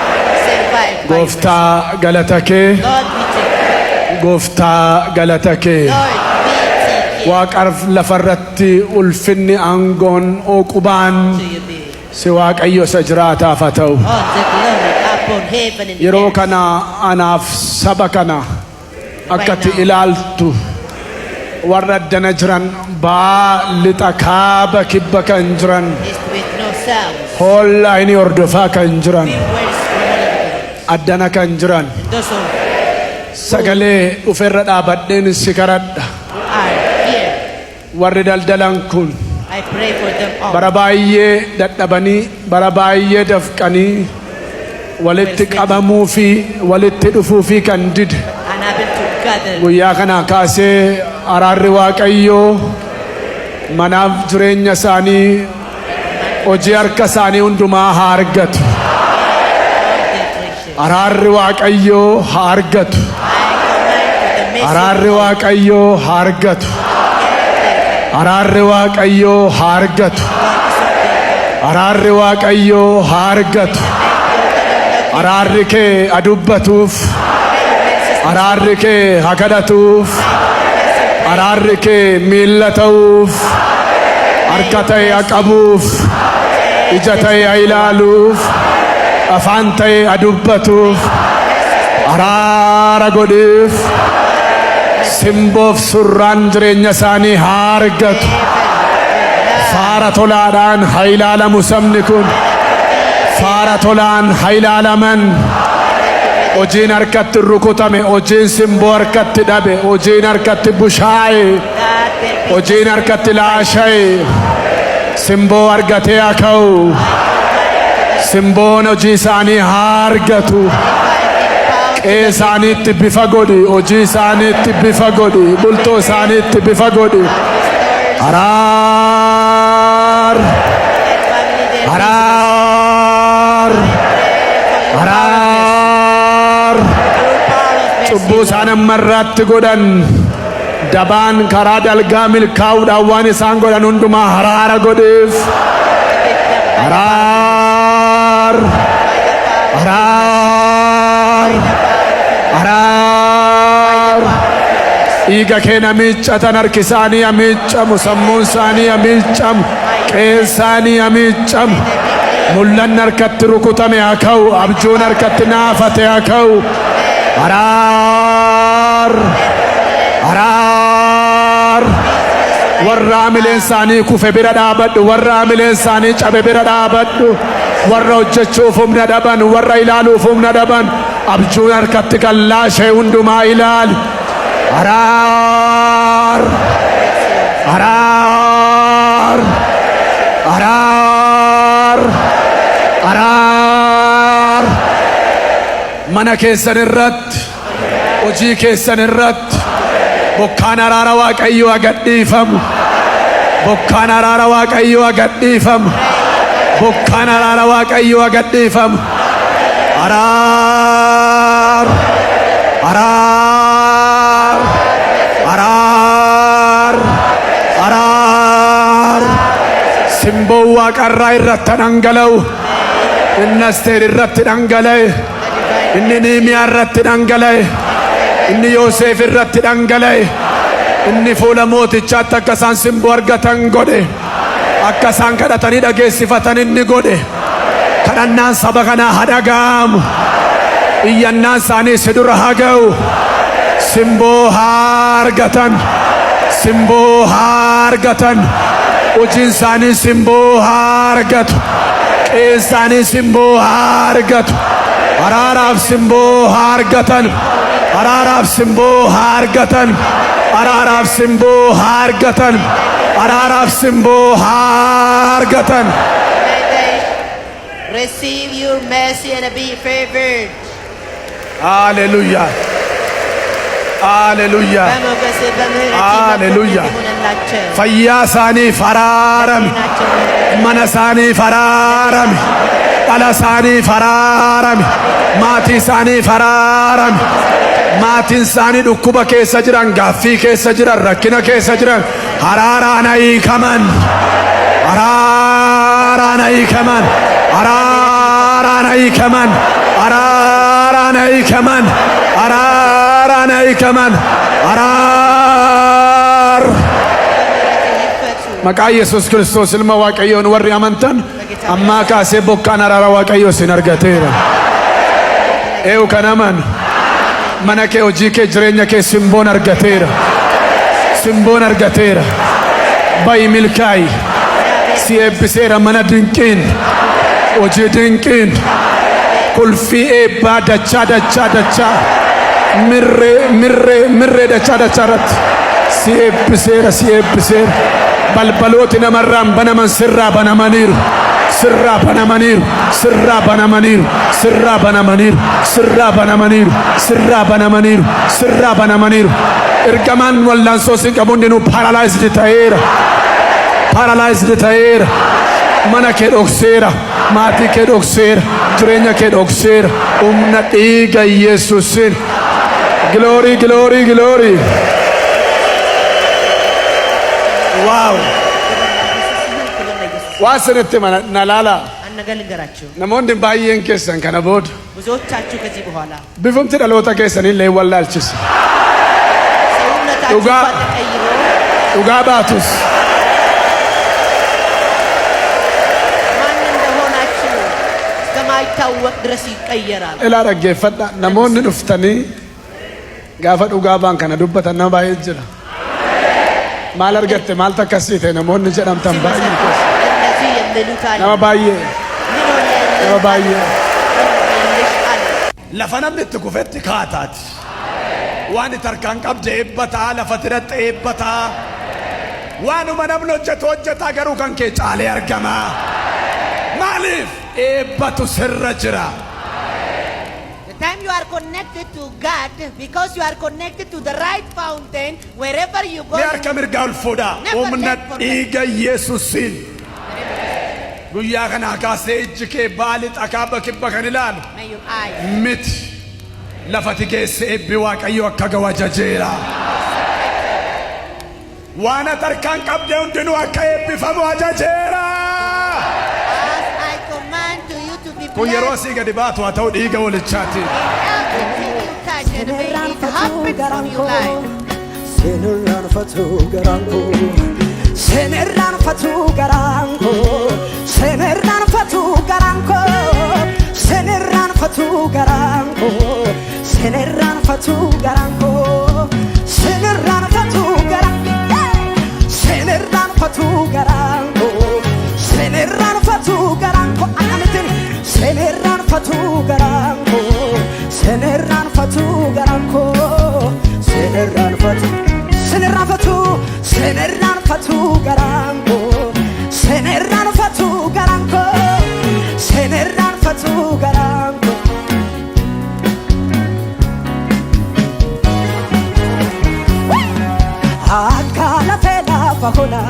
Speaker 7: survived by mercy.
Speaker 1: gooftaa galata kee
Speaker 7: Lord, we take you.
Speaker 1: gooftaa galata kee
Speaker 7: Lord, we take you.
Speaker 1: waaqarf lafarratti ulfinni aangoon ooqubaan
Speaker 7: To you be
Speaker 1: si waaqayyo isa jiraataaf haa ta'u
Speaker 7: all the glory upon heaven and
Speaker 1: yeroo
Speaker 7: earth.
Speaker 1: kana anaaf saba kana akkati ilaaltu warra addana jiran baa lixa kaaba kibba kan jiran
Speaker 7: East with no sound.
Speaker 1: hollaa inni hordofaa kan jiran
Speaker 7: We words from all over the world.
Speaker 1: addana kan jiran
Speaker 7: Those who
Speaker 1: sagalee dhuferra dhaabadheen si kadhadha
Speaker 7: are here,
Speaker 1: warri daldalan kun
Speaker 7: I pray for them all.
Speaker 1: bara baay'ee dadhabanii bara baay'ee dafqanii walitti qabamuu fi walitti dhufuu fi kan dide
Speaker 7: Unable to gather.
Speaker 1: guyyaa kana kaasee
Speaker 5: araarri Waaqayyoo manaaf jireenya isaanii hojii harka isaanii hundumaa haa argatu. Araarri Waaqayyoo haa argatu. Araarri Waaqayyoo haa argatu. Araarri Waaqayyoo haa argatu. Araarri Waaqayyoo haa argatu. Araarri kee adubbatuuf, araarri kee haa kadhatuuf, araarri kee miilla ta'uuf, harka ta'e haa qabuuf, ija ta'e haa ilaaluuf, afaan ta'e haa dubbatuuf, araara godhuuf, simboof surraan jireenya isaanii haa argatu. Faara tolaadhaan haa ilaalamu sabni kun. Faara tolaan haa ilaalaman. Hojiin harkatti rukutame, hojiin simboo harkatti dhabe, hojiin harkatti bushaa'e, hojiin harkatti laasha'e, simboo argatee haa ka'u. Simboon hojii isaanii haa argatu. Qe'ee isaaniitti bifa godhi, hojii isaaniitti bifa godhi, bultoo isaaniitti bifa godhi. Araar, araar, araar. Cubbuu isaan ammarraatti godhan, dabaan karaa dalgaa milkaa'uudhaan waan isaan godhan hundumaa araara godheef. Araar, araar, araar. Dhiiga kee miiccatan, harki isaanii miiccamu, sammuun isaanii miiccamu, qe'een isaanii miiccamu. Mul'anni harkatti rukutame haa ka'u, abjuun harkatti naafate haa ka'u. Araar, araar. Warra amileen isaanii kufe bira dhaabadhu, warra amileen isaanii cabe bira dhaabadhu. Warra hojjechuuf humna dhaban, warra ilaaluuf humna dhaban, abjuun harkatti kan laashee hundumaa ilaali. Araar, araar, araar, araar. Mana keessan irratti, hojii keessan irratti bokkaan araara Waaqayyoo haa gadhiifamu. Bokkaan araara Waaqayyoo haa gadhiifamu. Bokkaan araara Waaqayyoo haa gadhiifamu. Araar, araar, araar, araar. Simboon Waaqarraa irratti dhangala'u, inni Asteer irratti dhangala'e, inni Niimiyaa irratti dhangala'e, inni Yoosef irratti dhangala'e, inni fuula mootichaatti akka isaan simboo argatan godhe, akka isaan kadhatanii dhageessifatan inni godhe. Kadhannaan saba kanaa haa dhaga'amu. Iyyannaan isaanii si dura haa ga'u. Simboo haa argatan. Simboo haa argatan. Hojiin isaanii simboo haa argatu. Qe'een isaanii simboo haa argatu. Araaraaf simboo haa argatan. Araaraaf simboo haa argatan. Araaraaf simboo haa argatan. Araaraaf simboo haa argatan.
Speaker 2: Receive your mercy and be favored.
Speaker 5: Hallelujah. Hallelujah. Hallelujah. Fayyaa isaaniif araarami. Mana isaaniif araarami. Dhala isaaniif araarami. Maatii isaaniif araarami. Maatiin isaanii dhukkuba keessa jiran, gaaffii keessa jiran, rakkina keessa jiran araaraan hiikaman. Araaraan hiikaman. Araaraan hiikaman. Araaraan hiikaman. Araaraan hiikaman. Araar. Maqaa Yesus Kiristoos ilma Waaqayyoon warri amantan ammaa kaasee bokkaan araara Waaqayyoo isin argateera. Eewu kan amanu mana kee, hojii kee, jireenya kee simboon argateera. Simboon argateera. Bayi milkaayi. Si eebbiseera mana dinqiin, hojii dinqiin, kulfii eebbaa dachaa dachaa dachaa, mirree dachaa dachaa irratti si eebbiseera, si eebbiseera. Balbalooti namarraan banaman sirraa banamaniiru. Sirraa banamaniiru. Sirraa banamaniiru. Sirraa banamaniiru. Sirraa banamaniiru. Sirraa banamaniiru. Sirraa banamaniiru. Ergamaan wallaansoo si qabu hundinuu paralyzed ta'eera. Paralyzed ta'eera. Mana kee dhokseera. Maatii kee dhokseera. Jireenya kee dhokseera. Humna dhiiga Yesuusin. Glory, glory, glory. Wow. Waan sanitti nalaala. Namoonni baay'een keessan kana booda
Speaker 7: ብዙዎቻችሁ ከዚህ በኋላ
Speaker 5: bifumti dhaloota keessanii illee wallaalchisa.
Speaker 7: ሰውነታችሁ ተቀይሮ
Speaker 5: Dhugaa baatus
Speaker 7: ማን እንደሆናችሁ እስከማይታወቅ ድረስ ይቀየራል።
Speaker 5: ilaa dhaggeeffadhaa. Namoonni dhuftanii gaafa dhugaa baan kana dubbatan nama baay'ee jira. Maal argatte maal takkasiite namoonni jedhamtan baay'ee keessa.
Speaker 7: እነዚህ የሚሉት አለ
Speaker 5: Nama baay'ee. Nama baay'ee.
Speaker 1: Lafa namni itti kufetti kaataati. Waan itti harkaan qabde eebbataa, lafa tidhatte eebbataa. Waanuma namni hojjetaa garuu kan kee caalee argama. Maaliif eebbatu sirra jira?
Speaker 7: The time you are connected to God, because you are connected to the right fountain, wherever you go,
Speaker 1: Ni harka mirgaa ol fuudhaa.
Speaker 7: Never
Speaker 1: Humna
Speaker 7: take for
Speaker 1: dhiiga Yesuusin. Guyyaa kana kaasee ijji kee baali xakaaba kibba kan ilaalu.
Speaker 7: may your eyes
Speaker 1: Miti lafati geesse eebbi Waaqayyo akka gahu ajajeera. Waan ati harkaan qabde hundinuu akka eebbifamu ajajeera.
Speaker 7: as I command to you to be
Speaker 1: Kun yeroo
Speaker 7: blessed.
Speaker 1: asii gadi baatu haa ta'u dhiiga Hoolichaatiin.
Speaker 7: Everything you touch and may it happen from your life.
Speaker 6: Senerran fatu garango, senerran fatu garango, senerran fatu garango, senerran fatu garango, senerran fatu garango, senerran fatu garango, senerran fatu garango, senerran fatu garango, anatin senerran fatu garango, senerran fatu garango, senerran fatu. Senerran fatu, senerran fatu garango, senerran fatu garango, senerran fatu garango. Akala fela fahola,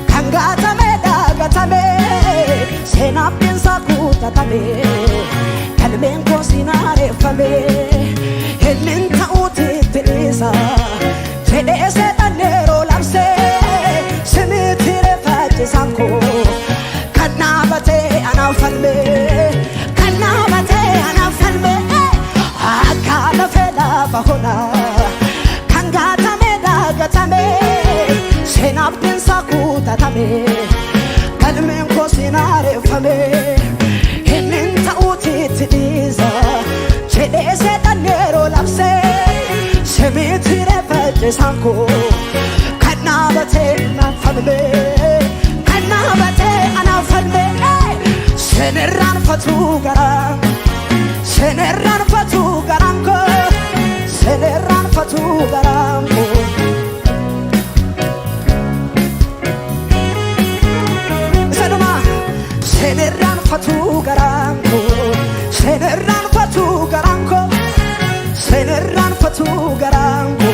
Speaker 6: kangata meda gatame, senapin sakuta tame, kalmen kosinare fame, helmin tauti tilisa. Fedese tanero lamse semitire faje sanko kanabate anafalme akala fela bahona kangata meda gatame senapin sakuta tame kalmen ko sinare fame hinin tauti tidiza fedese tanero lamse semitire faje sanko kanabate anafalme senerran fatu garan senerran fatu garango senerran fatu garango sanoma senerran fatu garango senerran fatu garango senerran fatu garango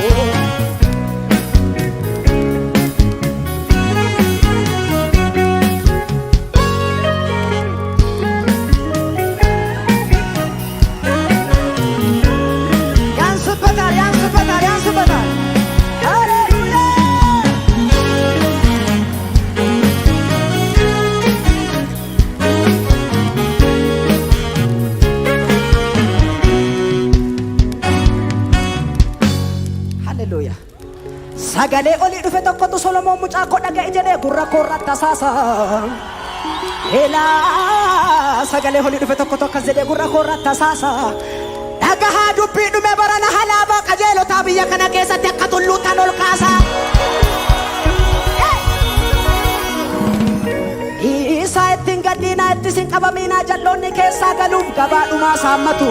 Speaker 6: Sagalee olii dhufe tokkotu Solomoon mucaa koo dhaga'e jedhee gurra koorra tasaasa. Sagalee olii dhufe tokkotu akkas jedhee gurra koorra tasaasa. Dhagahaa dubbii dhume barana halaabaa qajeelotaa biyya kana keessatti akka tulluutaan ol kaasa. Isaa ittiin gaddiinaa itti sin qabamiinaa jalloonni keessaa galuuf gabaadhumaa saammatu.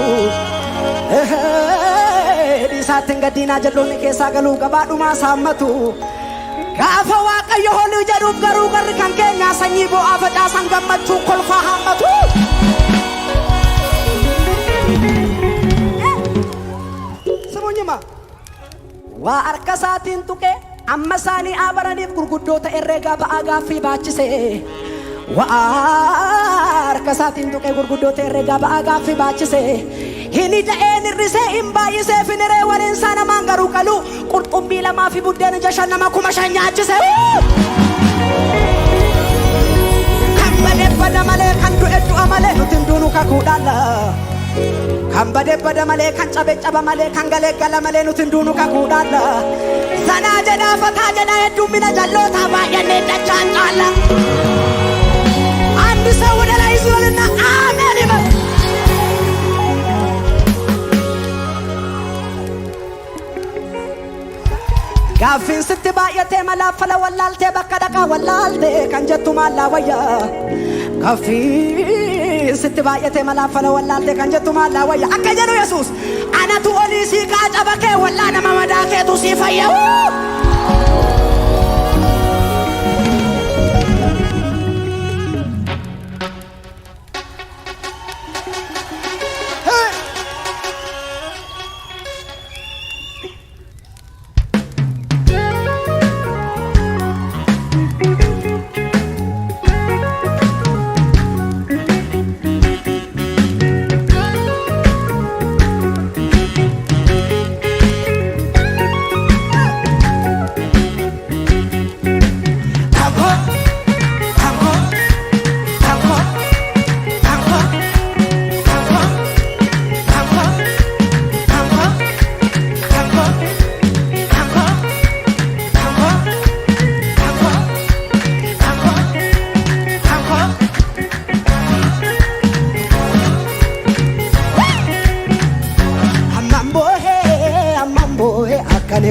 Speaker 6: Isaatiin gaddiinaa jalloonni keessaa galuu gabaadhumaa saammatu. Gaafa Waaqayyo holii jedhuuf garuu garri kan keenyaa sanyii bo'aa facaasan gammachuun kolfaa haammatu. Simunyima waa harka isaatiin tuqe amma isaanii abaraniif gurguddoota herreegaa ba'aa gaaffii baachise. Waa harka isaatiin tuqe gurguddoota herreegaa ba'aa gaaffii baachise. Hini da'een irrisee hin baay'isee finiree waliin isaa namaan garuu qalu qurxummii lamaa fi buddeena 5 nama 5,000 nyaachise. Kan bada malee kan du'a malee nuti hunduu kakuudhaala. Kan bada malee kan caba malee kan gala malee nuti hunduu kakuudhaala. Sanaa jedhaa fataa jedhaa heddummina jalloota baay'annee dachaan caala. Andi isa wudala Israa'elinna ameen hima. Gaaffiin sitti baay'atee malaaf fala wallaaltee bakka dhaqaa wallaaltee kan jettu maallaa wayyaa. Gaaffiin sitti baay'atee malaaf fala wallaaltee kan jettu maallaa wayyaa. Akka jedhu Yesus anatu olii sii qaacaba kee wallaa nama madaa keetu sii fayyaa.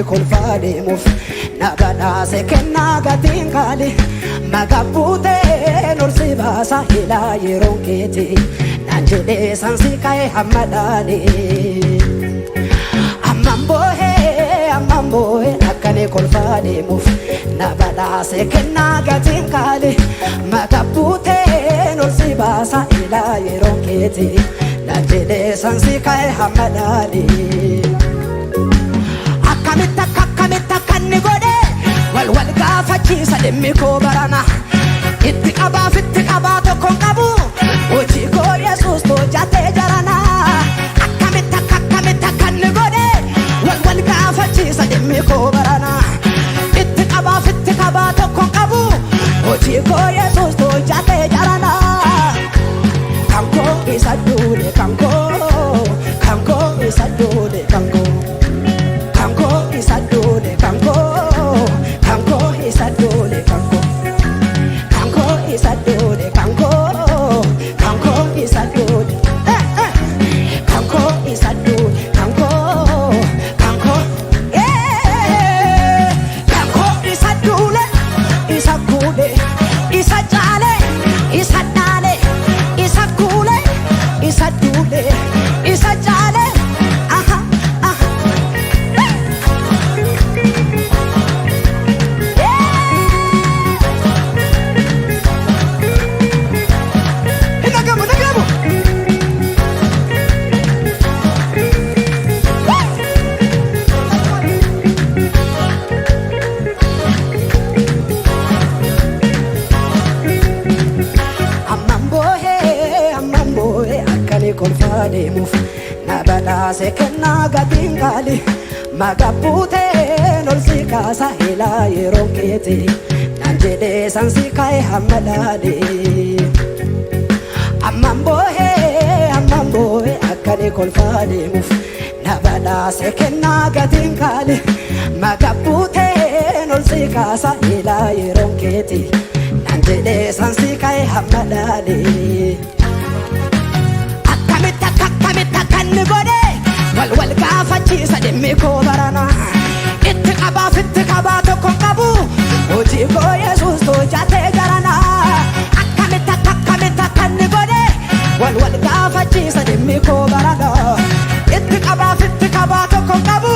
Speaker 6: Kolfaadeemuuf nagadaase kennaa gatiin kaali magabuutee nursi baasa ilaa yeroon keeti naan jedhee sansi ka'e hamma dhaali. Amman boohee akkane kolfaadeemuuf nagadaase kennaa gatiin kaali magabuutee nursi baasa ilaa yeroon keeti naan jedhee sansi ka'e hamma dhaali. Akkamitta kan ni godhe wal gaafachiisa dhimmi koo barana itti qabaa tokkoon qabu hojii koo Yesus hojjatee jarana. Akkamitta kan ni godhe wal gaafachiisa dhimmi koo barana itti qabaa tokkoon qabu hojii koo Yesus hojjatee jarana. Kan koo isa duudhe kan koo isa duudhe kan koo. Kanko isadole kanko isadole kanko isadole kanko isadole kanko isadole kanko isadole isakude isajale isadale isakule isadule isajale. Kolfaadeemuuf nabadaase kennaa gatiin kaali magabuutee nolsi kaasa ilaa yeroon keeti naan jedhee sansi ka'e hamma dhaali. Amman boohee akkane kolfaadeemuuf nabadaase kennaa gatiin kaali magabuutee nolsi kaasa ilaa yeroon keeti naan jedhee sansi ka'e hamma dhaali. Akkamitta kan ni godhe wal gaafachiisa dhimmi koo barana itti qabaa tokkoon qabu hojii koo Yesus hojjatee jarana. Akkamitta kan ni godhe wal gaafachiisa dhimmi koo barana itti qabaa tokkoon qabu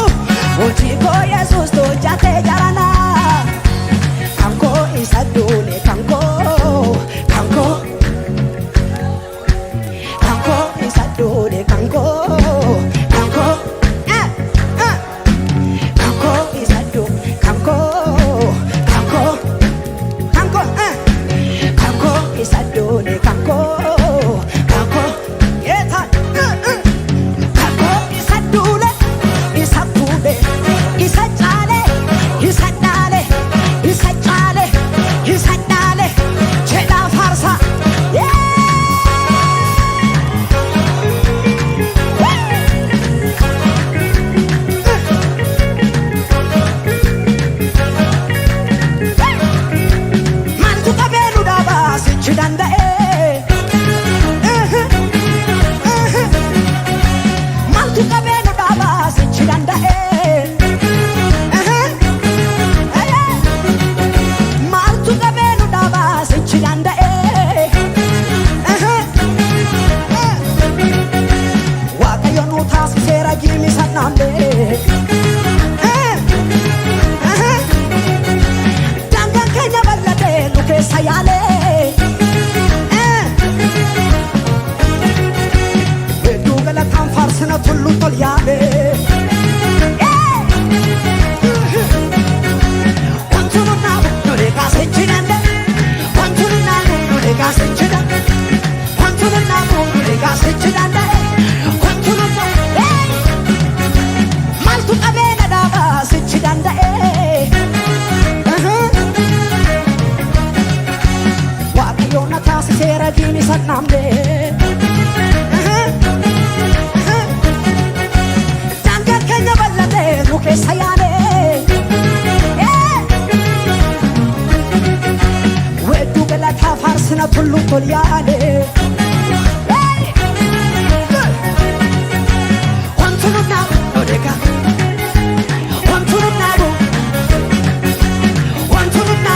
Speaker 6: hojii koo Yesus hojjatee jarana. Kanko isa duudhe kanko isadole kanko namne Dangar kenya ballate nuke sayane Wedu bela tafarsina tullu tolyane Wantununa odega Wantununa Wantununa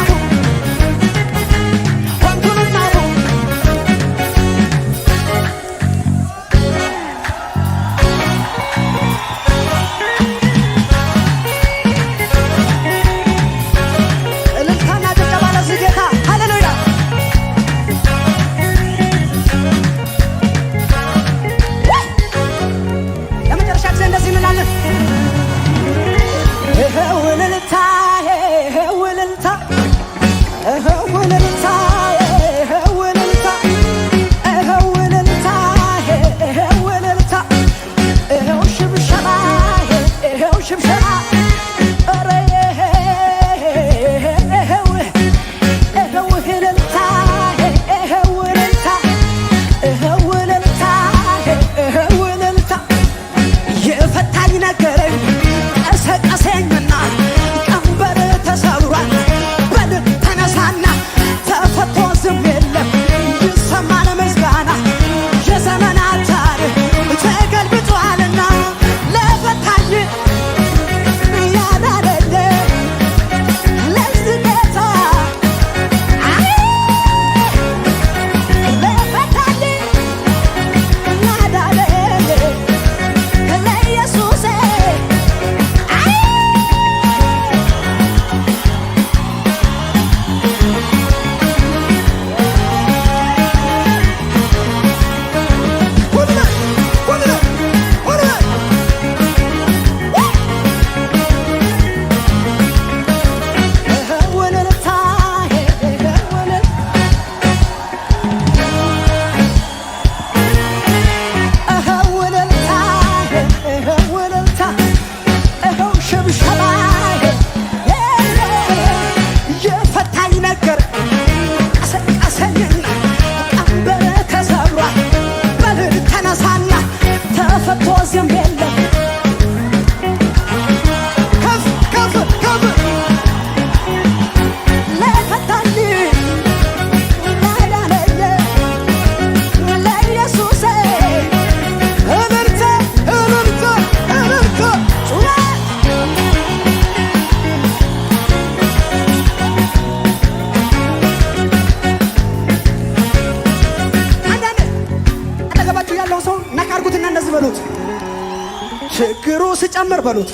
Speaker 6: ችግሩ ሲጨምር በሉት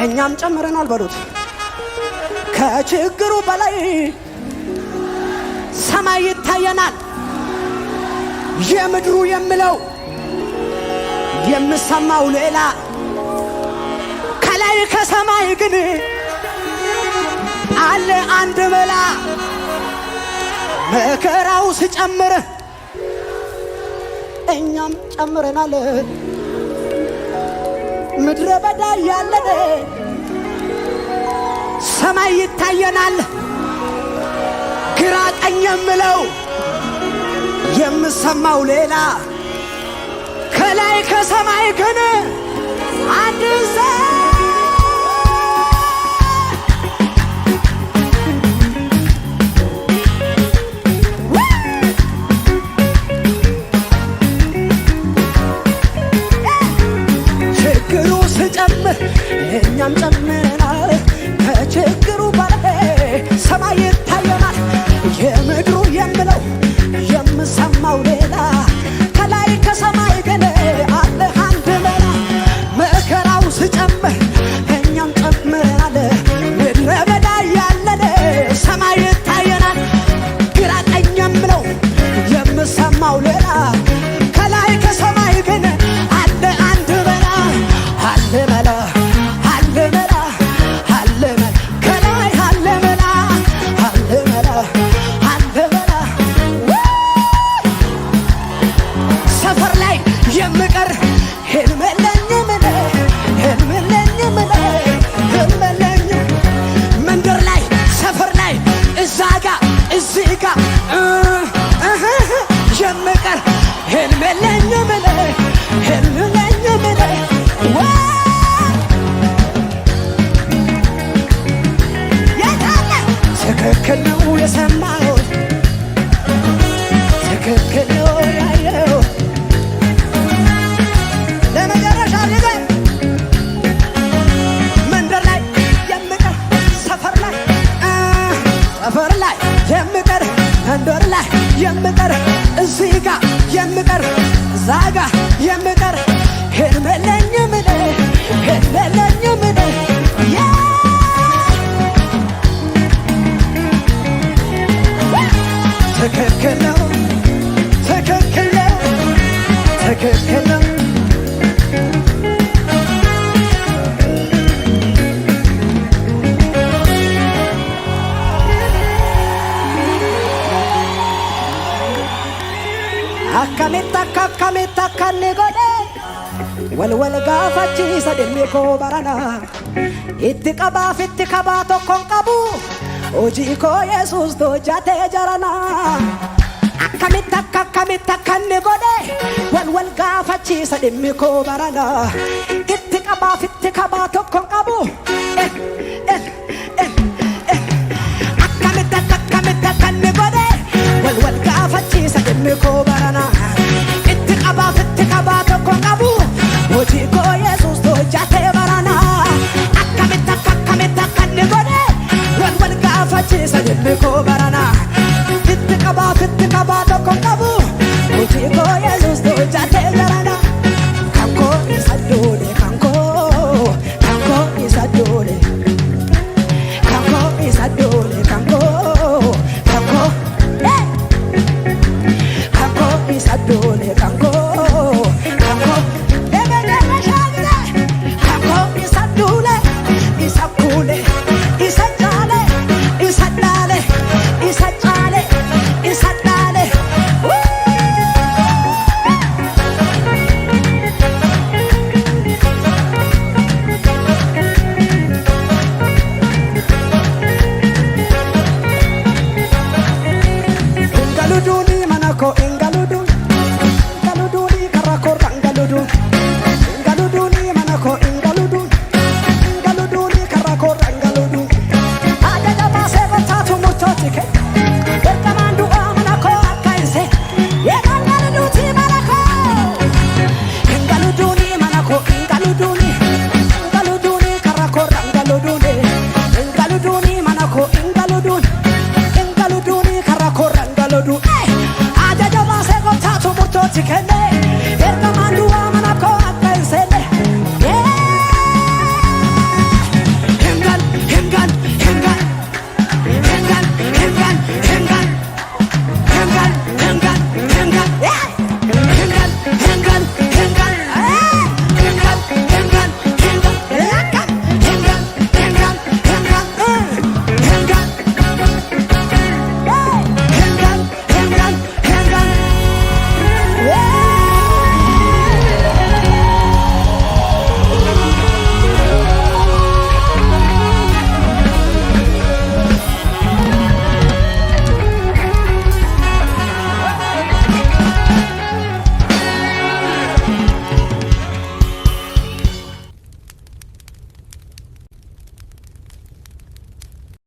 Speaker 6: እኛም ጨምረናል በሉት ከችግሩ በላይ ሰማይ ይታየናል የምድሩ የምለው የምሰማው ሌላ ከላይ ከሰማይ ግን አለ አንድ መላ መከራው ሲጨምር እኛም ጨምረናል ምድረ በዳ ያለነ ሰማይ ይታየናል ግራ ቀኝ የምለው የምሰማው ሌላ ከላይ ከሰማይ ግን አንድ እኛም ጨምረናል ከችግሩ በላይ ሰማይ ይታየናል የምድሩ የምለው የምሰማው ሌላ ከላይ ከሰማይ ግን አለ አንድ መላ መከራው ሲጨምር የሰማሁት ትክክል ነው ያየሁት ለመጨረሻ ጊዜ መንደር ላይ የምቀር ሰፈር ላይ የምቀር መንደር ላይ የምቀር እዚህ ጋር የምቀር እዛ ጋር የምቀር ሄድመለኝም እኔ ትክክል ነው ትክክል ነው ትክክል ነው akkamitti akkanni godhe walwal gaafachiisa dhimmi koo barana itti qabaaf itti qabaa tokkon qabu hojii koo Yesus hojjatee jarana akkamitti akkanni godhe walwal gaafachiisa dhimmi koo barana itti qabaaf itti qabaa tokkon qabu akkamitti akkanni godhe walwal gaafachiisa dhimmi koo barana itti qabaaf itti qabaa tokkon qabu hojii koo Yesus hojjatee barana akkamitti akkanni godhe walwal gaafachiisa dhimmi koo barana